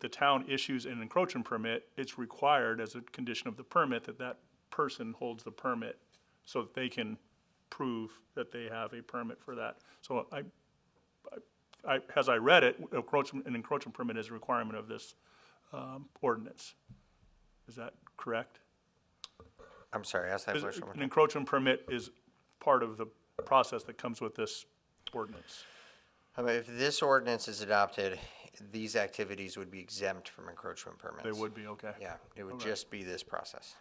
the town issues an encroachment permit, it's required as a condition of the permit that person holds the permit so that they can prove that they have a permit for that. So as I read it, an encroachment permit is a requirement of this ordinance. Is that correct? I'm sorry, ask that question one more An time. encroachment permit is part of the process that comes with this ordinance? If this ordinance is adopted, these activities would be exempt from encroachment permits. They would be, okay. Yeah, it would Okay. just be this process.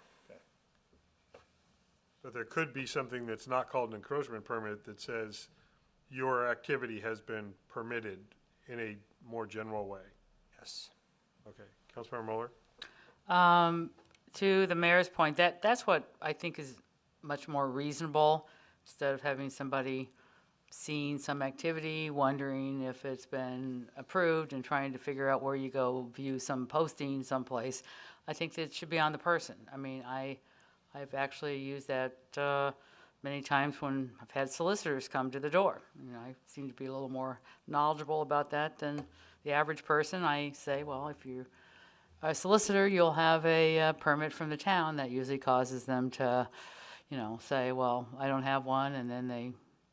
But there could be something that's not called an encroachment permit that says your activity has been permitted in a more general way. Yes. Okay, Councilmember Mueller? To the mayor's point, that's what I think is much more reasonable, instead of having somebody seeing some activity, wondering if it's been approved and trying to figure out where you go view some posting someplace. I think that it should be on the person. I mean, I've actually used that many times when I've had solicitors come to the door. You know, I seem to be a little more knowledgeable about that than the average person. I say, well, if you're a solicitor, you'll have a permit from the town. That usually causes them to, you know, say, well, I don't have one, and then they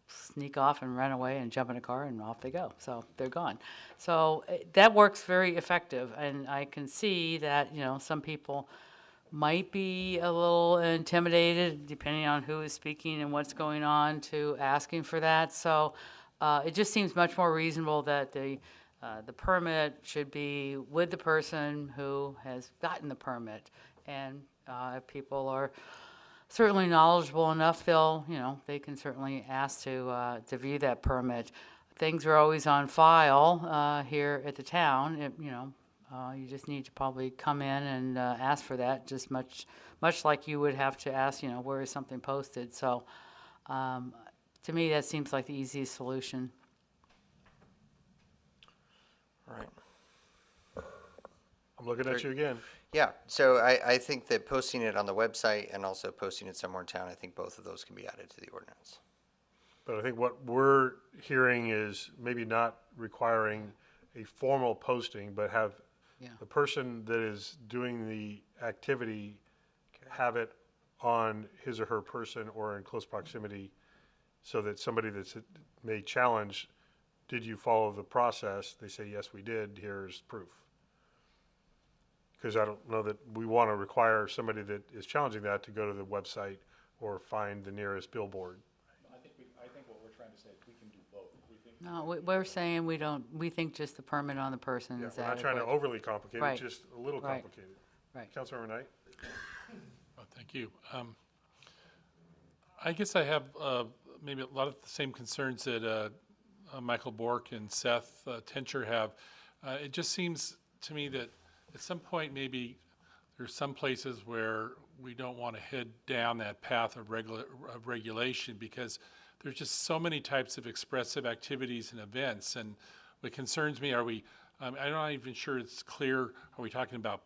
sneak off and run away and jump in a car and off they go. So they're gone. So that works very effective, and I can see that, you know, some people might be a little intimidated, depending on who is speaking and what's going on, to asking for that. So it just seems much more reasonable that the permit should be with the person who has gotten the permit. And if people are certainly knowledgeable enough, they'll, you know, they can certainly ask to view that permit. Things are always on file here at the town. You know, you just need to probably come in and ask for that, just much like you would have to ask, you know, where is something posted. So to me, that seems like the easiest solution. All right. I'm looking at you again. Yeah, so I think that posting it on the website and also posting it somewhere in town, I think both of those can be added to the ordinance. But I think what we're hearing is maybe not requiring a formal posting, but have the person that is doing the activity have it on his or her person or in close proximity, so that somebody that's may challenge, did you follow the process? They say, yes, we did, here's proof. Because I don't know that we want to require somebody that is challenging that to go to the website or find the nearest billboard. I think what we're trying to say is we can do both. No, we're saying we think just the permit on the person Yeah, is we're not trying to adequate. overly complicate it, Right. just a little Right. complicated. Right. Councilmember Knight? Oh, thank you. I guess I have maybe a lot of the same concerns that Michael Bork and Seth Tencher have. It just seems to me that at some point maybe there's some places where we don't want to head down that path of regulation, because there's just so many types of expressive activities and events. And what concerns me, are we, I'm not even sure it's clear, are we talking about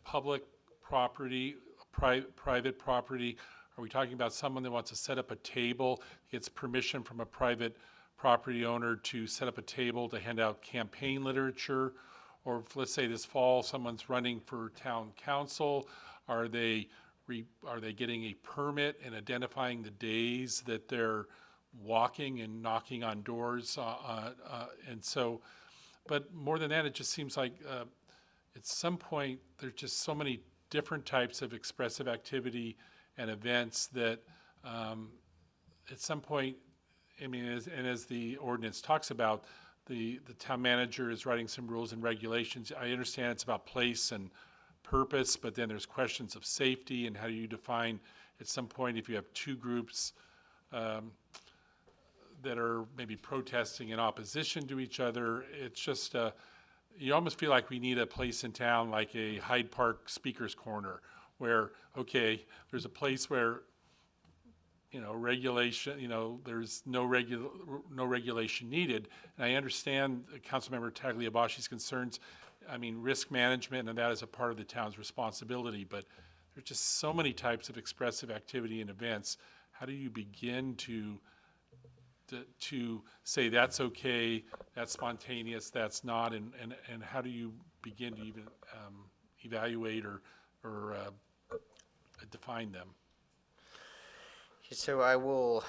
public property, private property? Are we talking about someone that wants to set up a table, gets permission from a private property owner to set up a table to hand out campaign literature? Or if, let's say this fall, someone's running for town council, are they getting a permit and identifying the days that they're walking and knocking on doors? And so, but more than that, it just seems like at some point, there's just so many different types of expressive activity and events that at some point, I mean, as the ordinance talks about, the town manager is writing some rules and regulations. I understand it's about place and purpose, but then there's questions of safety and how do you define at some point if you have two groups that are maybe protesting in opposition to each other. It's just, you almost feel like we need a place in town like a Hyde Park Speaker's Corner where, okay, there's a place where, you know, regulation, you know, there's no regulation needed. And I understand Councilmember Tagliabasci's concerns. I mean, risk management, and that is a part of the town's responsibility, but there's just so many types of expressive activity and events. How do you begin to say that's okay, that's spontaneous, that's not, and how do you begin to even evaluate or define them? So I will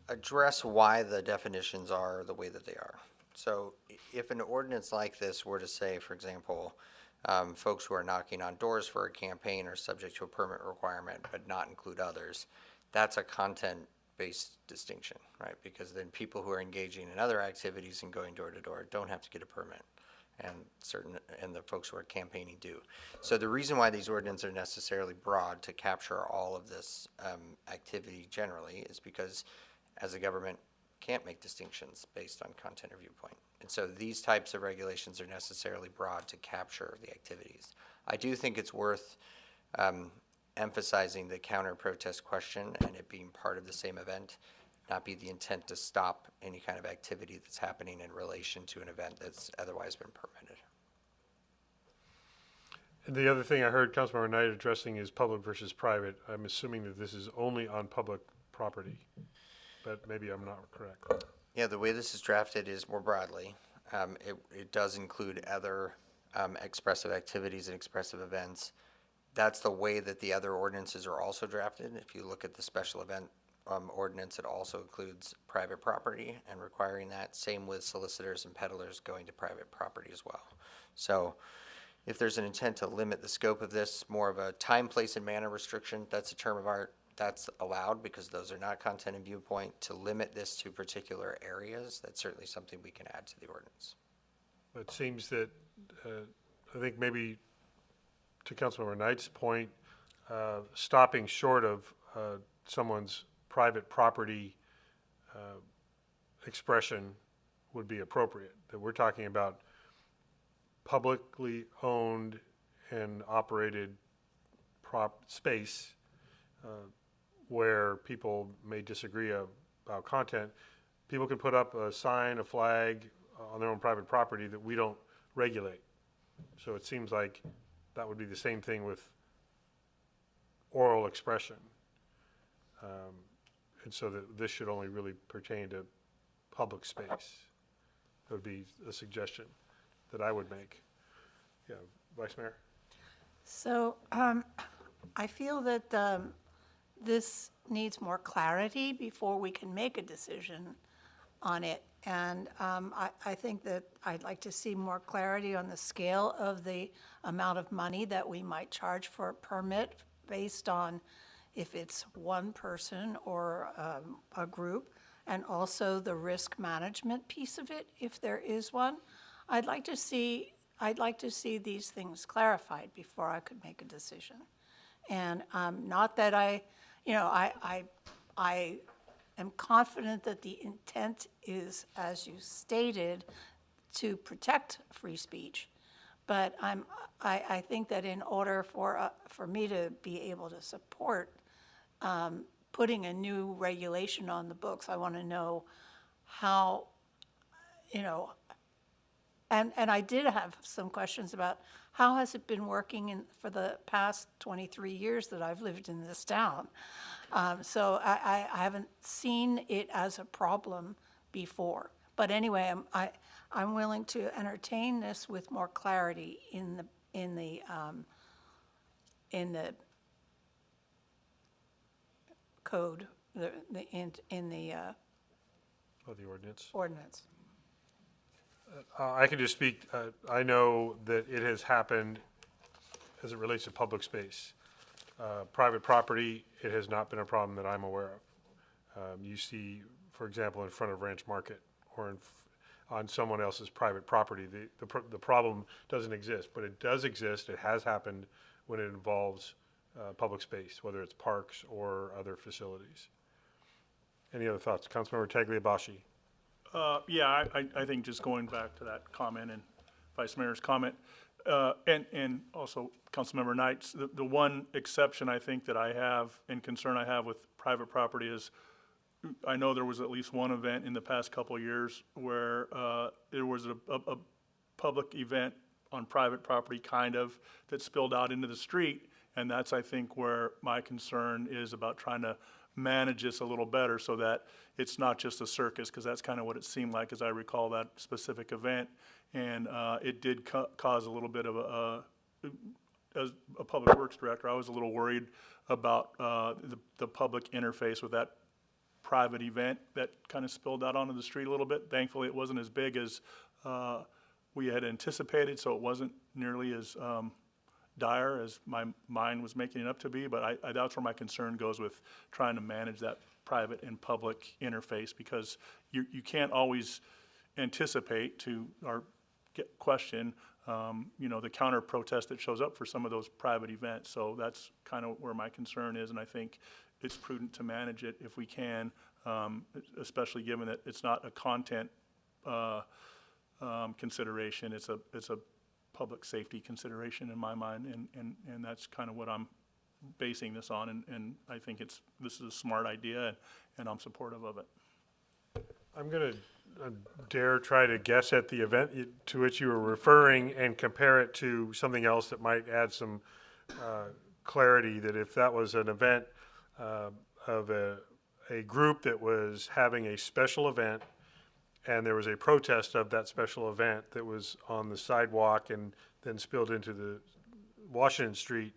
address why the definitions are the way that they are. So if an ordinance like this were to say, for example, folks who are knocking on doors for a campaign are subject to a permit requirement but not include others, that's a content-based distinction, right? Because then people who are engaging in other activities and going door to door don't have to get a permit, and the folks who are campaigning do. So the reason why these ordinances are necessarily broad to capture all of this activity generally is because as a government can't make distinctions based on content or viewpoint. And so these types of regulations are necessarily broad to capture the activities. I do think it's worth emphasizing the counter-protest question and it being part of the same event, not be the intent to stop any kind of activity that's happening in relation to an event that's otherwise been permitted. And the other thing I heard Councilmember Knight addressing is public versus private. I'm assuming that this is only on public property, but maybe I'm not correct. Yeah, the way this is drafted is more broadly. It does include other expressive activities and expressive events. That's the way that the other ordinances are also drafted. If you look at the special event ordinance, it also includes private property and requiring that. Same with solicitors and peddlers going to private property as well. So if there's an intent to limit the scope of this, more of a time, place, and manner restriction, that's a term of art. That's allowed because those are not content and viewpoint. To limit this to particular areas, that's certainly something we can add to the ordinance. It seems that, I think maybe to Councilmember Knight's point, stopping short of someone's private property expression would be appropriate. That we're talking about publicly owned and operated space where people may disagree about content. People can put up a sign, a flag on their own private property that we don't regulate. So it seems like that would be the same thing with oral expression. And so that this should only really pertain to public space. That would be a suggestion that I would make. Yeah, Vice Mayor? So I feel that this needs more clarity before we can make a decision on it. And I think that I'd like to see more clarity on the scale of the amount of money that we might charge for a permit based on if it's one person or a group, and also the risk management piece of it, if there is one. I'd like to see these things clarified before I could make a decision. And not that I am confident that the intent is, as you stated, to protect free speech. But I think that in order for me to be able to support putting a new regulation on the books, I want to know how, and I did have some questions about how has it been working for the past 23 years that I've lived in this town. So I haven't seen it as a problem before. But anyway, I'm willing to entertain this with more clarity in the code, in the The ordinance. ordinance. I can just speak, I know that it has happened as it relates to public space. Private property, it has not been a problem that I'm aware of. You see, for example, in front of Ranch Market or on someone else's private property, the problem doesn't exist, but it does exist. It has happened when it involves public space, whether it's parks or other facilities. Any other thoughts? Councilmember Tagliabashi. Yeah, I think just going back to that comment and Vice Mayor's comment, and also Councilmember Knight's, the one exception I think that I have and concern I have with private property is I know there was at least one event in the past couple of years where there was a public event on private property kind of that spilled out into the street, and that's I think where my concern is about trying to manage this a little better so that it's not just a circus, because that's kind of what it seemed like as I recall that specific event. And it did cause a little bit of as a public works director, I was a little worried about the public interface with that private event that kind of spilled out onto the street a little bit. Thankfully, it wasn't as big as we had anticipated, so it wasn't nearly as dire as my mind was making it up to be, but that's where my concern goes with trying to manage that private and public interface, because you can't always anticipate, to our question, the counter protest that shows up for some of those private events. So that's kind of where my concern is, and I think it's prudent to manage it if we can, especially given that it's not a content consideration. It's a public safety consideration in my mind, and that's kind of what I'm basing this on, and I think this is a smart idea, and I'm supportive of it. I'm going to dare try to guess at the event to which you were referring and compare it to something else that might add some clarity, that if that was an event of a group that was having a special event and there was a protest of that special event that was on the sidewalk and then spilled into the Washington Street,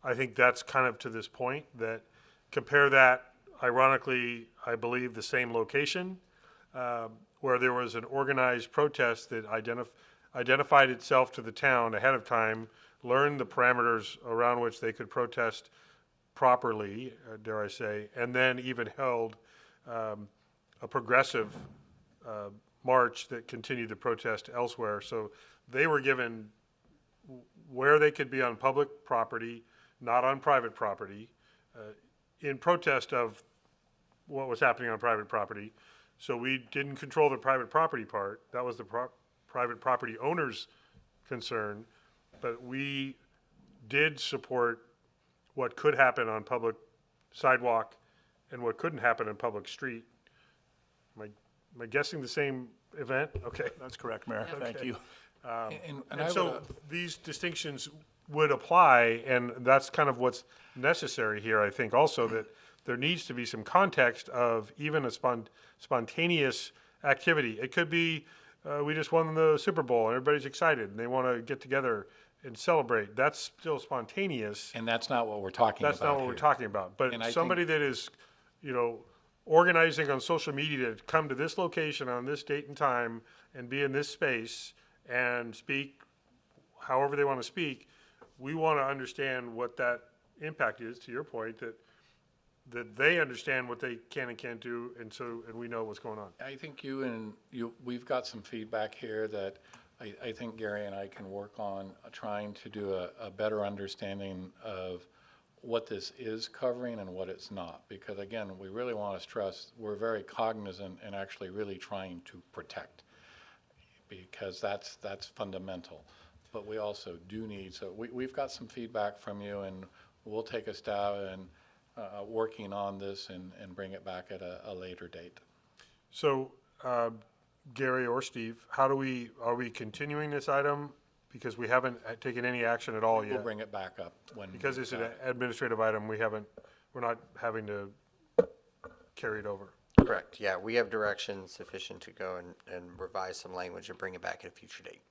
I think that's kind of to this point, that compare that, ironically, I believe the same location, where there was an organized protest that identified itself to the town ahead of time, learned the parameters around which they could protest properly, dare I say, and then even held a progressive march that continued the protest elsewhere. So they were given where they could be on public property, not on private property, in protest of what was happening on private property. So we didn't control the private property part. That was the private property owner's concern. But we did support what could happen on public sidewalk and what couldn't happen on public street. Am I guessing the same event? Okay. That's correct, Mayor. Thank you. And so these distinctions would apply, and that's kind of what's necessary here, I think, also, that there needs to be some context of even a spontaneous activity. It could be, we just won the Super Bowl, and everybody's excited, and they want to get together and celebrate. That's still spontaneous. And that's not what we're talking about. That's not what we're talking about. But And I somebody that is, organizing on social media to come to this location on this date and time and be in this space and speak however they want to speak, we want to understand what that impact is, to your point, that they understand what they can and can't do, and we know what's going on. I think we've got some feedback here that I think Gary and I can work on trying to do a better understanding of what this is covering and what it's not. Because again, we really want to stress, we're very cognizant and actually really trying to protect, because that's fundamental. But we also do need, so we've got some feedback from you, and we'll take a stab in working on this and bring it back at a later date. So, Gary or Steve, are we continuing this item? Because we haven't taken any action at all yet. We'll bring it back up when. Because it's an administrative item, we're not having to carry it over. Correct, yeah, we have direction sufficient to go and revise some language and bring it back at a future date.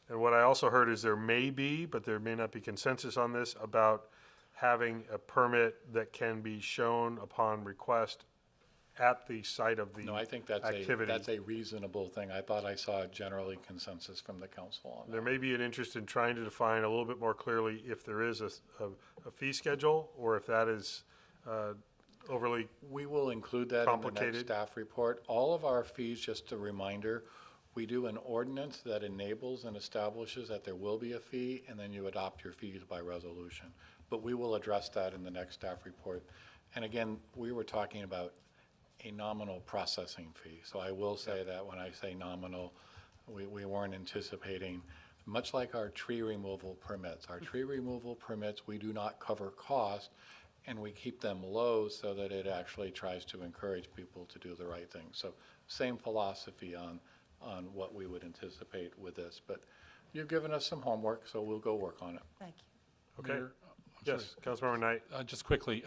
And what I also heard is there may be, but there may not be consensus on this, about having a permit that can be shown upon request at the site of the activity. No, I think that's a reasonable thing. I thought I saw generally consensus from the council on that. There may be an interest in trying to define a little bit more clearly if there is a fee schedule, or if that is overly We will include that in the next staff report. All of our fees, just a reminder, we do an ordinance that enables and establishes that there will be a fee, and then you adopt your fees by resolution. But we will address that in the next staff report. And again, we were talking about a nominal processing fee. So I will say that when I say nominal, we weren't anticipating, much like our tree removal permits. Our tree removal permits, we do not cover cost, and we keep them low so that it actually tries to encourage people to do the right thing. So same philosophy on what we would anticipate with this. But you've given us some homework, so we'll go work on it. Thank you. Okay. Yes, Councilmember Knight. Just quickly,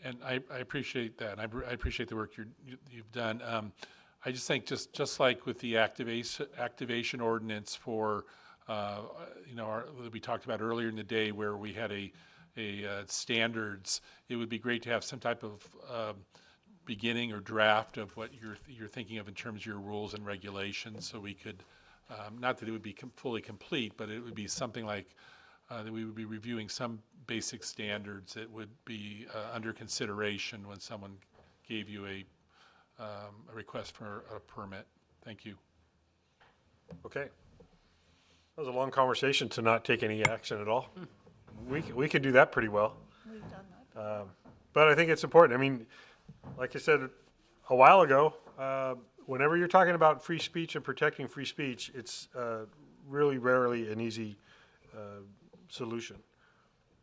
and I appreciate that. I appreciate the work you've done. I just think just like with the activation ordinance for, we talked about earlier in the day where we had a standards, it would be great to have some type of beginning or draft of what you're thinking of in terms of your rules and regulations, so we could, not that it would be fully complete, but it would be something like that we would be reviewing some basic standards that would be under consideration when someone gave you a request for a permit. Thank you. Okay. That was a long conversation to not take any action at all. We can do that pretty well. We've done that. But I think it's important. I mean, like I said a while ago, whenever you're talking about free speech and protecting free speech, it's really rarely an easy solution.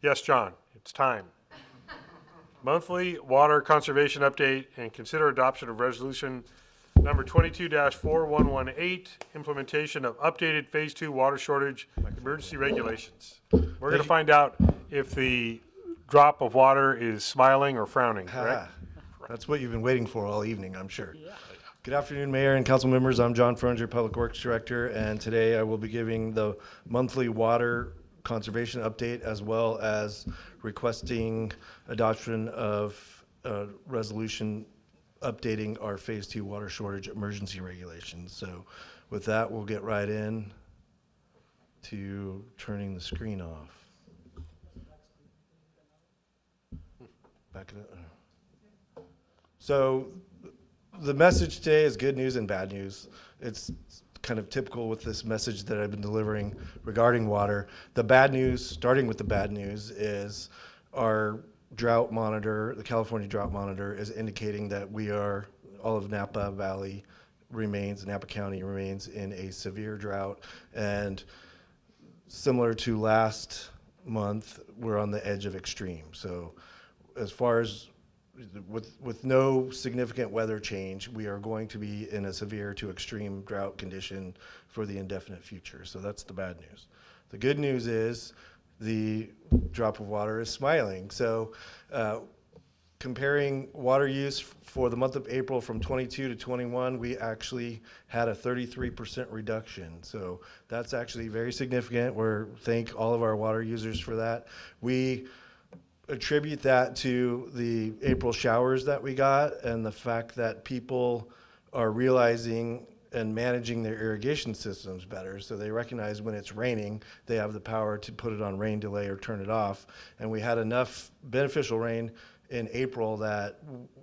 Yes, John, it's time. Monthly water conservation update and consider adoption of resolution number 22-4118, implementation of updated phase 2 water shortage emergency regulations. We're going to find out if the drop of water is smiling or frowning, correct? That's what you've been waiting for all evening, I'm sure. Good afternoon, Mayor and council members. I'm John Fronger, Public Works Director, and today I will be giving the monthly water conservation update as well as requesting adoption of a resolution updating our phase 2 water shortage emergency regulations. So with that, we'll get right in to turning the screen off. Back it up. So the message today is good news and bad news. It's kind of typical with this message that I've been delivering regarding water. The bad news, starting with the bad news, is our drought monitor, the California Drought Monitor, is indicating that all of Napa Valley Napa County remains in a severe drought. And similar to last month, we're on the edge of extreme. So as far as with no significant weather change, we are going to be in a severe to extreme drought condition for the indefinite future. So that's the bad news. The good news is the drop of water is smiling. So comparing water use for the month of April from 22 to 21, we actually had a 33% reduction. So that's actually very significant. Thank all of our water users for that. We attribute that to the April showers that we got and the fact that people are realizing and managing their irrigation systems better. So they recognize when it's raining, they have the power to put it on rain delay or turn it off. And we had enough beneficial rain in April that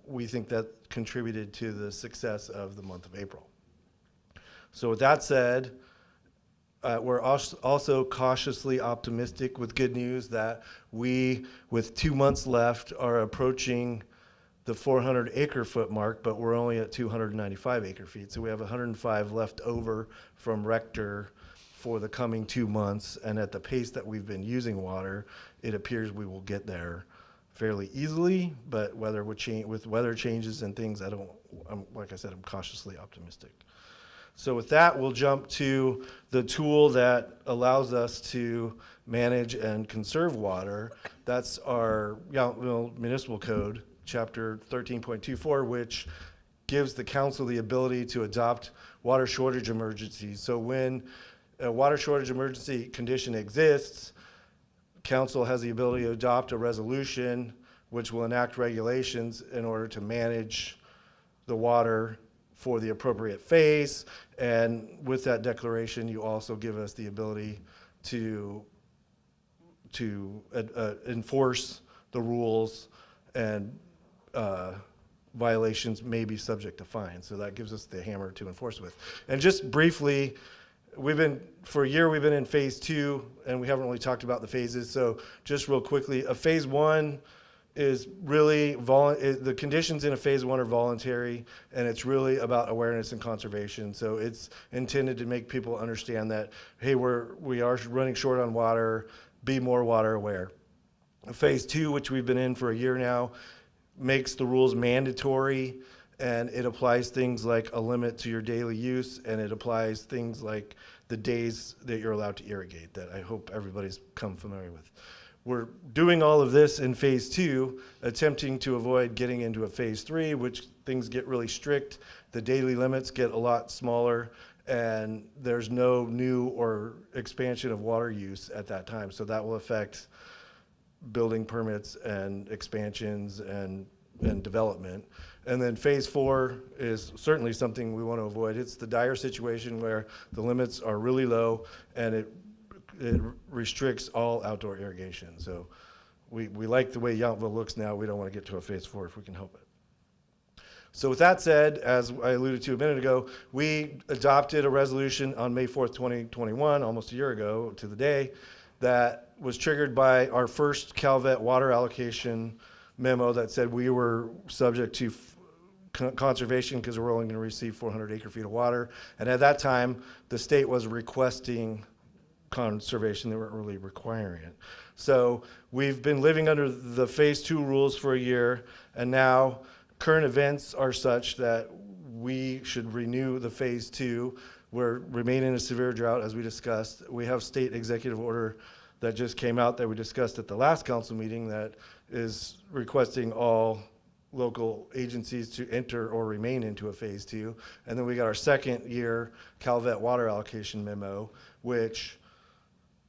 we think that contributed to the success of the month of April. So with that said, we're also cautiously optimistic with good news that we, with 2 months left, are approaching the 400 acre foot mark, but we're only at 295 acre feet. So we have 105 left over from Rector for the coming 2 months. And at the pace that we've been using water, it appears we will get there fairly easily, but with weather changes and things, like I said, I'm cautiously optimistic. So with that, we'll jump to the tool that allows us to manage and conserve water. That's our Yountville Municipal Code, Chapter 13.24, which gives the council the ability to adopt water shortage emergencies. So when a water shortage emergency condition exists, council has the ability to adopt a resolution which will enact regulations in order to manage the water for the appropriate phase. And with that declaration, you also give us the ability to enforce the rules, and violations may be subject to fine. So that gives us the hammer to enforce with. And just briefly, for a year we've been in phase 2, and we haven't really talked about the phases. So just real quickly, a phase 1 is really, the conditions in a phase 1 are voluntary, and it's really about awareness and conservation. So it's intended to make people understand that, hey, we are running short on water, be more water aware. Phase 2, which we've been in for a year now, makes the rules mandatory, and it applies things like a limit to your daily use, and it applies things like the days that you're allowed to irrigate, that I hope everybody's become familiar with. We're doing all of this in phase 2, attempting to avoid getting into a phase 3, which things get really strict, the daily limits get a lot smaller, and there's no new or expansion of water use at that time. So that will affect building permits and expansions and development. And then phase 4 is certainly something we want to avoid. It's the dire situation where the limits are really low, and it restricts all outdoor irrigation. So we like the way Yountville looks now. We don't want to get to a phase 4 if we can help it. So with that said, as I alluded to a minute ago, we adopted a resolution on May 4th, 2021, almost a year ago to the day, that was triggered by our first Calvet water allocation memo that said we were subject to conservation because we're only going to receive 400 acre feet of water. And at that time, the state was requesting conservation. They weren't really requiring it. So we've been living under the phase 2 rules for a year, and now current events are such that we should renew the phase 2. We're remaining in a severe drought, as we discussed. We have state executive order that just came out that we discussed at the last council meeting that is requesting all local agencies to enter or remain into a phase 2. And then we got our second year Calvet water allocation memo, which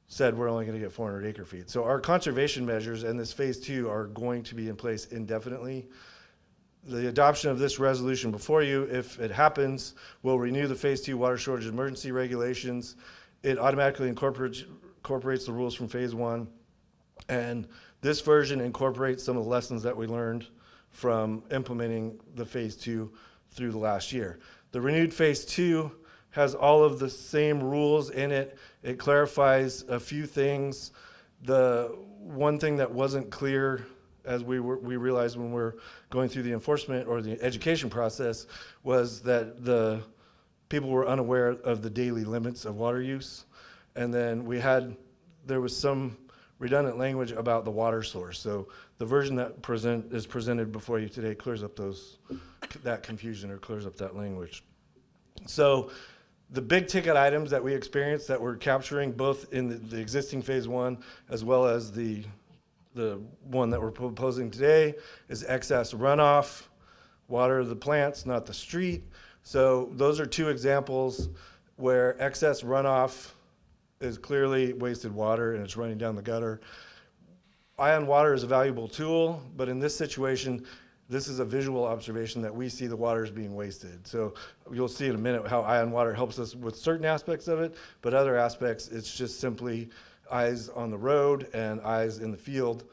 said we're only going to get 400 acre feet. So our conservation measures and this phase 2 are going to be in place indefinitely. The adoption of this resolution before you, if it happens, will renew the phase 2 water shortage emergency regulations. It automatically incorporates the rules from phase 1. And this version incorporates some of the lessons that we learned from implementing the phase 2 through the last year. The renewed phase 2 has all of the same rules in it. It clarifies a few things. The one thing that wasn't clear, as we realized when we're going through the enforcement or the education process, was that the people were unaware of the daily limits of water use. And then there was some redundant language about the water source. So the version that is presented before you today clears up that confusion, or clears up that language. So the big ticket items that we experienced that we're capturing both in the existing phase 1 as well as the one that we're proposing today is excess runoff, water the plants, not the street. So those are 2 examples where excess runoff is clearly wasted water and it's running down the gutter. Ion water is a valuable tool, but in this situation, this is a visual observation that we see the water is being wasted. So you'll see in a minute how ion water helps us with certain aspects of it, but other aspects, it's just simply eyes on the road and eyes in the field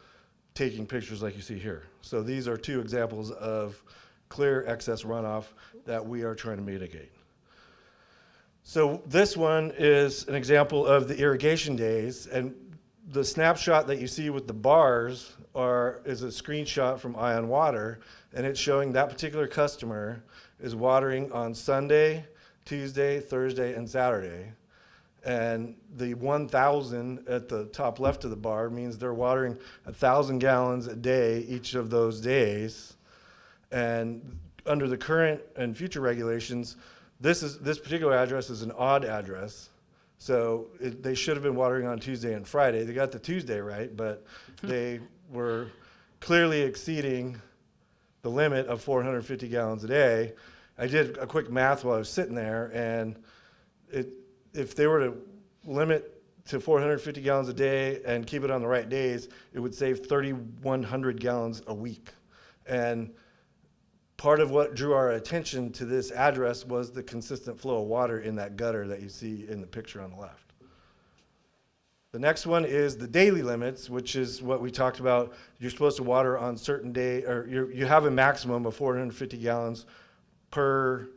taking pictures like you see here. So these are 2 examples of clear excess runoff that we are trying to mitigate. So this one is an example of the irrigation days, and the snapshot that you see with the bars is a screenshot from Ion Water, and it's showing that particular customer is watering on Sunday, Tuesday, Thursday, and Saturday. And the 1,000 at the top left of the bar means they're watering 1,000 gallons a day each of those days. And under the current and future regulations, this particular address is an odd address. So they should have been watering on Tuesday and Friday. They got the Tuesday right, but they were clearly exceeding the limit of 450 gallons a day. I did a quick math while I was sitting there, and if they were to limit to 450 gallons a day and keep it on the right days, it would save 3,100 gallons a week. And part of what drew our attention to this address was the consistent flow of water in that gutter that you see in the picture on the left. The next one is the daily limits, which is what we talked about. You're supposed to water on certain day, or you have a maximum of 450 gallons per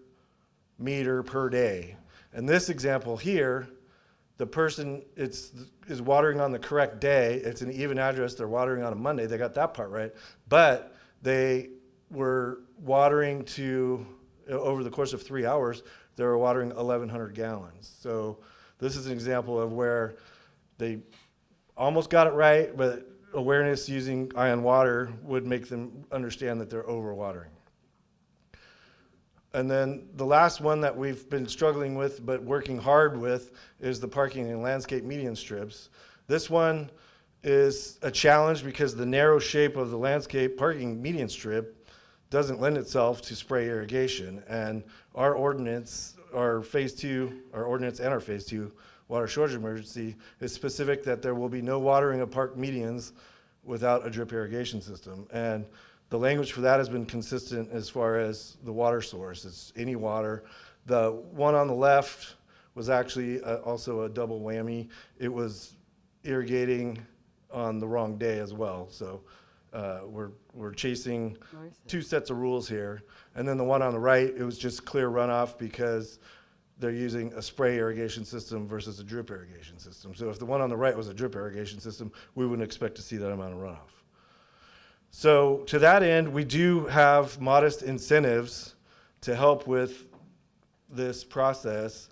meter per day. In this example here, the person is watering on the correct day. It's an even address. They're watering on a Monday. They got that part right. But they were watering over the course of 3 hours, they were watering 1,100 gallons. So this is an example of where they almost got it right, but awareness using Ion Water would make them understand that they're overwatering. And then the last one that we've been struggling with but working hard with is the parking and landscape median strips. This one is a challenge because the narrow shape of the landscape parking median strip doesn't lend itself to spray irrigation. And our ordinance, our phase 2 water shortage emergency is specific that there will be no watering of park medians without a drip irrigation system. And the language for that has been consistent as far as the water source. It's any water. The one on the left was actually also a double whammy. It was irrigating on the wrong day as well. So we're chasing two sets of rules here. And then the one on the right, it was just clear runoff because they're using a spray irrigation system versus a drip irrigation system. So if the one on the right was a drip irrigation system, we wouldn't expect to see that amount of runoff. So to that end, we do have modest incentives to help with this process.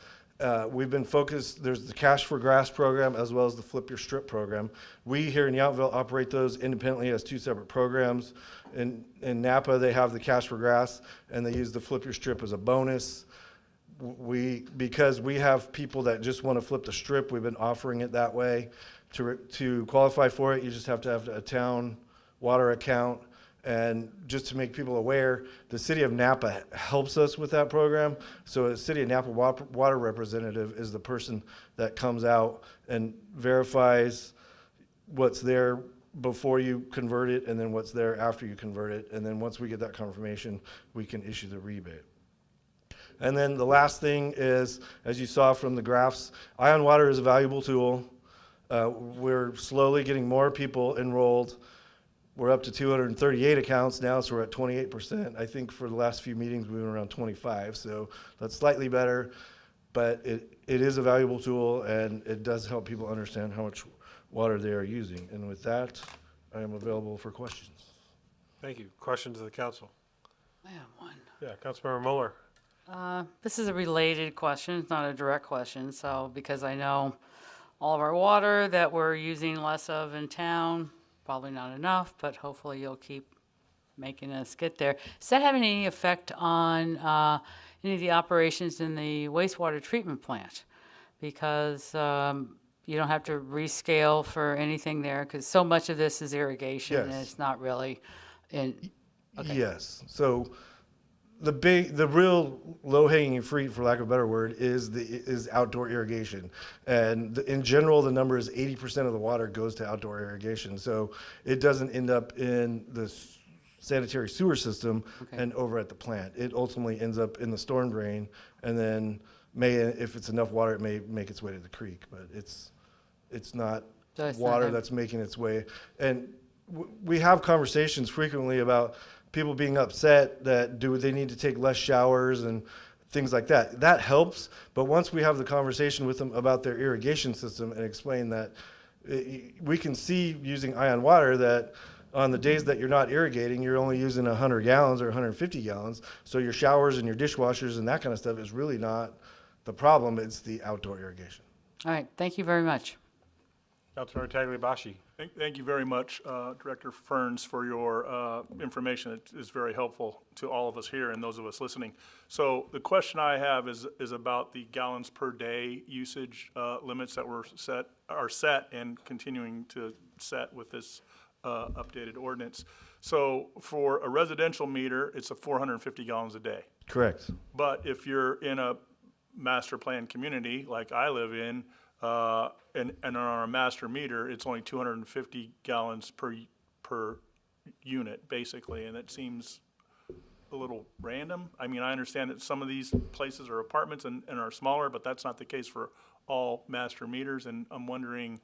We've been focused, there's the Cash for Grass program as well as the Flip Your Strip program. We here in Yountville operate those independently as two separate programs. In Napa, they have the Cash for Grass and they use the Flip Your Strip as a bonus. Because we have people that just want to flip the strip, we've been offering it that way. To qualify for it, you just have to have a town water account. And just to make people aware, the city of Napa helps us with that program. So a city of Napa water representative is the person that comes out and verifies what's there before you convert it and then what's there after you convert it. And then once we get that confirmation, we can issue the rebate. And then the last thing is, as you saw from the graphs, Ion Water is a valuable tool. We're slowly getting more people enrolled. We're up to 238 accounts now, so we're at 28%. I think for the last few meetings, we were around 25, so that's slightly better. But it is a valuable tool, and it does help people understand how much water they are using. And with that, I am available for questions. Thank you. Questions of the council? I have one. Yeah, Councilmember Mueller. This is a related question. It's not a direct question. So because I know all of our water that we're using less of in town, probably not enough, but hopefully you'll keep making us get there. Does that have any effect on any of the operations in the wastewater treatment plant? Because you don't have to rescale for anything there because so much of this is irrigation and Yes. it's not really in. Okay. Yes. So the real low-hanging fruit, for lack of a better word, is outdoor irrigation. And in general, the number is 80% of the water goes to outdoor irrigation. So it doesn't end up in the sanitary sewer system and over at the plant. It ultimately ends up in the storm drain, and then if it's enough water, it may make its way to the creek. But it's not water that's making its way. And we have conversations frequently about people being upset that they need to take less showers and things like that. That helps, but once we have the conversation with them about their irrigation system and explain that we can see using Ion Water that on the days that you're not irrigating, you're only using 100 gallons or 150 gallons. So your showers and your dishwashers and that kind of stuff is really not the problem. It's the outdoor irrigation. All right. Thank you very much. Councilmember Tagliabashi. Thank you very much, Director Ferns, for your information. It is very helpful to all of us here and those of us listening. So the question I have is about the gallons per day usage limits that are set and continuing to set with this updated ordinance. So for a residential meter, it's 450 gallons a day. Correct. But if you're in a master plan community like I live in, and on our master meter, it's only 250 gallons per unit, basically, and it seems a little random. I mean, I understand that some of these places are apartments and are smaller, but that's not the case for all master meters, and I'm wondering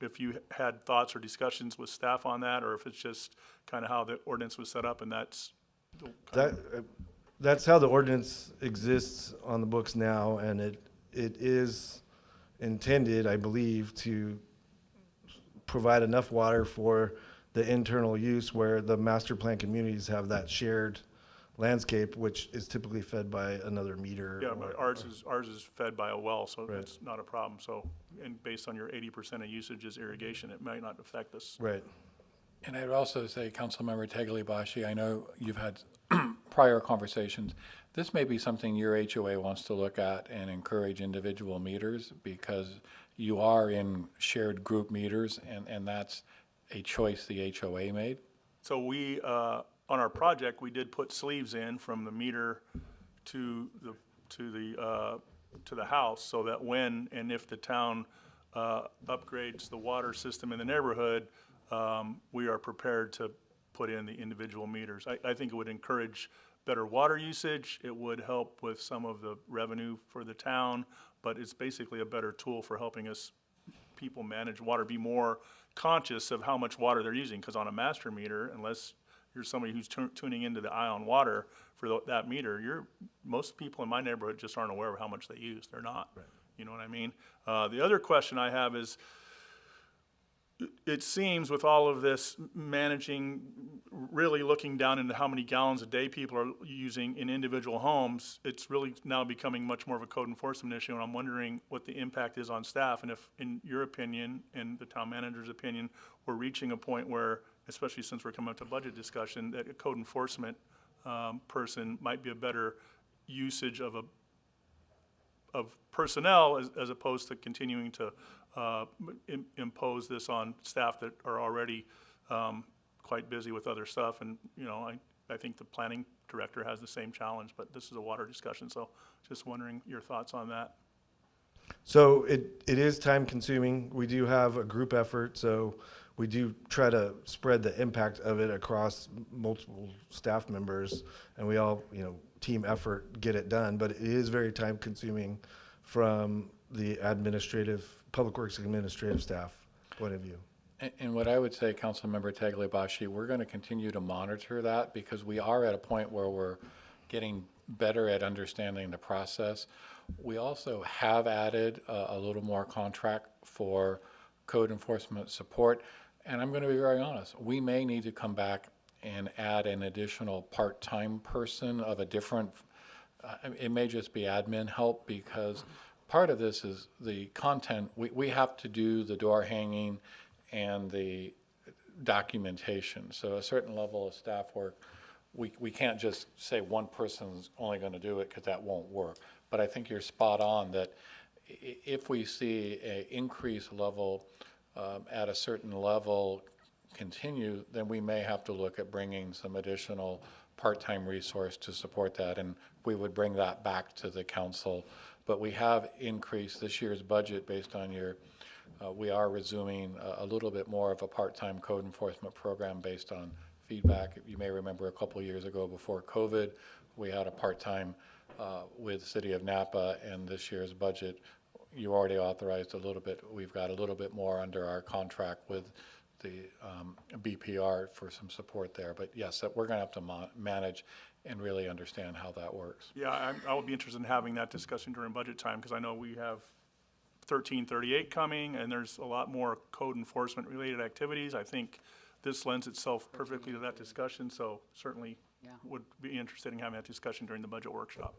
if you had thoughts or discussions with staff on that, or if it's just kind of how the ordinance was set up, and that's that's how the ordinance exists on the books now, and it is intended, I believe, to provide enough water for the internal use where the master plan communities have that shared landscape, which is typically fed by another meter. Yeah, but ours is fed by a well, so that's not a problem. So, and based on your 80% of usage is irrigation, it might not affect us. Right. And I would also say, Councilmember Tagliabashi, I know you've had prior conversations. This may be something your HOA wants to look at and encourage individual meters, because you are in shared group meters, and that's a choice the HOA made. So we, on our project, we did put sleeves in from the meter to the house, so that when and if the town upgrades the water system in the neighborhood, we are prepared to put in the individual meters. I think it would encourage better water usage, it would help with some of the revenue for the town, but it's basically a better tool for helping us people manage water, be more conscious of how much water they're using, because on a master meter, unless you're somebody who's tuning into the eye on water for that meter, most people in my neighborhood just aren't aware of how much they use. They're not. Right. You know what I mean? The other question I have is, it seems with all of this managing, really looking down into how many gallons a day people are using in individual homes, it's really now becoming much more of a code enforcement issue, and I'm wondering what the impact is on staff, and if, in your opinion, and the town manager's opinion, we're reaching a point where, especially since we're coming up to budget discussion, that a code enforcement person might be a better usage of personnel as opposed to continuing to impose this on staff that are already quite busy with other stuff. And, you know, I think the planning director has the same challenge, but this is a water discussion, so just wondering your thoughts on that. So it is time consuming. We do have a group effort, so we do try to spread the impact of it across multiple staff members, and we all, you know, team effort get it done, but it is very time consuming from the public works administrative staff point of view. And what I would say, Councilmember Tagliabashi, we're going to continue to monitor that because we are at a point where we're getting better at understanding the process. We also have added a little more contract for code enforcement support. And I'm going to be very honest, we may need to come back and add an additional part-time person of a different, it may just be admin help, because part of this is the content. We have to do the door hanging and the documentation. So a certain level of staff work, we can't just say one person's only going to do it, because that won't work. But I think you're spot on that if we see an increased level at a certain level continue, then we may have to look at bringing some additional part-time resource to support that, and we would bring that back to the council. But we have increased this year's budget based on your, we are resuming a little bit more of a part-time code enforcement program based on feedback. You may remember a couple of years ago before COVID, we had a part-time with the city of Napa, and this year's budget, you already authorized a little bit. We've got a little bit more under our contract with the BPR for some support there. But yes, we're going to have to manage and really understand how that works. Yeah, I would be interested in having that discussion during budget time, because I know we have 1338 coming, and there's a lot more code enforcement related activities. I think this lends itself perfectly to that discussion, so certainly would be interested in having that discussion during the budget workshop.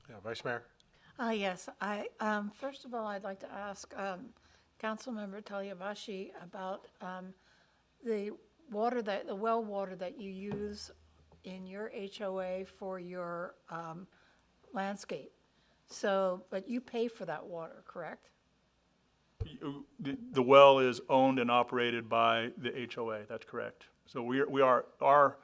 Yeah, Vice Mayor. Yes, first of all, I'd like to ask Councilmember Tagliabashi about the well water that you use in your HOA for your landscape. So, but you pay for that water, correct? The well is owned and operated by the HOA, that's correct. So we are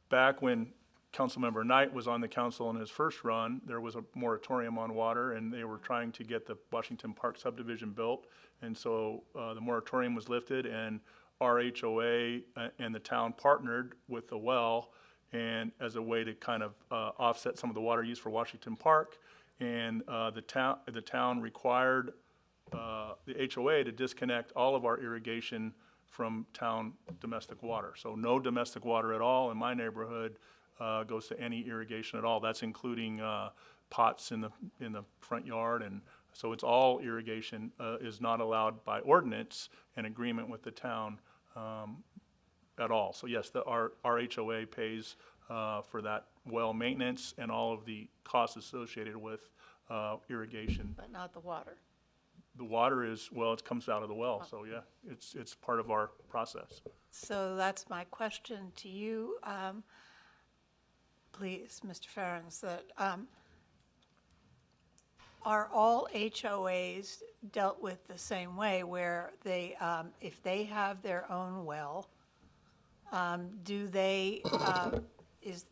back when Councilmember Knight was on the council in his first run, there was a moratorium on water, and they were trying to get the Washington Park subdivision built. And so the moratorium was lifted, and our HOA and the town partnered with the well, and as a way to kind of offset some of the water use for Washington Park. And the town required the HOA to disconnect all of our irrigation from town domestic water. So no domestic water at all in my neighborhood goes to any irrigation at all. That's including pots in the front yard, and so it's all irrigation is not allowed by ordinance and agreement with the town at all. So yes, our HOA pays for that well maintenance and all of the costs associated with irrigation. But not the water. The water is, well, it comes out of the well, so yeah, it's part of our process. So that's my question to you, please, Mr. Ferens, that are all HOAs dealt with the same way, where they, if they have their own well, do they,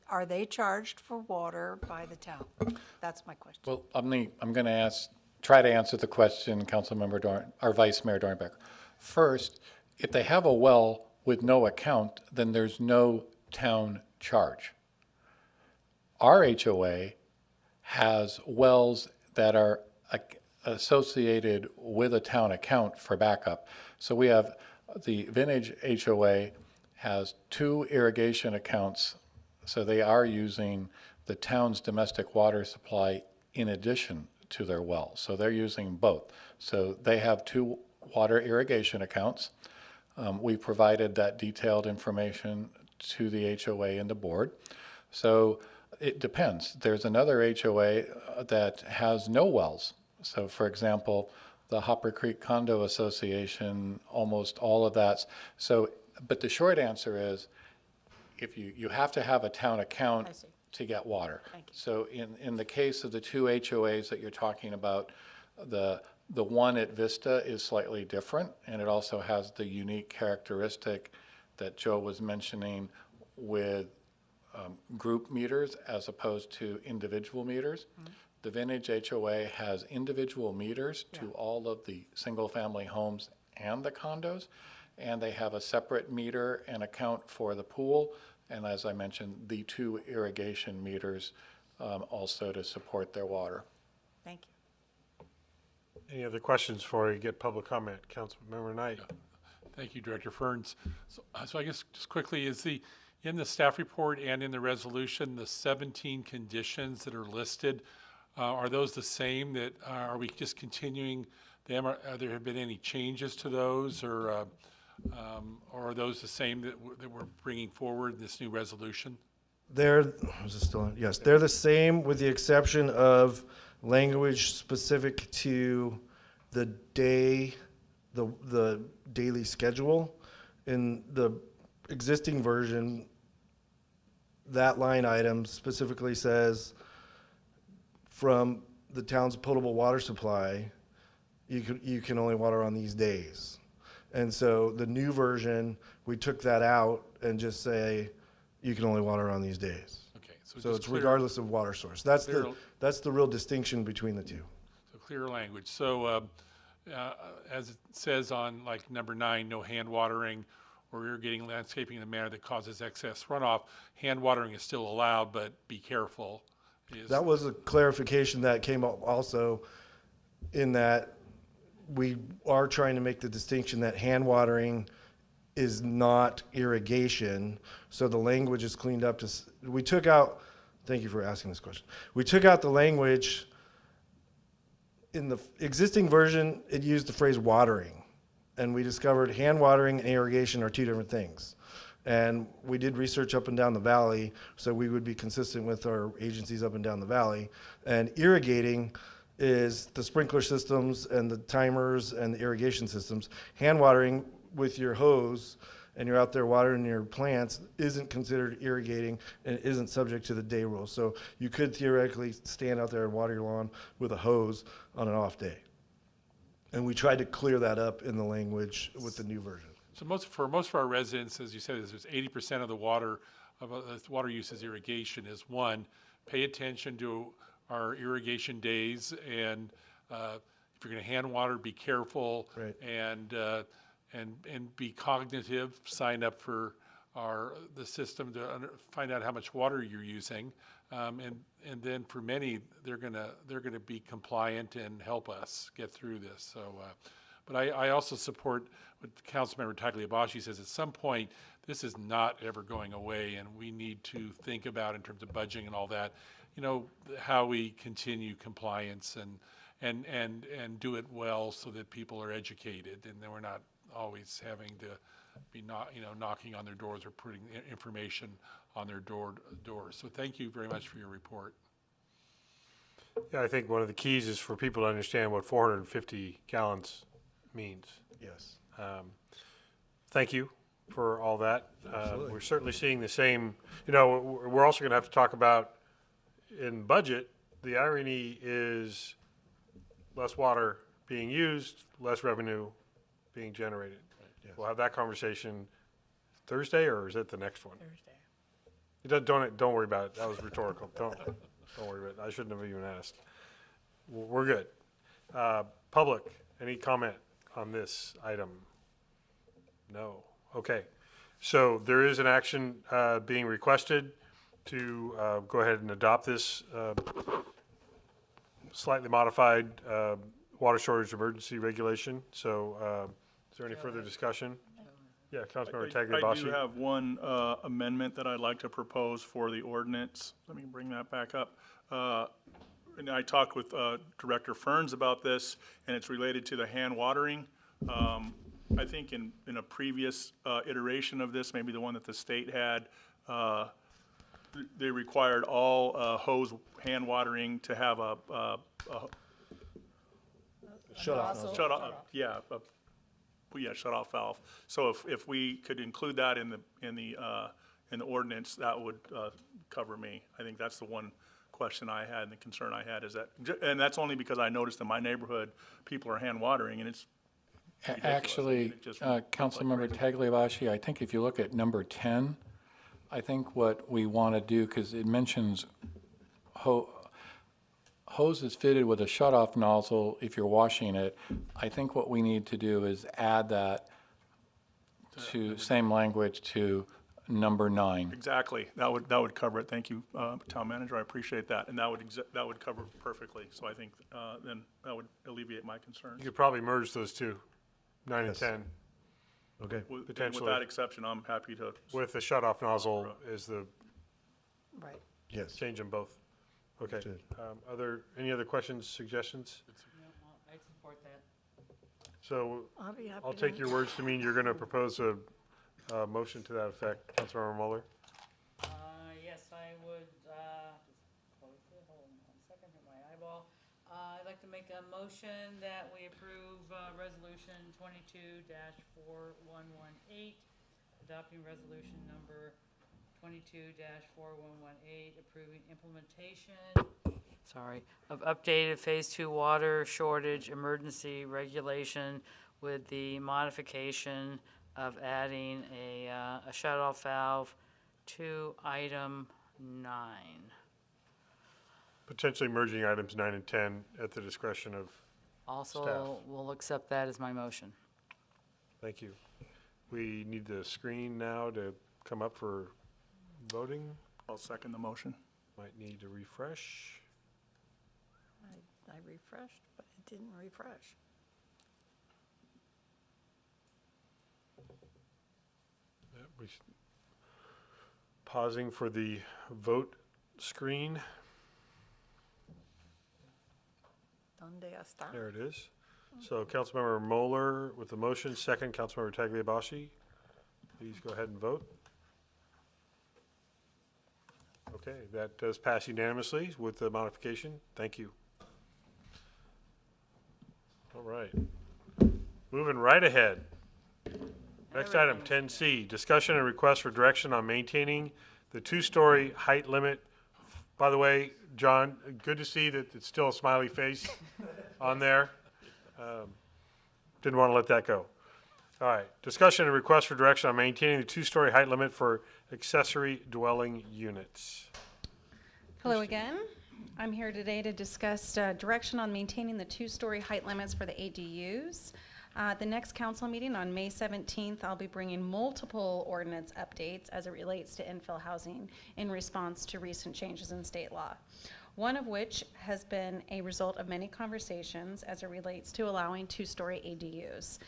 are they charged for water by the town? That's my question. Well, I'm going to try to answer the question, Councilmember or Vice Mayor Dornbeck. First, if they have a well with no account, then there's no town charge. Our HOA has wells that are associated with a town account for backup. So we have the Vintage HOA has 2 irrigation accounts, so they are using the town's domestic water supply in addition to their well. So they're using both. So they have 2 water irrigation accounts. We provided that detailed information to the HOA and the board. So it depends. There's another HOA that has no wells. So for example, the Hopper Creek Condo Association, almost all of that. So, but the short answer is, if you have to have a town account to get water. So in the case of the 2 HOAs that you're talking about, the one at Vista is slightly different, and it also has the unique characteristic that Joe was mentioning with group meters as opposed to individual meters. The Vintage HOA has individual meters to all of the single-family homes and the condos, and they have a separate meter and account for the pool, and as I mentioned, the 2 irrigation meters also to support their water. Thank you. Any other questions before we get public comment? Councilmember Knight. Thank you, Director Ferns. So I guess just quickly, is in the staff report and in the resolution, the 17 conditions that are listed, are those the same? That are we just continuing them? Are there have been any changes to those, or are those the same that we're bringing forward in this new resolution? They're, is it still on? Yes, they're the same with the exception of language specific to the day, the daily schedule. In the existing version, that line item specifically says from the town's potable water supply, you can only water on these days. And so the new version, we took that out and just say, you can only water on these days. Okay, So it's regardless of water source. That's the real distinction between the 2. So clear language. So as it says on like number 9, no hand watering or irrigating landscaping in a manner that causes excess runoff. Hand watering is still allowed, but be careful. That was a clarification that came up also, in that we are trying to make the distinction that hand watering is not irrigation. So the language is cleaned up to, we took out, thank you for asking this question. We took out the language in the existing version, it used the phrase watering. And we discovered hand watering and irrigation are 2 different things. And we did research up and down the valley, so we would be consistent with our agencies up and down the valley. And irrigating is the sprinkler systems and the timers and the irrigation systems. Hand watering with your hose and you're out there watering your plants isn't considered irrigating and isn't subject to the day rule. So you could theoretically stand out there and water your lawn with a hose on an off day. And we tried to clear that up in the language with the new version. So for most of our residents, as you said, there's 80% of the water use is irrigation. Is one, pay attention to our irrigation days, and if you're going to hand water, be careful, right. and be cognitive. Sign up for the system to find out how much water you're using, and then for many, they're gonna be compliant and help us get through this. So. But I also support what Councilmember Tagliabachi says. At some point, this is not ever going away, and we need to think about, in terms of budgeting and all that, how we continue compliance and do it well so that people are educated, and then we're not always having to be knocking on their doors or putting information on their doors. So thank you very much for your report. Yeah, I think one of the keys is for people to understand what 450 gallons means. Yes. Thank you for all that. We're certainly seeing the same, we're also going to have to talk about in budget, the irony is less water being used, less revenue being generated. Right. Yes. We'll have that conversation Thursday, or is it the next one? Thursday. Don't worry about it. That was rhetorical. Don't worry about it. I shouldn't have even asked. We're good. Public, any comment on this item? No. Okay. So there is an action being requested to go ahead and adopt this slightly modified water shortage emergency regulation. So is there any further discussion? Yeah, Councilmember I do Tagliabachi. have one amendment that I'd like to propose for the ordinance. Let me bring that back up. And I talked with Director Ferns about this, and it's related to the hand watering. I think in a previous iteration of this, maybe the one that the state had, they required all hose hand watering to have a Shut off. shut off, yeah, shut off valve. So if we could include that in the ordinance, that would cover me. I think that's the one question I had and the concern I had is that, and that's only because I noticed in my neighborhood, people are hand watering and it's ridiculous. Actually, It just looks like Councilmember crazy. Tagliabachi, I think if you look at number 10, I think what we want to do, because it mentions hoses fitted with a shut-off nozzle if you're washing it, I think what we need to do is add that to, same language to number 9. Exactly, that would cover it. Thank you, Town Manager, I appreciate that. And that would cover it perfectly. So I think then that would alleviate my concerns. You could probably merge those two, 9 Yes. and 10, Okay. And with potentially. that exception, I'm happy to. with the shut-off nozzle is the, Right. Yes. change them both. Okay. Understood. Any other questions, suggestions? I support that. So I'll be happy I'll to- take your words to mean you're going to propose a motion to that effect. Councilmember Mueller? Yes, I would, just close it, hold on 1 second, hit my eyeball. I'd like to make a motion that we approve resolution 22-4118, adopting resolution number 22-4118, approving implementation, of updated Phase 2 water shortage emergency regulation with the modification of adding a shut-off valve to item 9. Potentially merging items 9 and 10 at the discretion of Also, staff. we'll accept that as my motion. Thank you. We need the screen now to come up for voting. I'll second the motion. Might need to refresh. I refreshed, but it didn't refresh. Pausing for the vote screen. Donde está? There it is. So Councilmember Moeller with the motion, second Councilmember Tagliabachi. Please go ahead and vote. Okay, that does pass unanimously with the modification. Thank you. All right. Moving right ahead. Next item, 10C, discussion and request for direction on maintaining the 2-story height limit. By the way, John, good to see that it's still a smiley face on there. Didn't want to let that go. All right, discussion and request for direction on maintaining the 2-story height limit for accessory dwelling units. Hello again. I'm here today to discuss direction on maintaining the 2-story height limits for the ADUs. The next council meeting on May 17th, I'll be bringing multiple ordinance updates as it relates to infill housing in response to recent changes in state law. One of which has been a result of many conversations as it relates to allowing 2-story ADUs.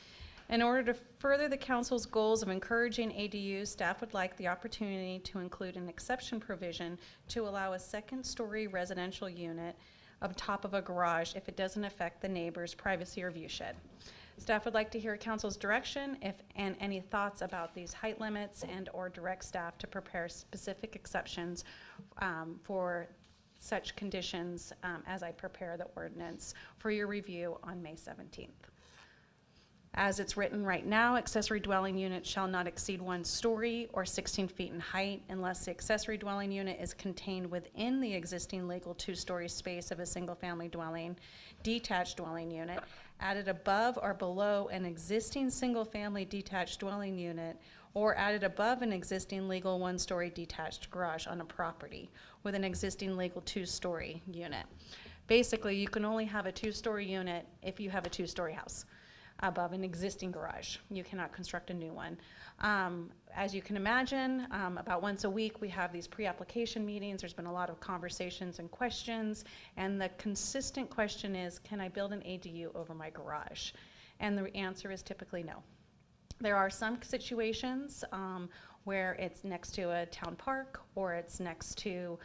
In order to further the council's goals of encouraging ADUs, staff would like the opportunity to include an exception provision to allow a 2nd-story residential unit on top of a garage if it doesn't affect the neighbor's privacy or view shed. Staff would like to hear council's direction and any thoughts about these height limits and/or direct staff to prepare specific exceptions for such conditions as I prepare the ordinance for your review on May 17th. As it's written right now, accessory dwelling units shall not exceed 1 story or 16 feet in height unless the accessory dwelling unit is contained within the existing legal 2-story space of a single-family dwelling, detached dwelling unit, added above or below an existing single-family detached dwelling unit, or added above an existing legal 1-story detached garage on a property with an existing legal 2-story unit. Basically, you can only have a 2-story unit if you have a 2-story house. above an existing garage. You cannot construct a new one. As you can imagine, about once a week we have these pre-application meetings. There's been a lot of conversations and questions, and the consistent question is, can I build an ADU over my garage? And the answer is typically no. There are some situations where it's next to a town park, or it's next to,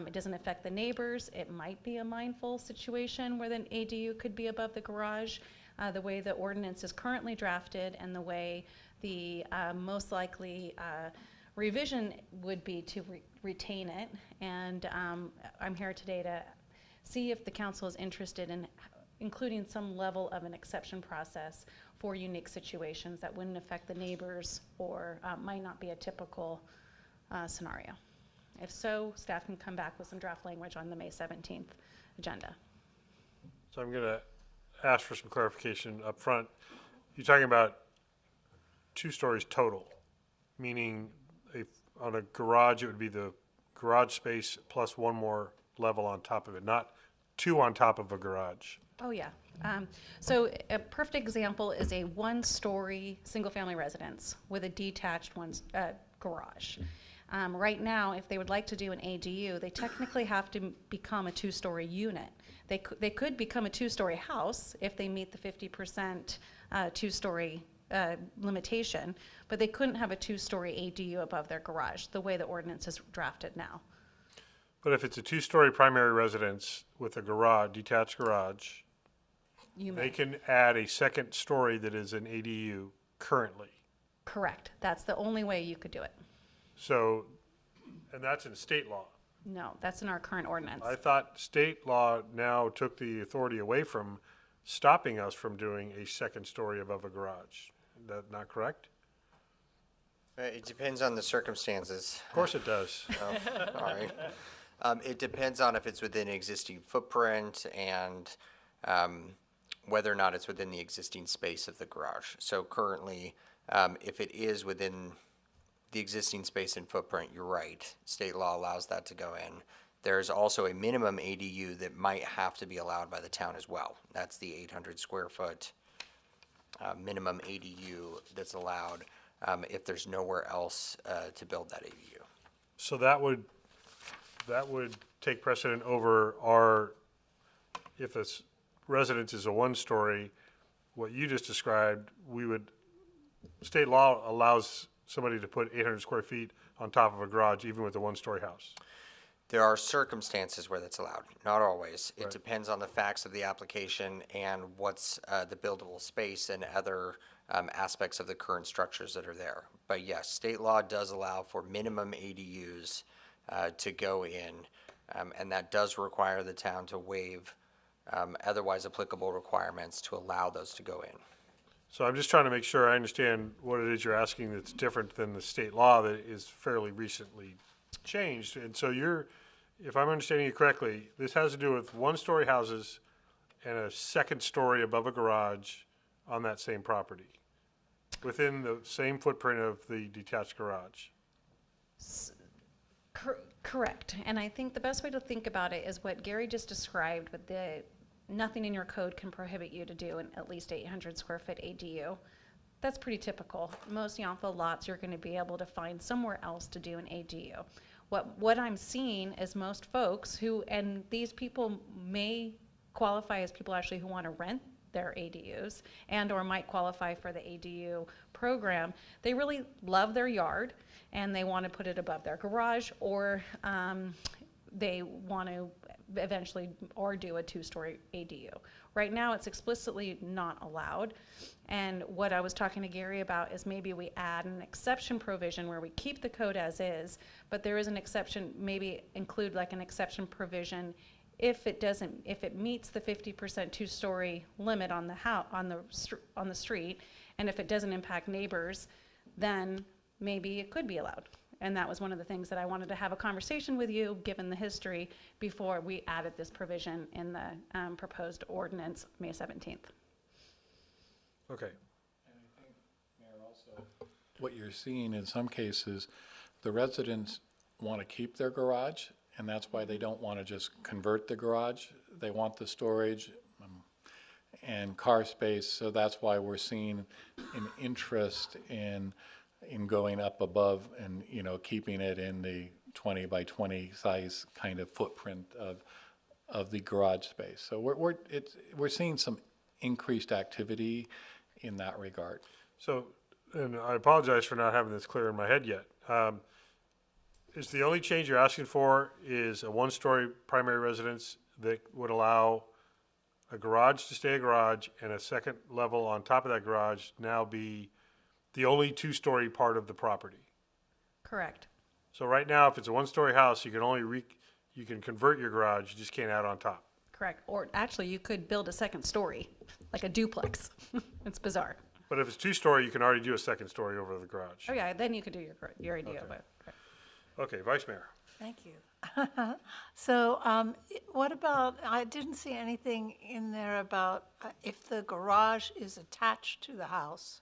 it doesn't affect the neighbors. It might be a mindful situation where the ADU could be above the garage. The way the ordinance is currently drafted and the way the most likely revision would be to retain it. And I'm here today to see if the council is interested in including some level of an exception process for unique situations that wouldn't affect the neighbors or might not be a typical scenario. If so, staff can come back with some draft language on the May 17th agenda. So I'm going to ask for some clarification up front. You're talking about 2 stories total, meaning on a garage, it would be the garage space plus 1 more level on top of it, not 2 on top of a garage. Oh, yeah. So a perfect example is a 1-story single-family residence with a detached garage. Right now, if they would like to do an ADU, they technically have to become a 2-story unit. They could become a 2-story house if they meet the 50% 2-story limitation, but they couldn't have a 2-story ADU above their garage, the way the ordinance is drafted now. But if it's a 2-story primary residence with a garage, detached garage, they can add a second story that is an ADU currently. Correct. That's the only way you could do it. So, and that's in state law. No, that's in our current ordinance. I thought state law now took the authority away from stopping us from doing a second story above a garage. Is that not correct? It depends on the circumstances. Of course it does. Oh, all right. It depends on if it's within existing footprint and whether or not it's within the existing space of the garage. So currently, if it is within the existing space and footprint, you're right. State law allows that to go in. There's also a minimum ADU that might have to be allowed by the town as well. That's the 800 square foot minimum ADU that's allowed if there's nowhere else to build that ADU. So that would take precedent over if a residence is a 1-story, what you just described, state law allows somebody to put 800 square feet on top of a garage even with a 1-story house. There are circumstances where that's allowed, not always. It depends on the facts of the application and what's the buildable space and other aspects of the current structures that are there. But yes, state law does allow for minimum ADUs to go in, and that does require the town to waive otherwise applicable requirements to allow those to go in. So I'm just trying to make sure I understand what it is you're asking that's different than the state law that is fairly recently changed. And so if I'm understanding you correctly, this has to do with 1-story houses and a second story above a garage on that same property within the same footprint of the detached garage. Correct. And I think the best way to think about it is what Gary just described with nothing in your code can prohibit you to do an at least 800 square foot ADU. That's pretty typical. Most Yountville lots you're going to be able to find somewhere else to do an ADU. What I'm seeing is most folks and these people may qualify as people actually who want to rent their ADUs and or might qualify for the ADU program. They really love their yard and they want to put it above their garage, or they want to eventually or do a 2-story ADU. Right now it's explicitly not allowed, and what I was talking to Gary about is maybe we add an exception provision where we keep the code as is, but there is an exception, maybe include like an exception provision if it meets the 50% 2-story limit on the street, and if it doesn't impact neighbors, then maybe it could be allowed. And that was one of the things that I wanted to have a conversation with you, given the history, before we added this provision in the proposed ordinance May 17th. Okay. And I think, Mayor, also, what you're seeing in some cases, the residents want to keep their garage, and that's why they don't want to just convert the garage. They want the storage, and car space. So that's why we're seeing an interest in going up above and, you know, keeping it in the 20 by 20 size kind of footprint of the garage space. So we're seeing some increased activity in that regard. So, and I apologize for not having this clear in my head yet. Is the only change you're asking for is a one-story primary residence that would allow a garage to stay a garage and a second level on top of that garage now be the only two-story part of the property? Correct. So right now, if it's a one-story house, you can only you can convert your garage, you just can't add on top. Correct. Or actually, you could build a second story, like a duplex. It's bizarre. But if it's two-story, you can already do a second story over the garage. Oh, yeah, then you could do your idea of it. Okay, Vice Mayor. Thank you. So what about, I didn't see anything in there about if the garage is attached to the house,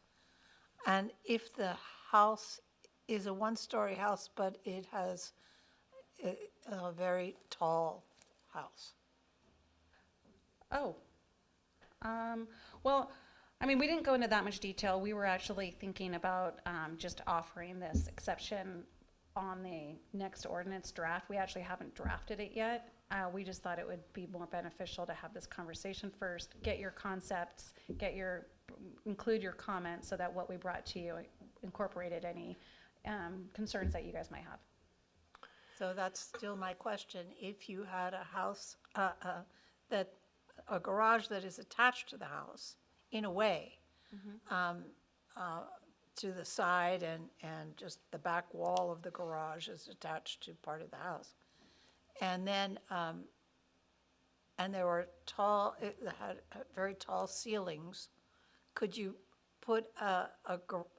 and if the house is a one-story house, but it has a very tall house. Oh. Well, I mean, we didn't go into that much detail. We were actually thinking about just offering this exception on the next ordinance draft. We actually haven't drafted it yet. We just thought it would be more beneficial to have this conversation first, get your concepts, include your comments so that what we brought to you incorporated any concerns that you guys might have. So that's still my question. If you had a house, a garage that is attached to the house, in a way, to the side and just the back wall of the garage is attached to part of the house. And then, and there were it had very tall ceilings. Could you put an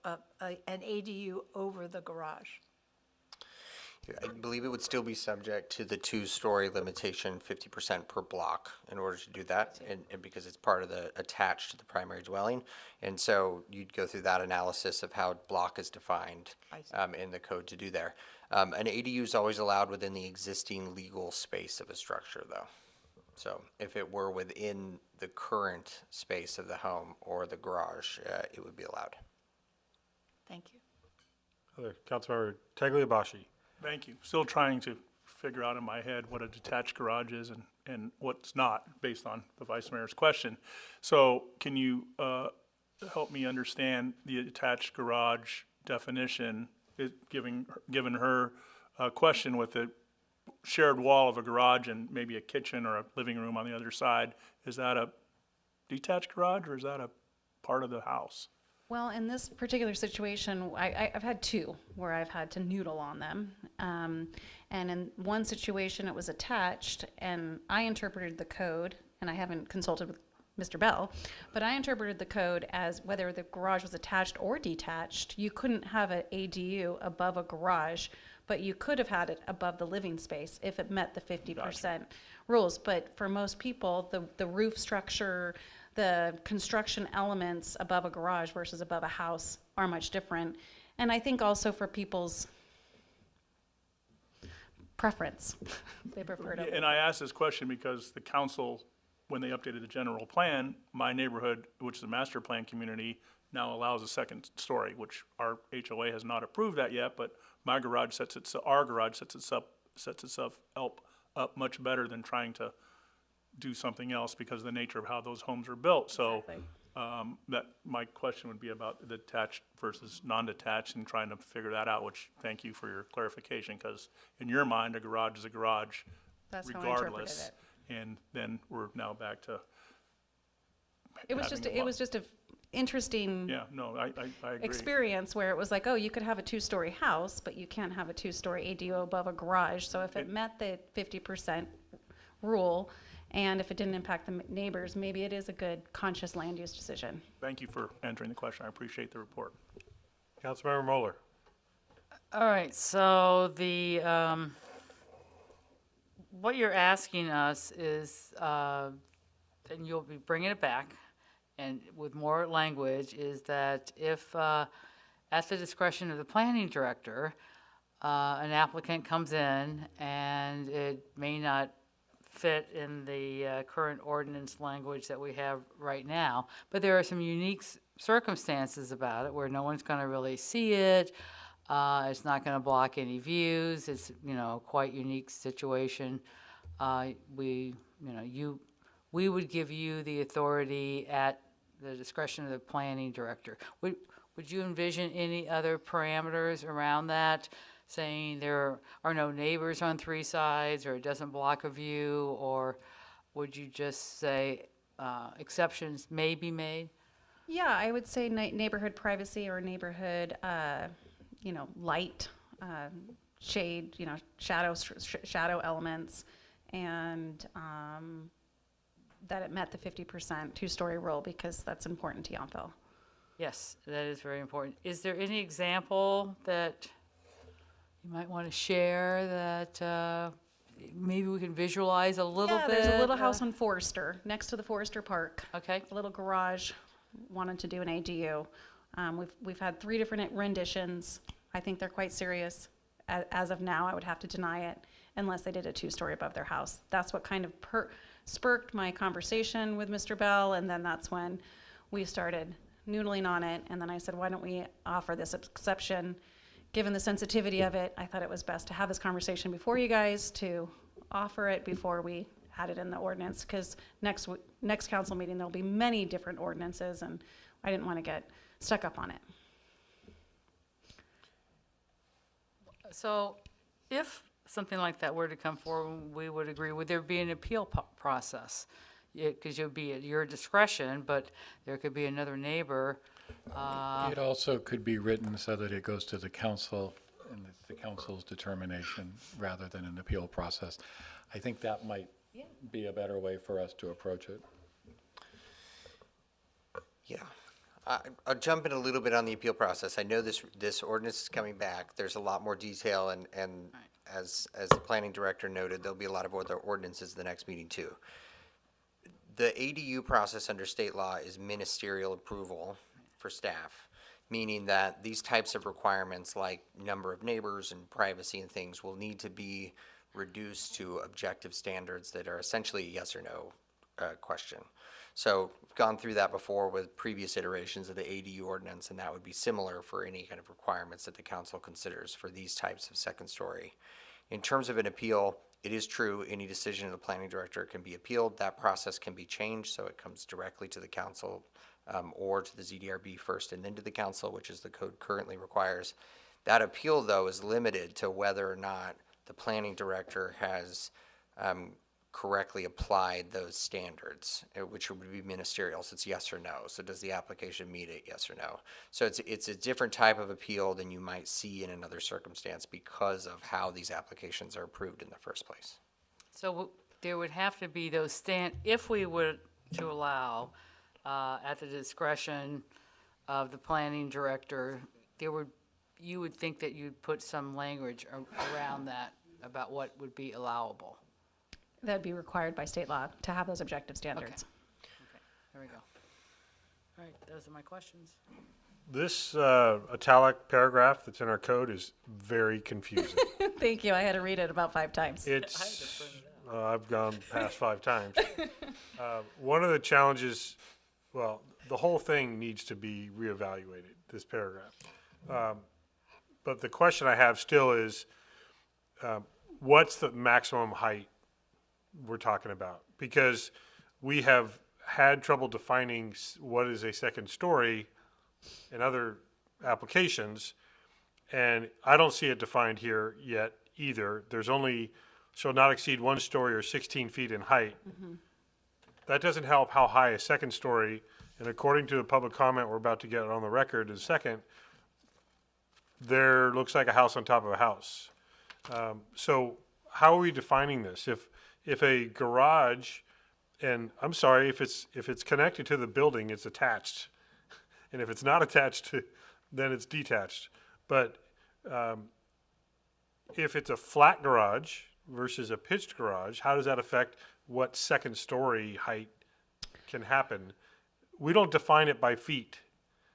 ADU over the garage? I believe it would still be subject to the two-story limitation, 50% per block in order to do that, and because it's part of the attached to the primary dwelling. And so you'd go through that analysis of how block is defined in the code to do there. An ADU is always allowed within the existing legal space of a structure, though. So if it were within the current space of the home or the garage, it would be allowed. Thank you. Other Councilmember Tagliabashi. Thank you. Still trying to figure out in my head what a detached garage is and what's not, based on the Vice Mayor's question. So can you help me understand the attached garage definition, given her question with the shared wall of a garage and maybe a kitchen or a living room on the other side? Is that a detached garage or is that a part of the house? Well, in this particular situation, I've had two where I've had to noodle on them. And in one situation, it was attached, and I interpreted the code, and I haven't consulted with Mr. Bell, but I interpreted the code as whether the garage was attached or detached. You couldn't have an ADU above a garage, but you could have had it above the living space if it met the 50% rules. But for most people, the roof structure, the construction elements above a garage versus above a house are much different. And I think also for people's preference, they prefer to. And I asked this question because the council, when they updated the general plan, my neighborhood, which is a master plan community, now allows a second story, which our HOA has not approved that yet, but our garage sets itself up much better than trying to do something else because of the nature of how those homes are built. So that my question would be about the attached versus non-detached and trying to figure that out, which thank you for your clarification, because in your mind, a garage is a garage. That's how I interpreted regardless. it. And then we're now back to It was just a interesting yeah, no, I agree. experience where it was like, oh, you could have a two-story house, but you can't have a two-story ADU above a garage. So if it met the 50% rule, and if it didn't impact the neighbors, maybe it is a good conscious land use decision. Thank you for answering the question. I appreciate the report. Councilmember Moeller. All right, so the, what you're asking us is, and you'll be bringing it back, and with more language, is that if, at the discretion of the planning director, an applicant comes in and it may not fit in the current ordinance language that we have right now. But there are some unique circumstances about it where no one's going to really see it. It's not going to block any views. It's, quite unique situation. We would give you the authority at the discretion of the planning director. Would you envision any other parameters around that, saying there are no neighbors on three sides, or it doesn't block a view, or would you just say exceptions may be made? Yeah, I would say neighborhood privacy or neighborhood, light, shade, shadow elements, and that it met the 50% two-story rule, because that's important to Yountville. Yes, that is very important. Is there any example that you might want to share that maybe we can visualize a little bit? Yeah, there's a little house on Forester, next to the Forester Park. Okay. A little garage, wanted to do an ADU. We've had 3 different renditions. I think they're quite serious. As of now, I would have to deny it unless they did a 2-story above their house. That's what kind of spurred my conversation with Mr. Bell, and then that's when we started noodling on it, and then I said, why don't we offer this exception? Given the sensitivity of it, I thought it was best to have this conversation before you guys, to offer it before we had it in the ordinance, because next council meeting, there'll be many different ordinances, and I didn't want to get stuck up on it. So if something like that were to come forward, we would agree, would there be an appeal process? Because it would be at your discretion, but there could be another neighbor. It also could be written so that it goes to the council, and it's the council's determination rather than an appeal process. I think that might be a better way for us to approach it. Yeah. I'll jump in a little bit on the appeal process. I know this ordinance is coming back. There's a lot more detail, and as the planning director noted, there'll be a lot of other ordinances the next meeting too. The ADU process under state law is ministerial approval for staff, meaning that these types of requirements like number of neighbors and privacy and things will need to be reduced to objective standards that are essentially a yes or no question. So we've gone through that before with previous iterations of the ADU ordinance, and that would be similar for any kind of requirements that the council considers for these types of second story. In terms of an appeal, it is true any decision of the planning director can be appealed. That process can be changed, so it comes directly to the council or to the ZDRB first and then to the council, which is the code currently requires. That appeal, though, is limited to whether or not the planning director has correctly applied those standards, which would be ministerial, so it's yes or no. So does the application meet it, yes or no? So it's a different type of appeal than you might see in another circumstance because of how these applications are approved in the first place. So there would have to be those if we were to allow at the discretion of the planning director, you would think that you'd put some language around that about what would be allowable. That'd be required by state law to have those objective standards. Okay, there we go. All right, those are my questions. This italic paragraph that's in our code is very confusing. Thank you. I had to read it about 5 times. It's, I've gone past 5 times. One of the challenges, well, the whole thing needs to be reevaluated, this paragraph. But the question I have still is, what's the maximum height we're talking about? Because we have had trouble defining what is a second story in other applications, and I don't see it defined here yet either. There's only shall not exceed 1 story or 16 feet in height. Mm-hmm. That doesn't help how high a second story, and according to the public comment we're about to get on the record in a second, there looks like a house on top of a house. So how are we defining this? If a garage, and I'm sorry, if it's connected to the building, it's attached, and if it's not attached to, then it's detached. But if it's a flat garage versus a pitched garage, how does that affect what second story height can happen? We don't define it by feet,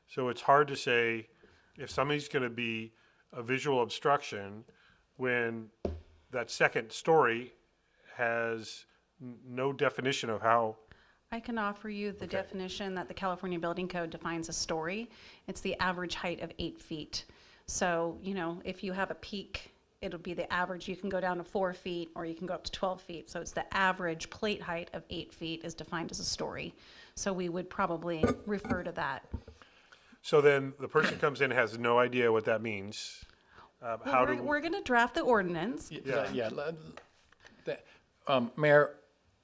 so it's hard to say if somebody's going to be a visual obstruction when that second story has no definition of how. I can offer you the definition that the California Building Code defines a story. It's the average height of 8 feet. So, you know, if you have a peak, it'll be the average. You can go down to 4 feet or you can go up to 12 feet. So it's the average plate height of 8 feet is defined as a story. So we would probably refer to that. So then the person comes in, has no idea what that means. Well, we're going to draft the ordinance. Mayor,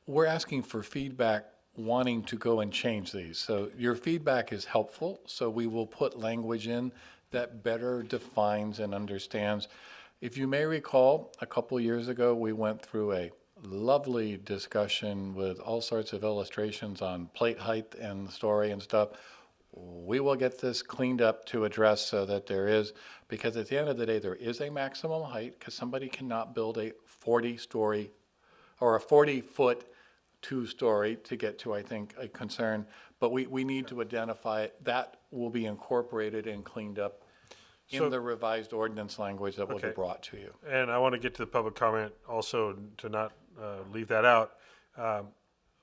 we're asking for feedback wanting to go and change these. So your feedback is helpful, so we will put language in that better defines and understands. If you may recall, a couple years ago, we went through a lovely discussion with all sorts of illustrations on plate height and story and stuff. We will get this cleaned up to address so that there is, because at the end of the day, there is a maximum height, because somebody cannot build a 40-story or a 40-foot two-story to get to, I think, a concern. But we need to identify it. That will be incorporated and cleaned up in the revised ordinance language that will be brought to you. And I want to get to the public comment also to not leave that out.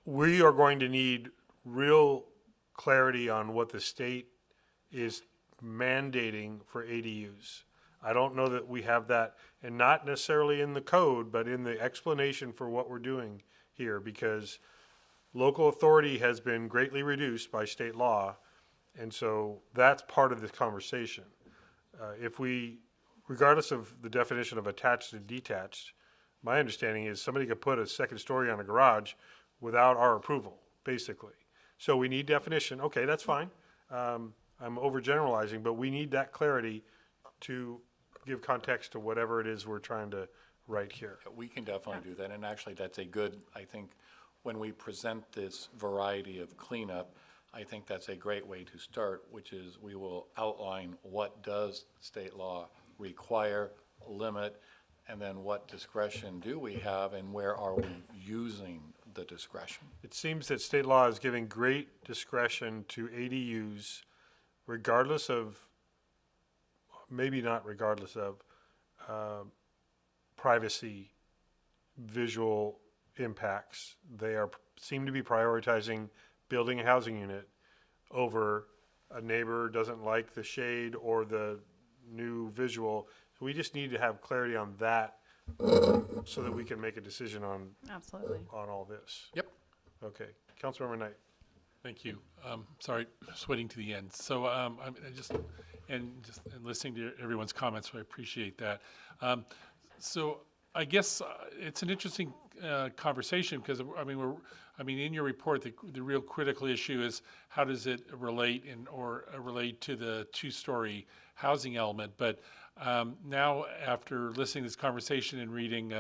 We are going to need real clarity on what the state is mandating for ADUs. I don't know that we have that, and not necessarily in the code, but in the explanation for what we're doing here, because local authority has been greatly reduced by state law, and so that's part of this conversation. If we, regardless of the definition of attached and detached, my understanding is somebody could put a second story on a garage without our approval, basically. So we need definition. Okay, that's fine. I'm overgeneralizing, but we need that clarity to give context to whatever it is we're trying to write here. We can definitely do that, and actually that's a good, I think, when we present this variety of cleanup, I think that's a great way to start, which is we will outline what does state law require, limit, and then what discretion do we have and where are we using the discretion. It seems that state law is giving great discretion to ADUs regardless of, maybe not regardless of, privacy, visual impacts. They seem to be prioritizing building a housing unit over a neighbor doesn't like the shade or the new visual. So we just need to have clarity on that so that we can make a decision on all this. Yep. Okay, Councilmember Knight. Thank you. Sorry, just waiting to the end. So and listening to everyone's comments, so I appreciate that. So I guess it's an interesting conversation because in your report, the real critical issue is how does it relate relate to the two-story housing element. But now, after listening to this conversation and reading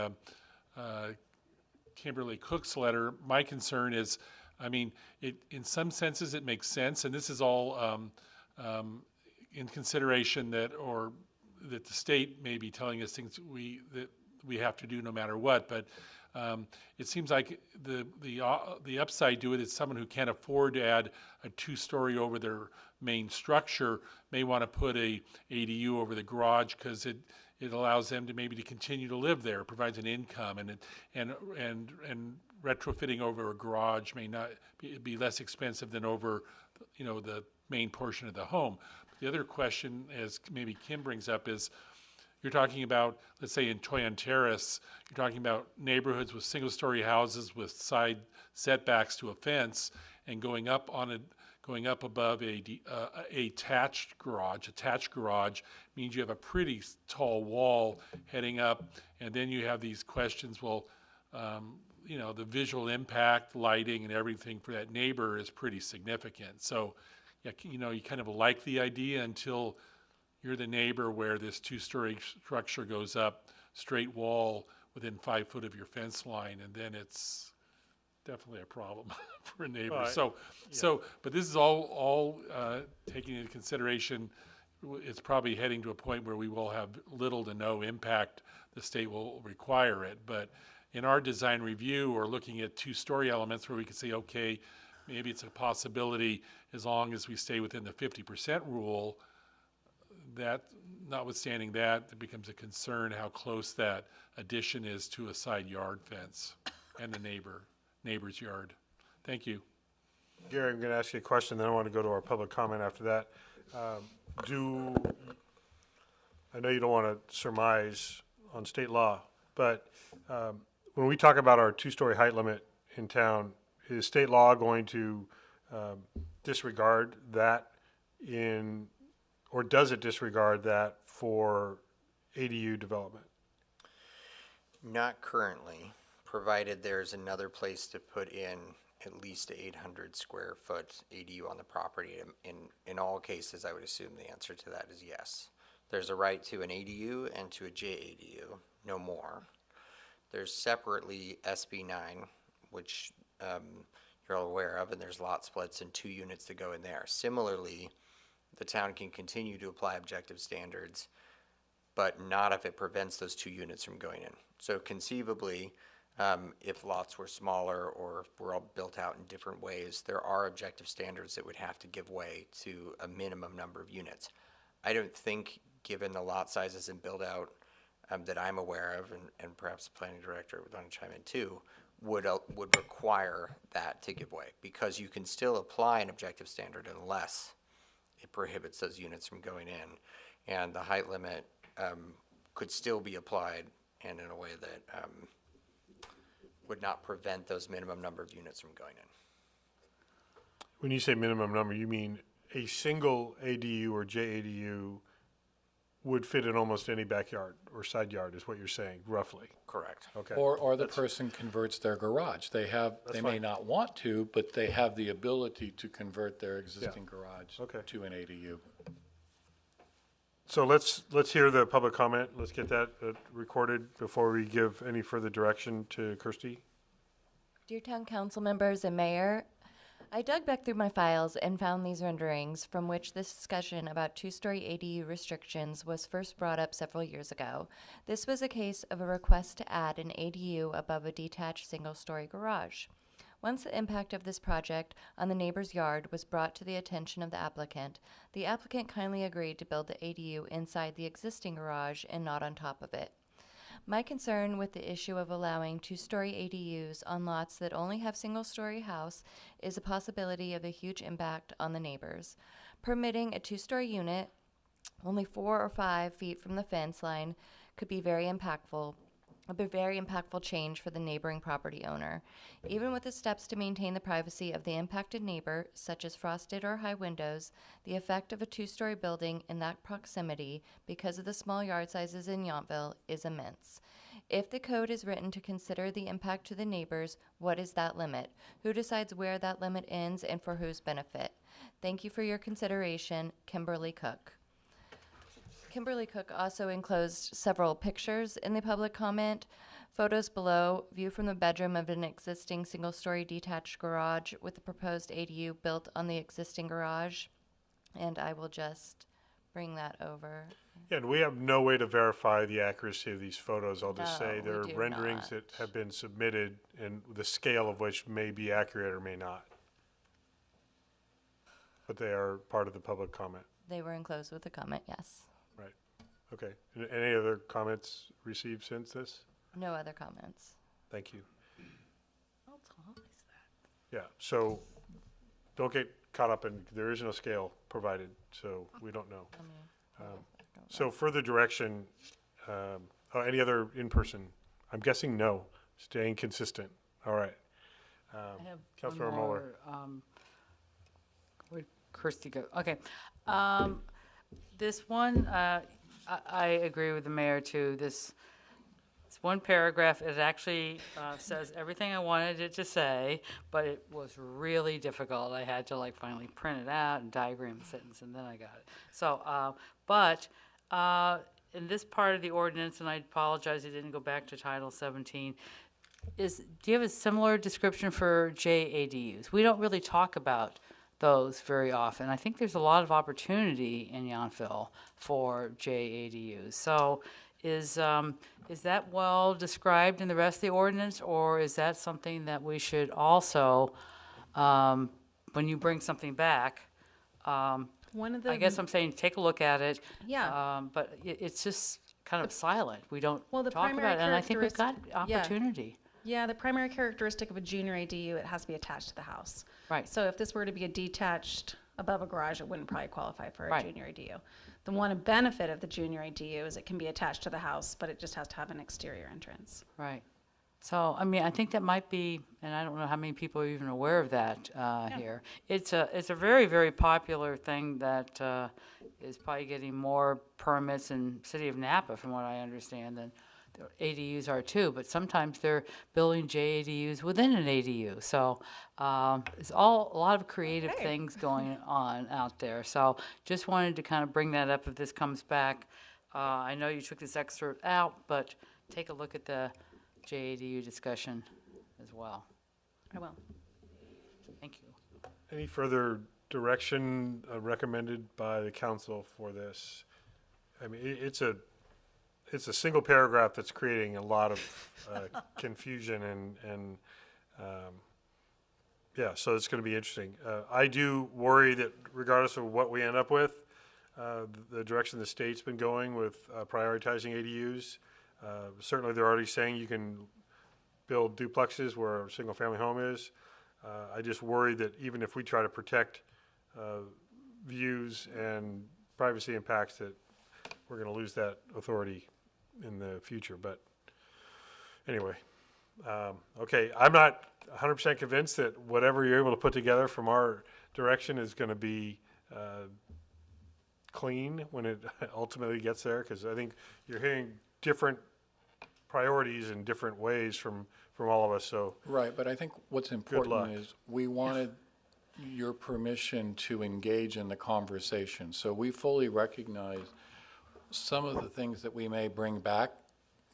Kimberly Cook's letter, my concern is, in some senses it makes sense, and this is all in consideration that the state may be telling us things that we have to do no matter what. But it seems like the upside to it is someone who can't afford to add a two-story over their main structure may want to put a ADU over the garage because it allows them to maybe to continue to live there, provides an income, and retrofitting over a garage may not be less expensive than over the main portion of the home. The other question, as maybe Kim brings up, is you're talking about, let's say in Toyon Terrace, you're talking about neighborhoods with single-story houses with side setbacks to a fence, and going up above a attached garage. Attached garage means you have a pretty tall wall heading up, and then you have these questions. Well, the visual impact, lighting, and everything for that neighbor is pretty significant. So, you kind of like the idea until you're the neighbor where this two-story structure goes up, straight wall within 5 foot of your fence line, and then it's definitely a problem for a neighbor. But this is all taking into consideration. It's probably heading to a point where we will have little to no impact. The state will require it, but in our design review, we're looking at two-story elements where we can say, okay, maybe it's a possibility as long as we stay within the 50% rule. That, notwithstanding that, it becomes a concern how close that addition is to a side yard fence and the neighbor. neighbor's yard. Thank you. Gary, I'm going to ask you a question, then I want to go to our public comment after that. I know you don't want to surmise on state law, but when we talk about our two-story height limit in town, is state law going to disregard that or does it disregard that for ADU development? Not currently, provided there's another place to put in at least 800 square foot ADU on the property. In all cases, I would assume the answer to that is yes. There's a right to an ADU and to a JADU, no more. There's separately SB 9, which you're all aware of, and there's lot splits and 2 units to go in there. Similarly, the town can continue to apply objective standards, but not if it prevents those 2 units from going in. So conceivably, if lots were smaller or if were all built out in different ways, there are objective standards that would have to give way to a minimum number of units. I don't think, given the lot sizes and build out that I'm aware of, and perhaps the planning director would want to chime in too, would require that to give way, because you can still apply an objective standard unless it prohibits those units from going in. And the height limit could still be applied and in a way that would not prevent those minimum number of units from going in. When you say minimum number, you mean a single ADU or JADU would fit in almost any backyard or side yard is what you're saying, roughly? Correct. Okay. Or the person converts their garage. They may fine. not want to, but they have the ability to convert their existing garage Okay. to an ADU. So let's hear the public comment. Let's get that recorded before we give any further direction to Kirsty. Dear Town Council members and Mayor, I dug back through my files and found these renderings from which this discussion about 2-story ADU restrictions was first brought up several years ago. This was a case of a request to add an ADU above a detached single-story garage. Once the impact of this project on the neighbor's yard was brought to the attention of the applicant kindly agreed to build the ADU inside the existing garage and not on top of it. My concern with the issue of allowing 2-story ADUs on lots that only have single-story house is a possibility of a huge impact on the neighbors. Permitting a 2-story unit only 4 or 5 feet from the fence line could be very impactful change for the neighboring property owner. Even with the steps to maintain the privacy of the impacted neighbor, such as frosted or high windows, the effect of a 2-story building in that proximity, because of the small yard sizes in Yountville, is immense. If the code is written to consider the impact to the neighbors, what is that limit? Who decides where that limit ends and for whose benefit? Thank you for your consideration, Kimberly Cook. Kimberly Cook also enclosed several pictures in the public comment. Photos below, view from the bedroom of an existing single-story detached garage with the proposed ADU built on the existing garage. And I will just bring that over. Yeah, and we have no way to verify the accuracy of these photos. I'll just say No, there are we do renderings not. that have been submitted and the scale of which may be accurate or may not. But they are part of the public comment. They were enclosed with a comment, yes. Right. Okay. Any other comments received since this? No other comments. Thank you. Yeah, so don't get caught up in, there is no scale provided, so we don't know. So further direction, any other in-person? I'm guessing no, staying consistent. All right. I have Councilmember one Mueller. more, where'd Kirsty go? Okay. This one, I agree with the mayor too. This one paragraph, it actually says everything I wanted it to say, but it was really difficult. I had to finally print it out and diagram the sentence, and then I got it. So, in this part of the ordinance, and I apologize, it didn't go back to Title 17, do you have a similar description for JADUs? We don't really talk about those very often. I think there's a lot of opportunity in Yountville for JADUs. So is that well described in the rest of the ordinance, or is that something that we should also, when you bring something back, One of the I guess I'm saying take a look at it. Yeah. But it's just kind of silent. We don't Well, the talk primary about it, and I think we've got characteristic- yeah. opportunity. Yeah, the primary characteristic of a junior ADU, it has to be attached to the house. Right. So if this were to be a detached above a garage, it wouldn't probably qualify for a Right. junior ADU. The one benefit of the junior ADU is it can be attached to the house, but it just has to have an exterior entrance. Right. So, I mean, I think that might be, and I don't know how many people are even aware of that here. It's a very, very popular thing that is probably getting more permits in city of Napa, from what I understand, than the ADUs are too. But sometimes they're building JADUs within an ADU. So it's all a lot of creative things going on out there. So just wanted to kind of bring that up if this comes back. I know you took this excerpt out, but take a look at the JADU discussion as well. I will. Thank you. Any further direction recommended by the council for this? I mean, it's a single paragraph that's creating a lot of confusion and yeah, so it's going to be interesting. I do worry that regardless of what we end up with, the direction the state's been going with prioritizing ADUs, certainly they're already saying you can build duplexes where a single-family home is. I just worry that even if we try to protect views and privacy impacts, that we're going to lose that authority in the future. But anyway, okay, I'm not 100% convinced that whatever you're able to put together from our direction is going to be clean when it ultimately gets there, because I think you're hearing different priorities in different ways from all of us, so. Right, but I think what's luck. important is we wanted your permission to engage in the conversation. So we fully recognize some of the things that we may bring back.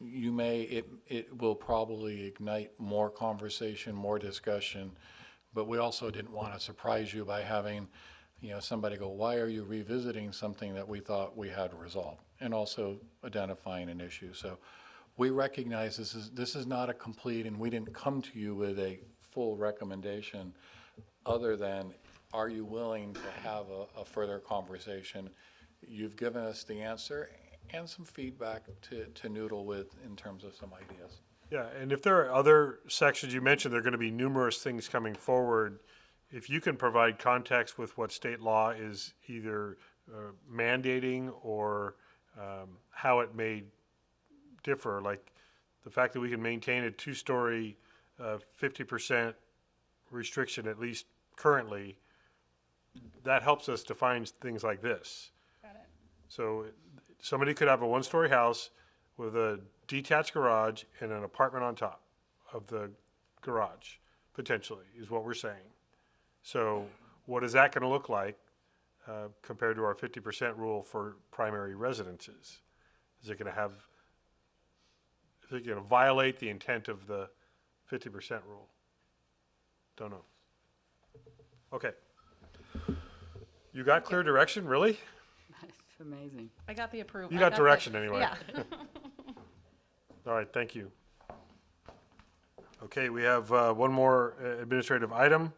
It will probably ignite more conversation, more discussion, but we also didn't want to surprise you by having, somebody go, why are you revisiting something that we thought we had resolved? And also identifying an issue. So we recognize this is not a complete, and we didn't come to you with a full recommendation other than, are you willing to have a further conversation? You've given us the answer and some feedback to noodle with in terms of some ideas. Yeah, and if there are other sections, you mentioned there are going to be numerous things coming forward. If you can provide context with what state law is either mandating or how it may differ, like the fact that we can maintain a two-story 50% restriction, at least currently, that helps us define things like this. Got it. So somebody could have a one-story house with a detached garage and an apartment on top of the garage, potentially, is what we're saying. So what is that going to look like compared to our 50% rule for primary residences? Is it going to violate the intent of the 50% rule? Don't know. Okay. You got clear direction, really? It's amazing. I got the approval. You got direction anyway. Yeah. All right, thank you. Okay, we have one more administrative item.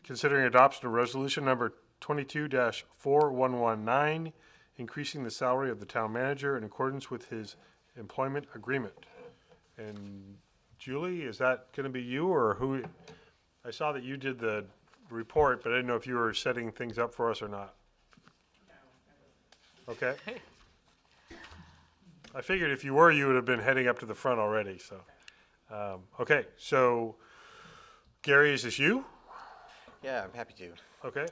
Considering adoption of resolution number 22-4119, increasing the salary of the town manager in accordance with his employment agreement. And Julie, is that going to be you or who? I saw that you did the report, but I didn't know if you were setting things up for us or not. Okay. I figured if you were, you would have been heading up to the front already, so. Okay, so Gary, is this you? Yeah, I'm happy to. Okay.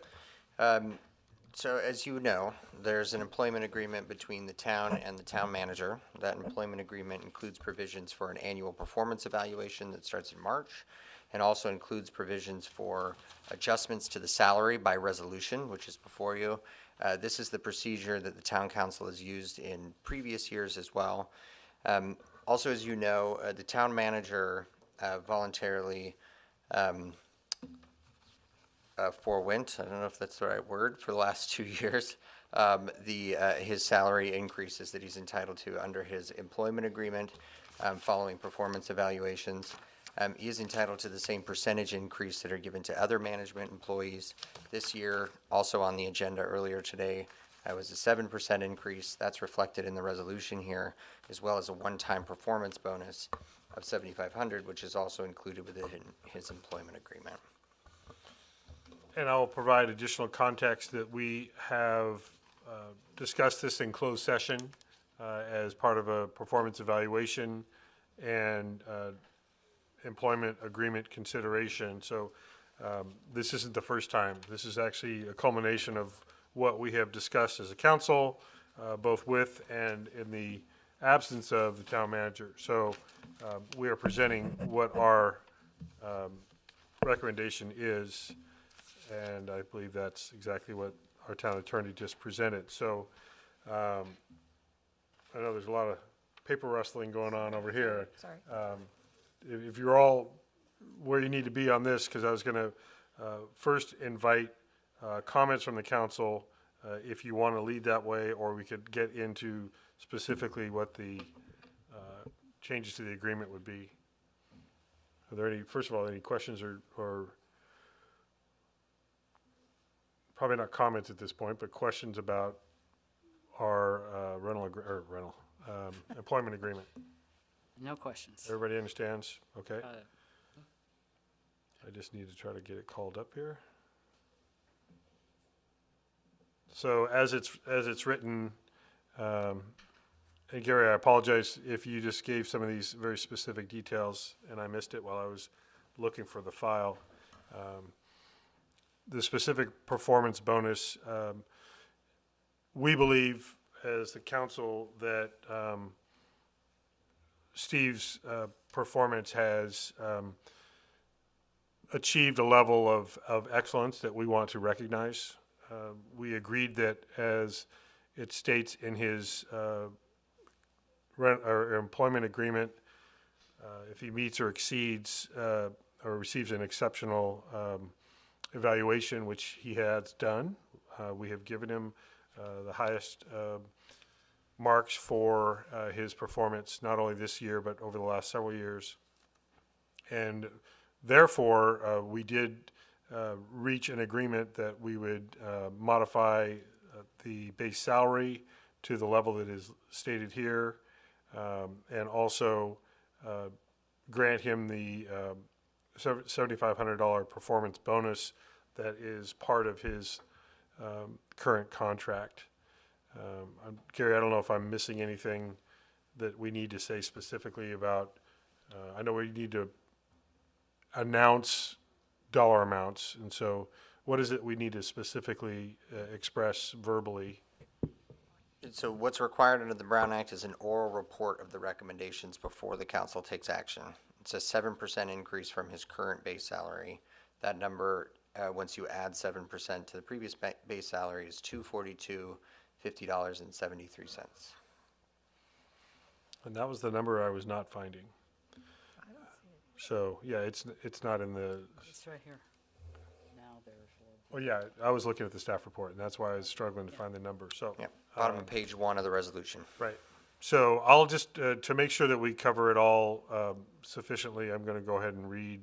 So as you know, there's an employment agreement between the town and the town manager. That employment agreement includes provisions for an annual performance evaluation that starts in March, and also includes provisions for adjustments to the salary by resolution, which is before you. This is the procedure that the town council has used in previous years as well. Also, as you know, the town manager voluntarily forewent, I don't know if that's the right word, for the last 2 years, his salary increases that he's entitled to under his employment agreement following performance evaluations. He is entitled to the same percentage increase that are given to other management employees. This year, also on the agenda earlier today, was a 7% increase. That's reflected in the resolution here, as well as a one-time performance bonus of $7,500, which is also included within his employment agreement. And I'll provide additional context that we have discussed this in closed session as part of a performance evaluation and employment agreement consideration. So this isn't the first time. This is actually a culmination of what we have discussed as a council, both with and in the absence of the town manager. So we are presenting what our recommendation is, and I believe that's exactly what our town attorney just presented. So I know there's a lot of paper rustling going on over here. Sorry. If you're all where you need to be on this, because I was going to first invite comments from the council if you want to lead that way, or we could get into specifically what the changes to the agreement would be. Are there any, first of all, any questions or probably not comments at this point, but questions about our employment agreement? No questions. Everybody understands? Okay. I just need to try to get it called up here. So as it's written, and Gary, I apologize if you just gave some of these very specific details and I missed it while I was looking for the file. The specific performance bonus, we believe as the council that Steve's performance has achieved a level of excellence that we want to recognize. We agreed that, as it states in his employment agreement, if he meets or exceeds or receives an exceptional evaluation, which he has done, we have given him the highest marks for his performance, not only this year, but over the last several years. And therefore, we did reach an agreement that we would modify the base salary to the level that is stated here, and also grant him the $7,500 performance bonus that is part of his current contract. Gary, I don't know if I'm missing anything that we need to say specifically about. I know we need to announce dollar amounts, and so what is it we need to specifically express verbally? So what's required under the Brown Act is an oral report of the recommendations before the council takes action. It's a 7% increase from his current base salary. That number, once you add 7% to the previous base salary, is $242.50.73. And that was the number I was not finding. So, yeah, it's not in the, It's right here. Now therefore. oh, yeah, I was looking at the staff report, and that's why I was struggling to find the number, so. Yep, bottom of page 1 of the resolution. Right. So I'll just, to make sure that we cover it all sufficiently, I'm going to go ahead and read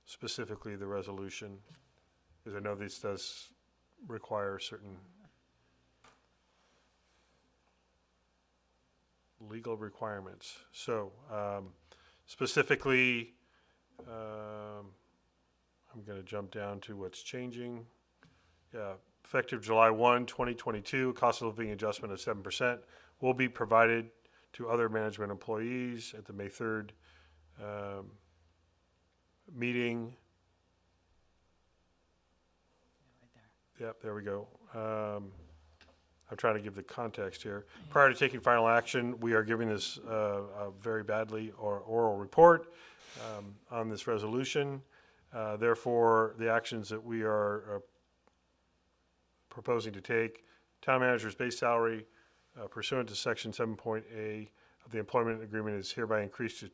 specifically the resolution, because I know this does require certain legal requirements. So specifically, I'm going to jump down to what's changing. Yeah. Effective July 1, 2022, cost of living adjustment of 7% will be provided to other management employees at the May 3rd meeting. Yep, there we go. I'm trying to give the context here. Prior to taking final action, we are giving this a very badly or oral report on this resolution. Therefore, the actions that we are proposing to take, town manager's base salary pursuant to section 7.A of the employment agreement is hereby increased to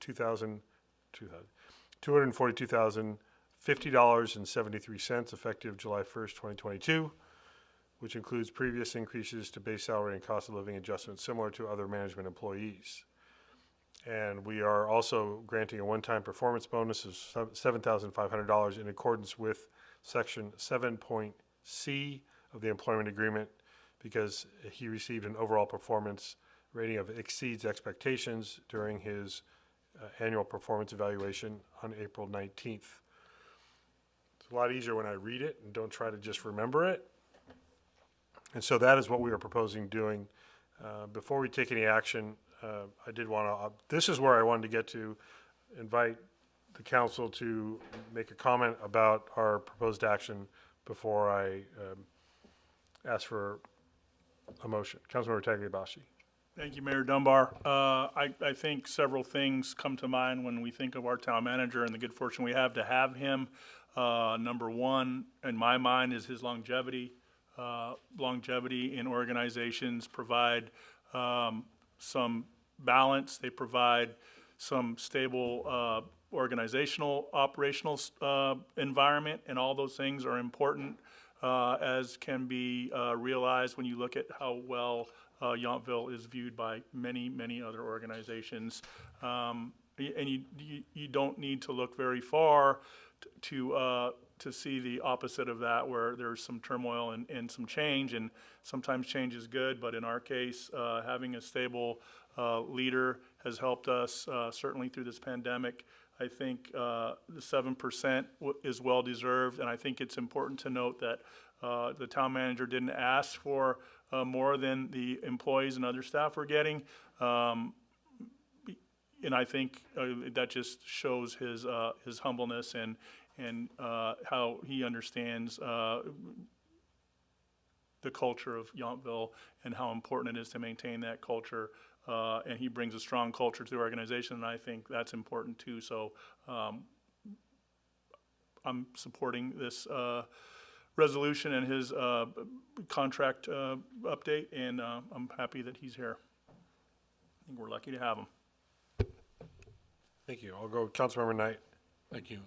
$242,050.73 effective July 1st, 2022, which includes previous increases to base salary and cost of living adjustments similar to other management employees. And we are also granting a one-time performance bonus of $7,500 in accordance with section 7.C of the employment agreement, because he received an overall performance rating of exceeds expectations during his annual performance evaluation on April 19th. It's a lot easier when I read it and don't try to just remember it. And so that is what we are proposing doing. Before we take any action, I did want to, this is where I wanted to get to, invite the council to make a comment about our proposed action before I ask for a motion. Councilmember Tagliabashi. Thank you, Mayor Dunbar. I think several things come to mind when we think of our town manager and the good fortune we have to have him. Number one, in my mind, is his longevity. Longevity in organizations provide some balance. They provide some stable organizational, operational environment, and all those things are important, as can be realized when you look at how well Yountville is viewed by many, many other organizations. And you don't need to look very far to see the opposite of that, where there's some turmoil and some change, and sometimes change is good, but in our case, having a stable leader has helped us certainly through this pandemic. I think the 7% is well-deserved, and I think it's important to note that the town manager didn't ask for more than the employees and other staff were getting. And I think that just shows his humbleness and how he understands the culture of Yountville and how important it is to maintain that culture. And he brings a strong culture to the organization, and I think that's important too. So I'm supporting this resolution and his contract update, and I'm happy that he's here. I think we're lucky to have him. Thank you. I'll go with Councilmember Knight. Thank you,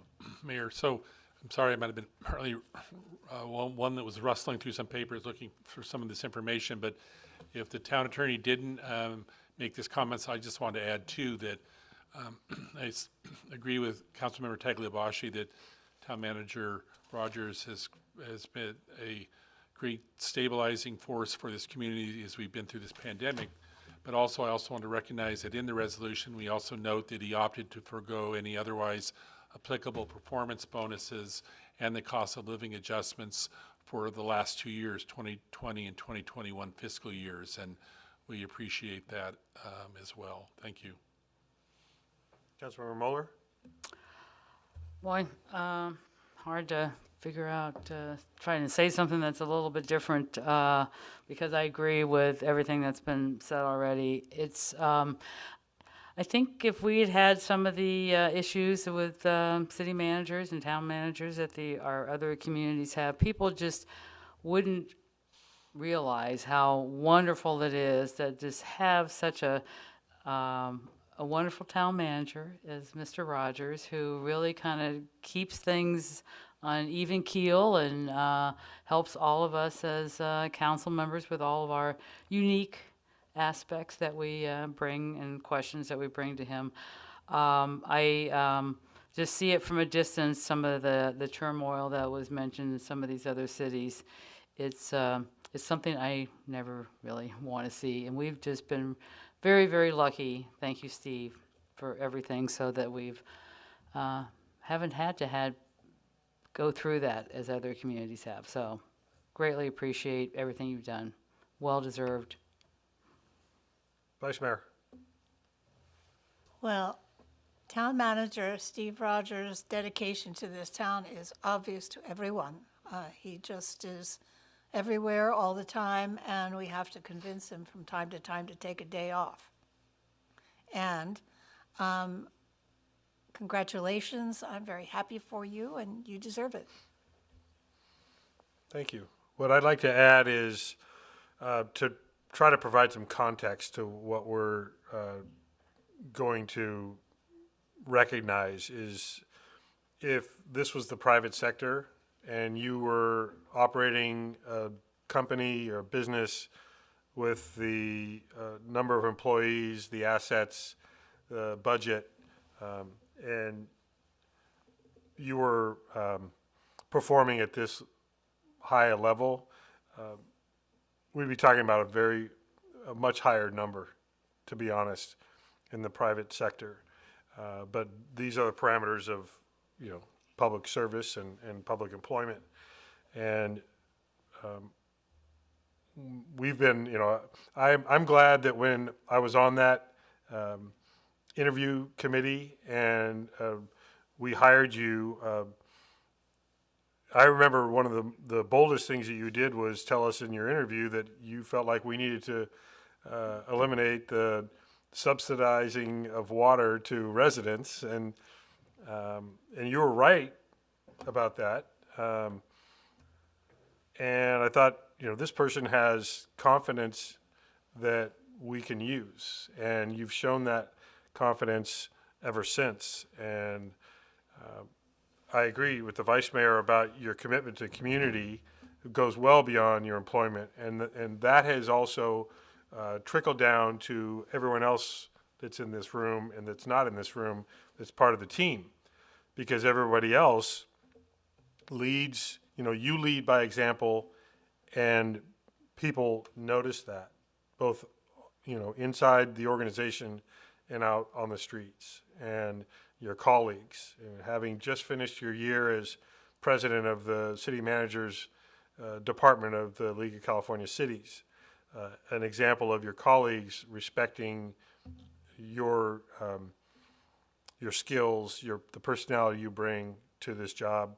Mayor. So I'm sorry, I might have been partly one that was rustling through some papers looking for some of this information, but if the town attorney didn't make this comments, I just wanted to add too that I agree with Councilmember Tagliabashi that Town Manager Rogers has been a great stabilizing force for this community as we've been through this pandemic. But also, I also want to recognize that in the resolution, we also note that he opted to forego any otherwise applicable performance bonuses and the cost of living adjustments for the last 2 years, 2020 and 2021 fiscal years, and we appreciate that as well. Thank you. Councilmember Mueller. Boy, hard to figure out, trying to say something that's a little bit different, because I agree with everything that's been said already. It's, I think if we had had some of the issues with city managers and town managers that our other communities have, people just wouldn't realize how wonderful it is that just have such a wonderful town manager as Mr. Rogers, who really kind of keeps things on an even keel and helps all of us as council members with all of our unique aspects that we bring and questions that we bring to him. I just see it from a distance, some of the turmoil that was mentioned in some of these other cities. It's something I never really want to see, and we've just been very, very lucky. Thank you, Steve, for everything, so that we've haven't had to go through that as other communities have. So greatly appreciate everything you've done. Well deserved. Vice Mayor. Well, Town Manager Steve Rogers' dedication to this town is obvious to everyone. He just is everywhere all the time, and we have to convince him from time to time to take a day off. And congratulations, I'm very happy for you, and you deserve it. Thank you. What I'd like to add is to try to provide some context to what we're going to recognize is if this was the private sector and you were operating a company or business with the number of employees, the assets, the budget, and you were performing at this high a level, we'd be talking about a much higher number, to be honest, in the private sector. But these are the parameters of, public service and public employment. And we've been, I'm glad that when I was on that interview committee and we hired you, I remember one of the boldest things that you did was tell us in your interview that you felt like we needed to eliminate the subsidizing of water to residents, and you were right about that. And I thought, this person has confidence that we can use, and you've shown that confidence ever since. And I agree with the Vice Mayor about your commitment to community. It goes well beyond your employment, and that has also trickled down to everyone else that's in this room and that's not in this room that's part of the team, because everybody else leads, you lead by example, and people notice that, both, inside the organization and out on the streets, and your colleagues. And having just finished your year as president of the city manager's department of the League of California Cities, an example of your colleagues respecting your skills, the personality you bring to this job.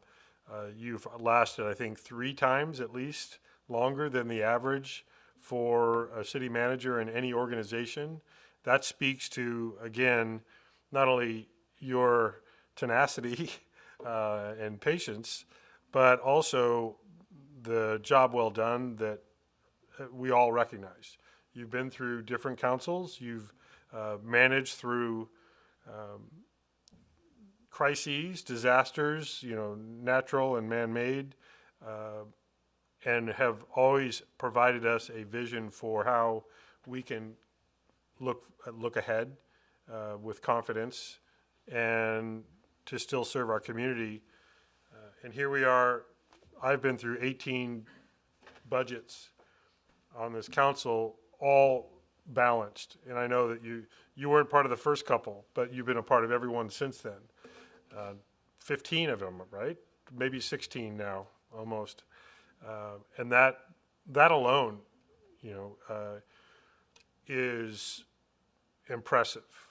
You've lasted, I think, 3 times at least longer than the average for a city manager in any organization. That speaks to, again, not only your tenacity and patience, but also the job well done that we all recognize. You've been through different councils. You've managed through crises, disasters, natural and man-made, and have always provided us a vision for how we can look ahead with confidence and to still serve our community. And here we are. I've been through 18 budgets on this council, all balanced. And I know that you weren't part of the first couple, but you've been a part of everyone since then. 15 of them, right? Maybe 16 now, almost. And that alone, is impressive.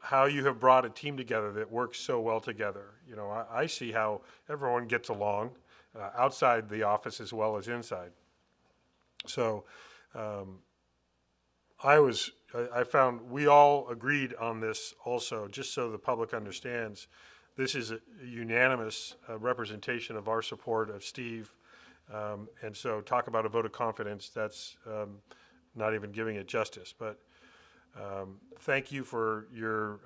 How you have brought a team together that works so well together. I see how everyone gets along outside the office as well as inside. So I found we all agreed on this also, just so the public understands. This is a unanimous representation of our support of Steve. And so talk about a vote of confidence, that's not even giving it justice. But thank you for your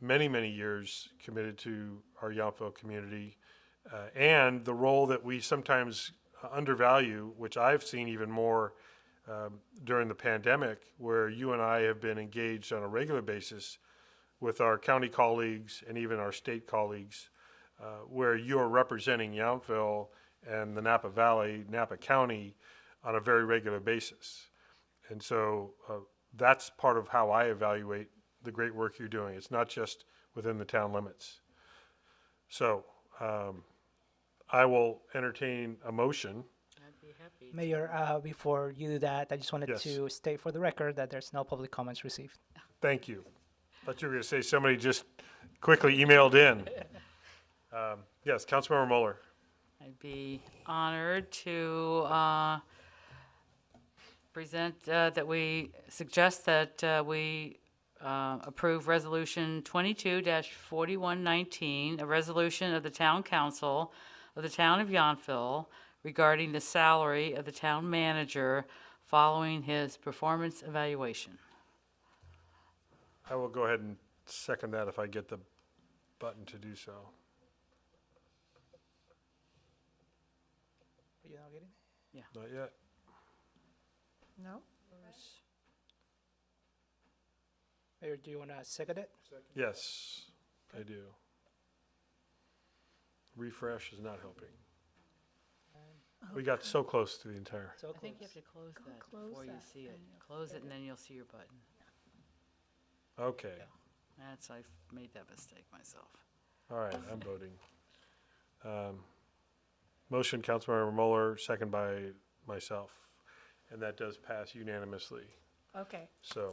many, many years committed to our Yountville community and the role that we sometimes undervalue, which I've seen even more during the pandemic, where you and I have been engaged on a regular basis with our county colleagues and even our state colleagues, where you are representing Yountville and the Napa Valley, Napa County on a very regular basis. And so that's part of how I evaluate the great work you're doing. It's not just within the town limits. So I will entertain a motion. Mayor, before you do that, I just wanted Yes. to state for the record that there's no public comments received. Thank you. Thought you were going to say somebody just quickly emailed in. Yes, Councilmember Mueller. I'd be honored to present that we suggest that we approve Resolution 22-4119, a resolution of the Town Council of the Town of Yountville regarding the salary of the town manager following his performance evaluation. I will go ahead and second that if I get the button to do so. Are you not getting it? Yeah. Not yet. No? Mayor, do you want to second it? Yes, I do. Refresh is not helping. We got so close to the entire. So I think you have to close that before you see it. Close it and then you'll see your button. Okay. I've made that mistake myself. All right, I'm voting. Motion, Councilmember Mueller, second by myself, and that does pass unanimously. Okay. So,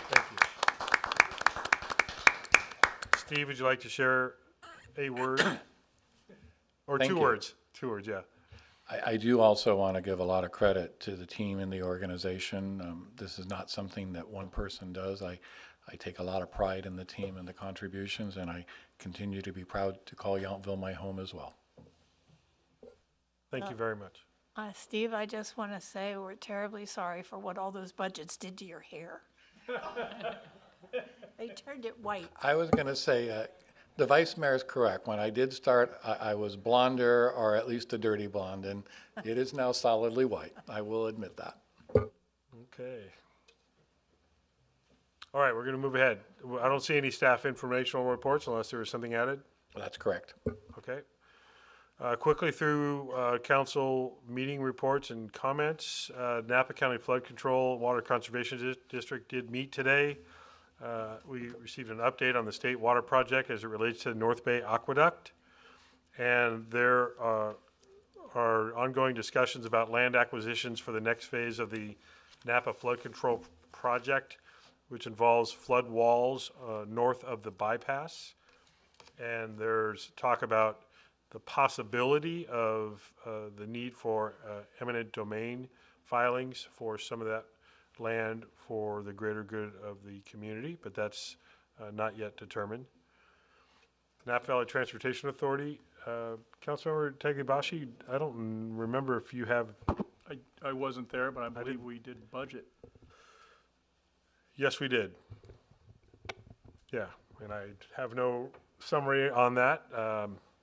thank you. Steve, would you like to share a word? Or Thank two you. words? 2 words, yeah. I do also want to give a lot of credit to the team and the organization. This is not something that one person does. I take a lot of pride in the team and the contributions, and I continue to be proud to call Yountville my home as well. Thank you very much. Steve, I just want to say we're terribly sorry for what all those budgets did to your hair. They turned it white. I was going to say, the vice mayor is correct. When I did start, I was blonder, or at least a dirty blonde, and it is now solidly white. I will admit that. Okay. All right, we're going to move ahead. I don't see any staff informational reports unless there is something added. That's correct. Okay. Quickly through council meeting reports and comments. Napa County Flood Control Water Conservation District did meet today. We received an update on the state water project as it relates to the North Bay Aqueduct. And there are ongoing discussions about land acquisitions for the next phase of the Napa Flood Control Project, which involves flood walls north of the bypass. And there's talk about the possibility of the need for eminent domain filings for some of that land for the greater good of the community, but that's not yet determined. Napa Valley Transportation Authority, Councilmember Tagliabashi, I don't remember if you have. I wasn't there, but I believe we did budget. Yes, we did. Yeah, and I have no summary on that,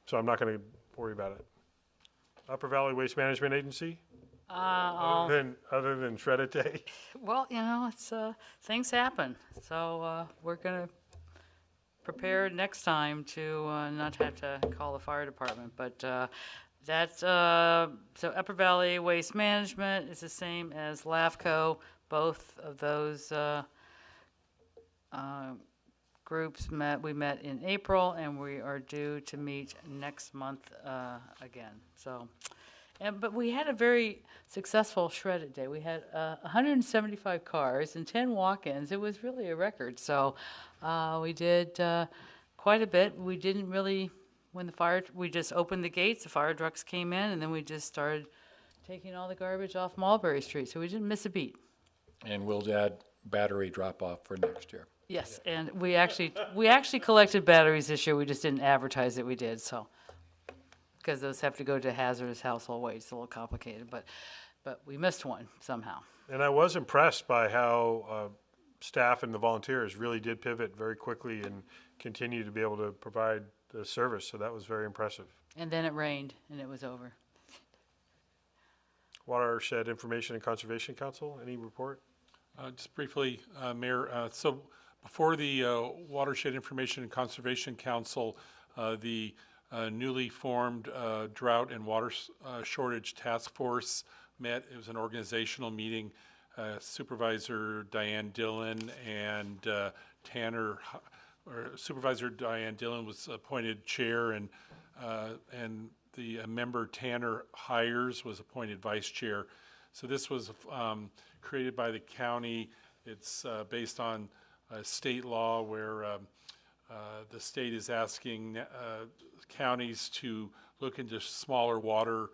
so I'm not going to worry about it. Upper Valley Waste Management Agency? Other than shredded day? Well, you know, it's, things happen. So we're going to prepare next time to not have to call the fire department. But that's, so Upper Valley Waste Management is the same as LAFCO. Both of those groups we met in April, and we are due to meet next month again. So, but we had a very successful shredded day. We had 175 cars and 10 walk-ins. It was really a record. So we did quite a bit. We didn't really, we just opened the gates, the fire trucks came in, and then we just started taking all the garbage off Mulberry Street. So we didn't miss a beat. And we'll add battery drop-off for next year. Yes, and we actually collected batteries this year. We just didn't advertise that we did, so. Because those have to go to hazardous household waste. It's a little complicated, but we missed one somehow. And I was impressed by how staff and the volunteers really did pivot very quickly and continue to be able to provide the service, so that was very impressive. And then it rained, and it was over. Watershed Information and Conservation Council, any report? Just briefly, Mayor, so before the Watershed Information and Conservation Council, the newly formed Drought and Water Shortage Task Force met. It was an organizational meeting. Supervisor Diane Dillon and Supervisor Diane Dillon was appointed chair, and the member Tanner Hires was appointed vice chair. So this was created by the county. It's based on state law where the state is asking counties to look into smaller water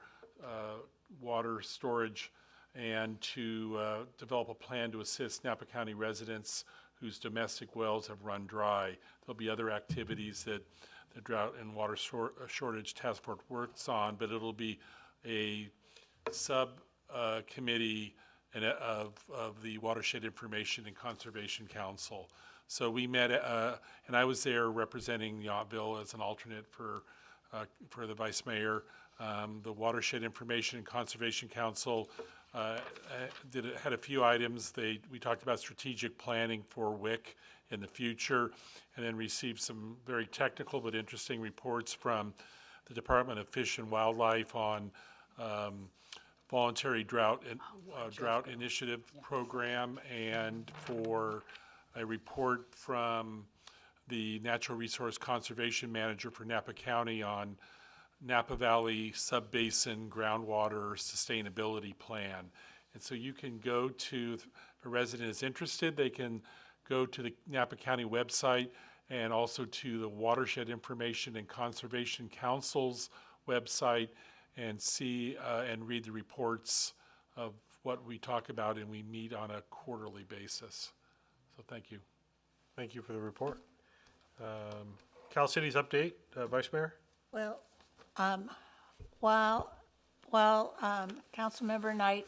storage and to develop a plan to assist Napa County residents whose domestic wells have run dry. There'll be other activities that the Drought and Water Shortage Task Force works on, but it'll be a subcommittee of the Watershed Information and Conservation Council. So we met, and I was there representing Yountville as an alternate for the vice mayor. The Watershed Information and Conservation Council had a few items. We talked about strategic planning for WIC in the future, and then received some very technical but interesting reports from the Department of Fish and Wildlife on voluntary drought initiative program, and for a report from the Natural Resource Conservation Manager for Napa County on Napa Valley Subbasin Groundwater Sustainability Plan. And so you can go to, if a resident is interested, they can go to the Napa County website and also to the Watershed Information and Conservation Council's website and see and read the reports of what we talk about, and we meet on a quarterly basis. So thank you. Thank you for the report. Cal City's update, Vice Mayor? Well, while Councilmember Knight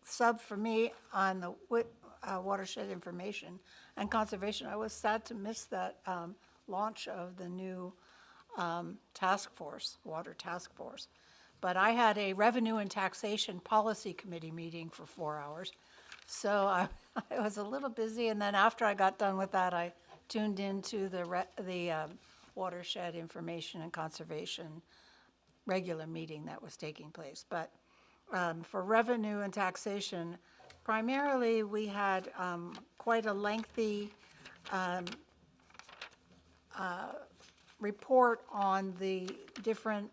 subbed for me on the watershed information and conservation, I was sad to miss that launch of the new task force, water task force. But I had a Revenue and Taxation Policy Committee meeting for 4 hours, so I was a little busy. And then after I got done with that, I tuned into the watershed information and conservation regular meeting that was taking place. But for revenue and taxation, primarily we had quite a lengthy report on the different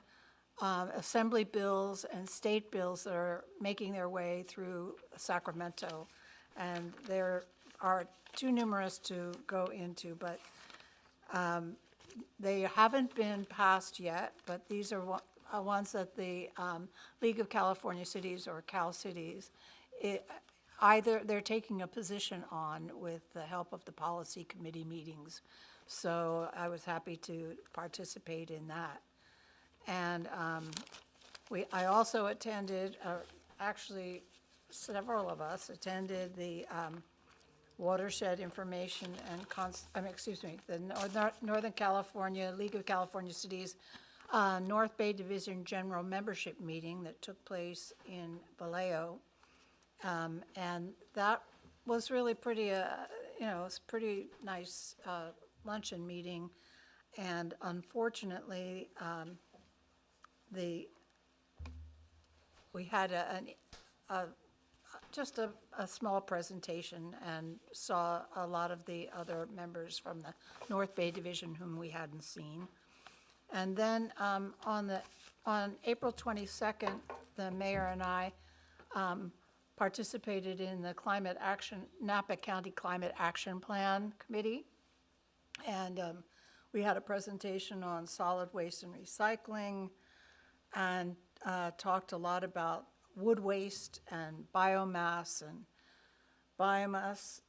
assembly bills and state bills that are making their way through Sacramento. And there are too numerous to go into, but they haven't been passed yet, but these are ones that the League of California Cities, or Cal Cities, either they're taking a position on with the help of the policy committee meetings. So I was happy to participate in that. And I also attended, actually several of us attended the Watershed Information and the Northern California League of California Cities North Bay Division General Membership Meeting that took place in Vallejo. And that was really pretty, it's pretty nice luncheon meeting. And unfortunately, we had just a small presentation and saw a lot of the other members from the North Bay Division whom we hadn't seen. And then on April 22nd, the mayor and I participated in the Napa County Climate Action Plan Committee. And we had a presentation on solid waste and recycling, and talked a lot about wood waste and biomass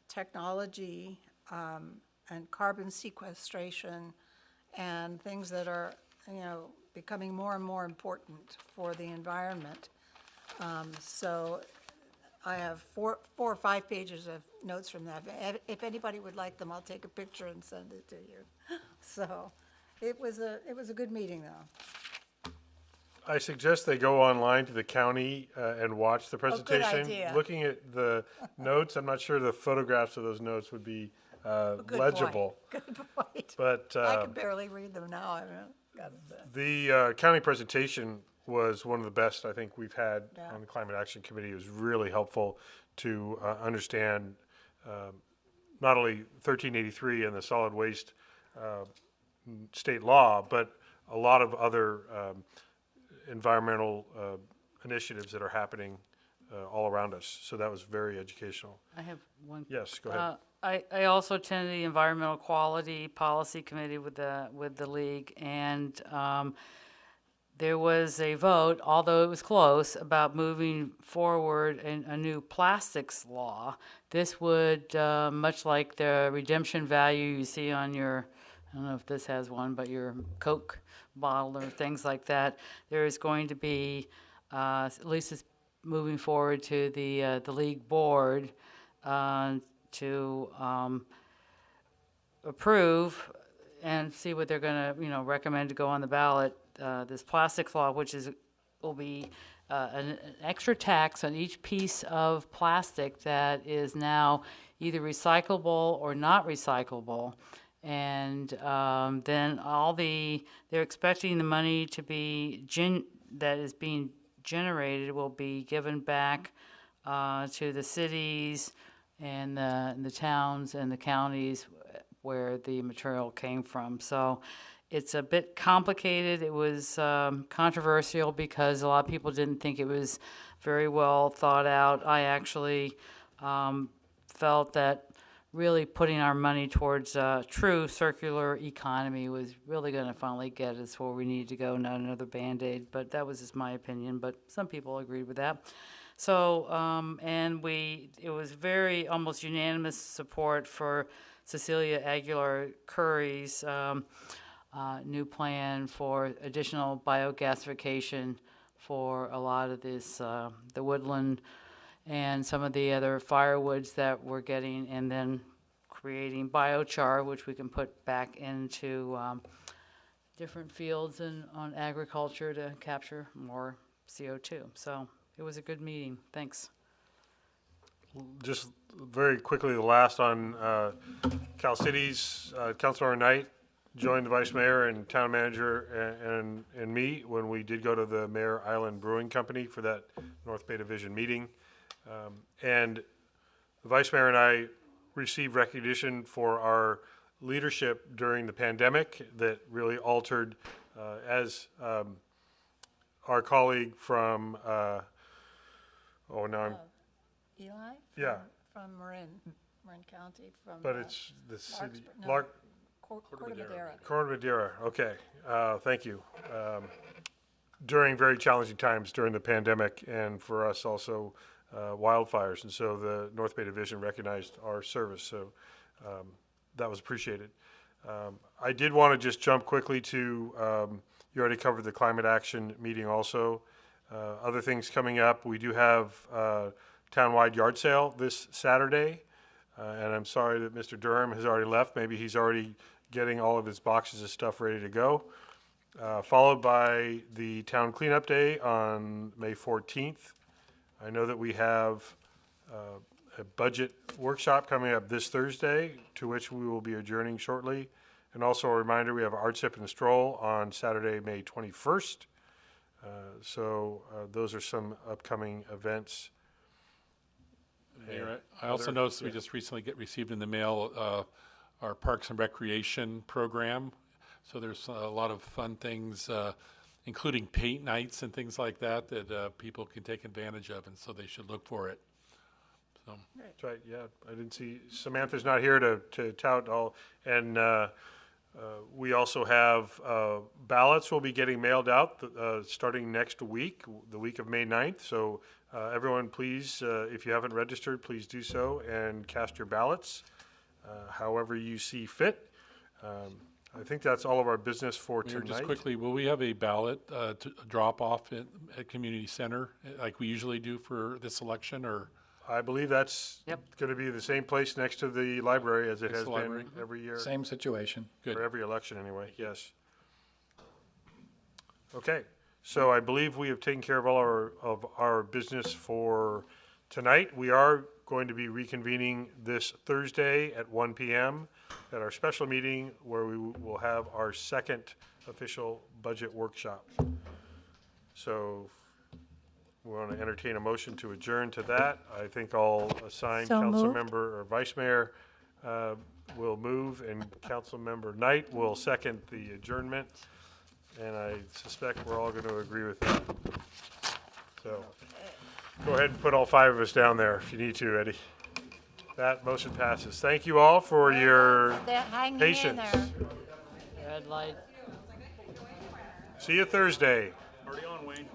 technology and carbon sequestration and things that are, becoming more and more important for the environment. So I have four or five pages of notes from that. If anybody would like them, I'll take a picture and send it to you. So it was a good meeting, though. I suggest they go online to the county and watch the presentation. good idea. Looking at the notes, I'm not sure the photographs of those notes would be legible. Good point. But I can barely read them now. I haven't got it. the county presentation was one of the best I think we've had Yeah. on the Climate Action Committee. It was really helpful to understand not only 1383 and the solid waste state law, but a lot of other environmental initiatives that are happening all around us. So that was very educational. I have one. Yes, go ahead. I also attended the Environmental Quality Policy Committee with the league, and there was a vote, although it was close, about moving forward a new plastics law. This would, much like the redemption value you see on your, I don't know if this has one, but your Coke bottle or things like that, there is going to be, at least it's moving forward to the league board to approve and see what they're going to, recommend to go on the ballot. This plastics law, which will be an extra tax on each piece of plastic that is now either recyclable or not recyclable. And then they're expecting the money to be that is being generated will be given back to the cities and the towns and the counties where the material came from. So it's a bit complicated. It was controversial because a lot of people didn't think it was very well thought out. I actually felt that really putting our money towards true circular economy was really going to finally get us where we need to go, not another Band-Aid. But that was just my opinion, but some people agreed with that. So, and it was very almost unanimous support for Cecilia Aguilar Curry's new plan for additional biogasification for a lot of this, the woodland and some of the other firewoods that we're getting, and then creating biochar, which we can put back into different fields and on agriculture to capture more CO2. So it was a good meeting. Thanks. Just very quickly, the last on Cal Cities, Councilmember Knight joined the vice mayor and town manager and me when we did go to the Mare Island Brewing Company for that North Bay Division meeting. And the vice mayor and I received recognition for our leadership during the pandemic that really altered, as our colleague from, Eli? Yeah. From Marin County, from. But it's the city, Corte Madera. Corte Madera, okay, thank you. During very challenging times during the pandemic, and for us also wildfires, and so the North Bay Division recognized our service, so that was appreciated. I did want to just jump quickly to, you already covered the climate action meeting also. Other things coming up, we do have townwide yard sale this Saturday, and I'm sorry that Mr. Durham has already left. Maybe he's already getting all of his boxes of stuff ready to go. Followed by the town cleanup day on May 14th. I know that we have a budget workshop coming up this Thursday, to which we will be adjourning shortly. And also a reminder, we have Art Sip and Stroll on Saturday, May 21st. So those are some upcoming events. Mayor, I also noticed we just recently received in the mail our Parks and Recreation program. So there's a lot of fun things, including paint nights and things like that, that people can take advantage of, and so they should look for it. So. That's right, yeah. I didn't see, Samantha's not here to tout all, and we also have ballots will be getting mailed out starting next week, the week of May 9th. So everyone, please, if you haven't registered, please do so and cast your ballots however you see fit. I think that's all of our business for Mayor, tonight. just quickly, will we have a ballot to drop off at Community Center like we usually do for this election, or? I believe that's going to be the same place next to the library as it has been every year. Same situation. Good. For every election anyway, yes. Okay, so I believe we have taken care of all of our business for tonight. We are going to be reconvening this Thursday at 1 p.m. at our special meeting where we will have our second official budget workshop. So we want to entertain a motion to adjourn to that. I think I'll assign So council moved. member or vice mayor will move, and council member Knight will second the adjournment. And I suspect we're all going to agree with that. So go ahead and put all five of us down there if you need to, Eddie. That motion passes. Thank you all for your patience. Red light. See you Thursday. Already on, Wayne.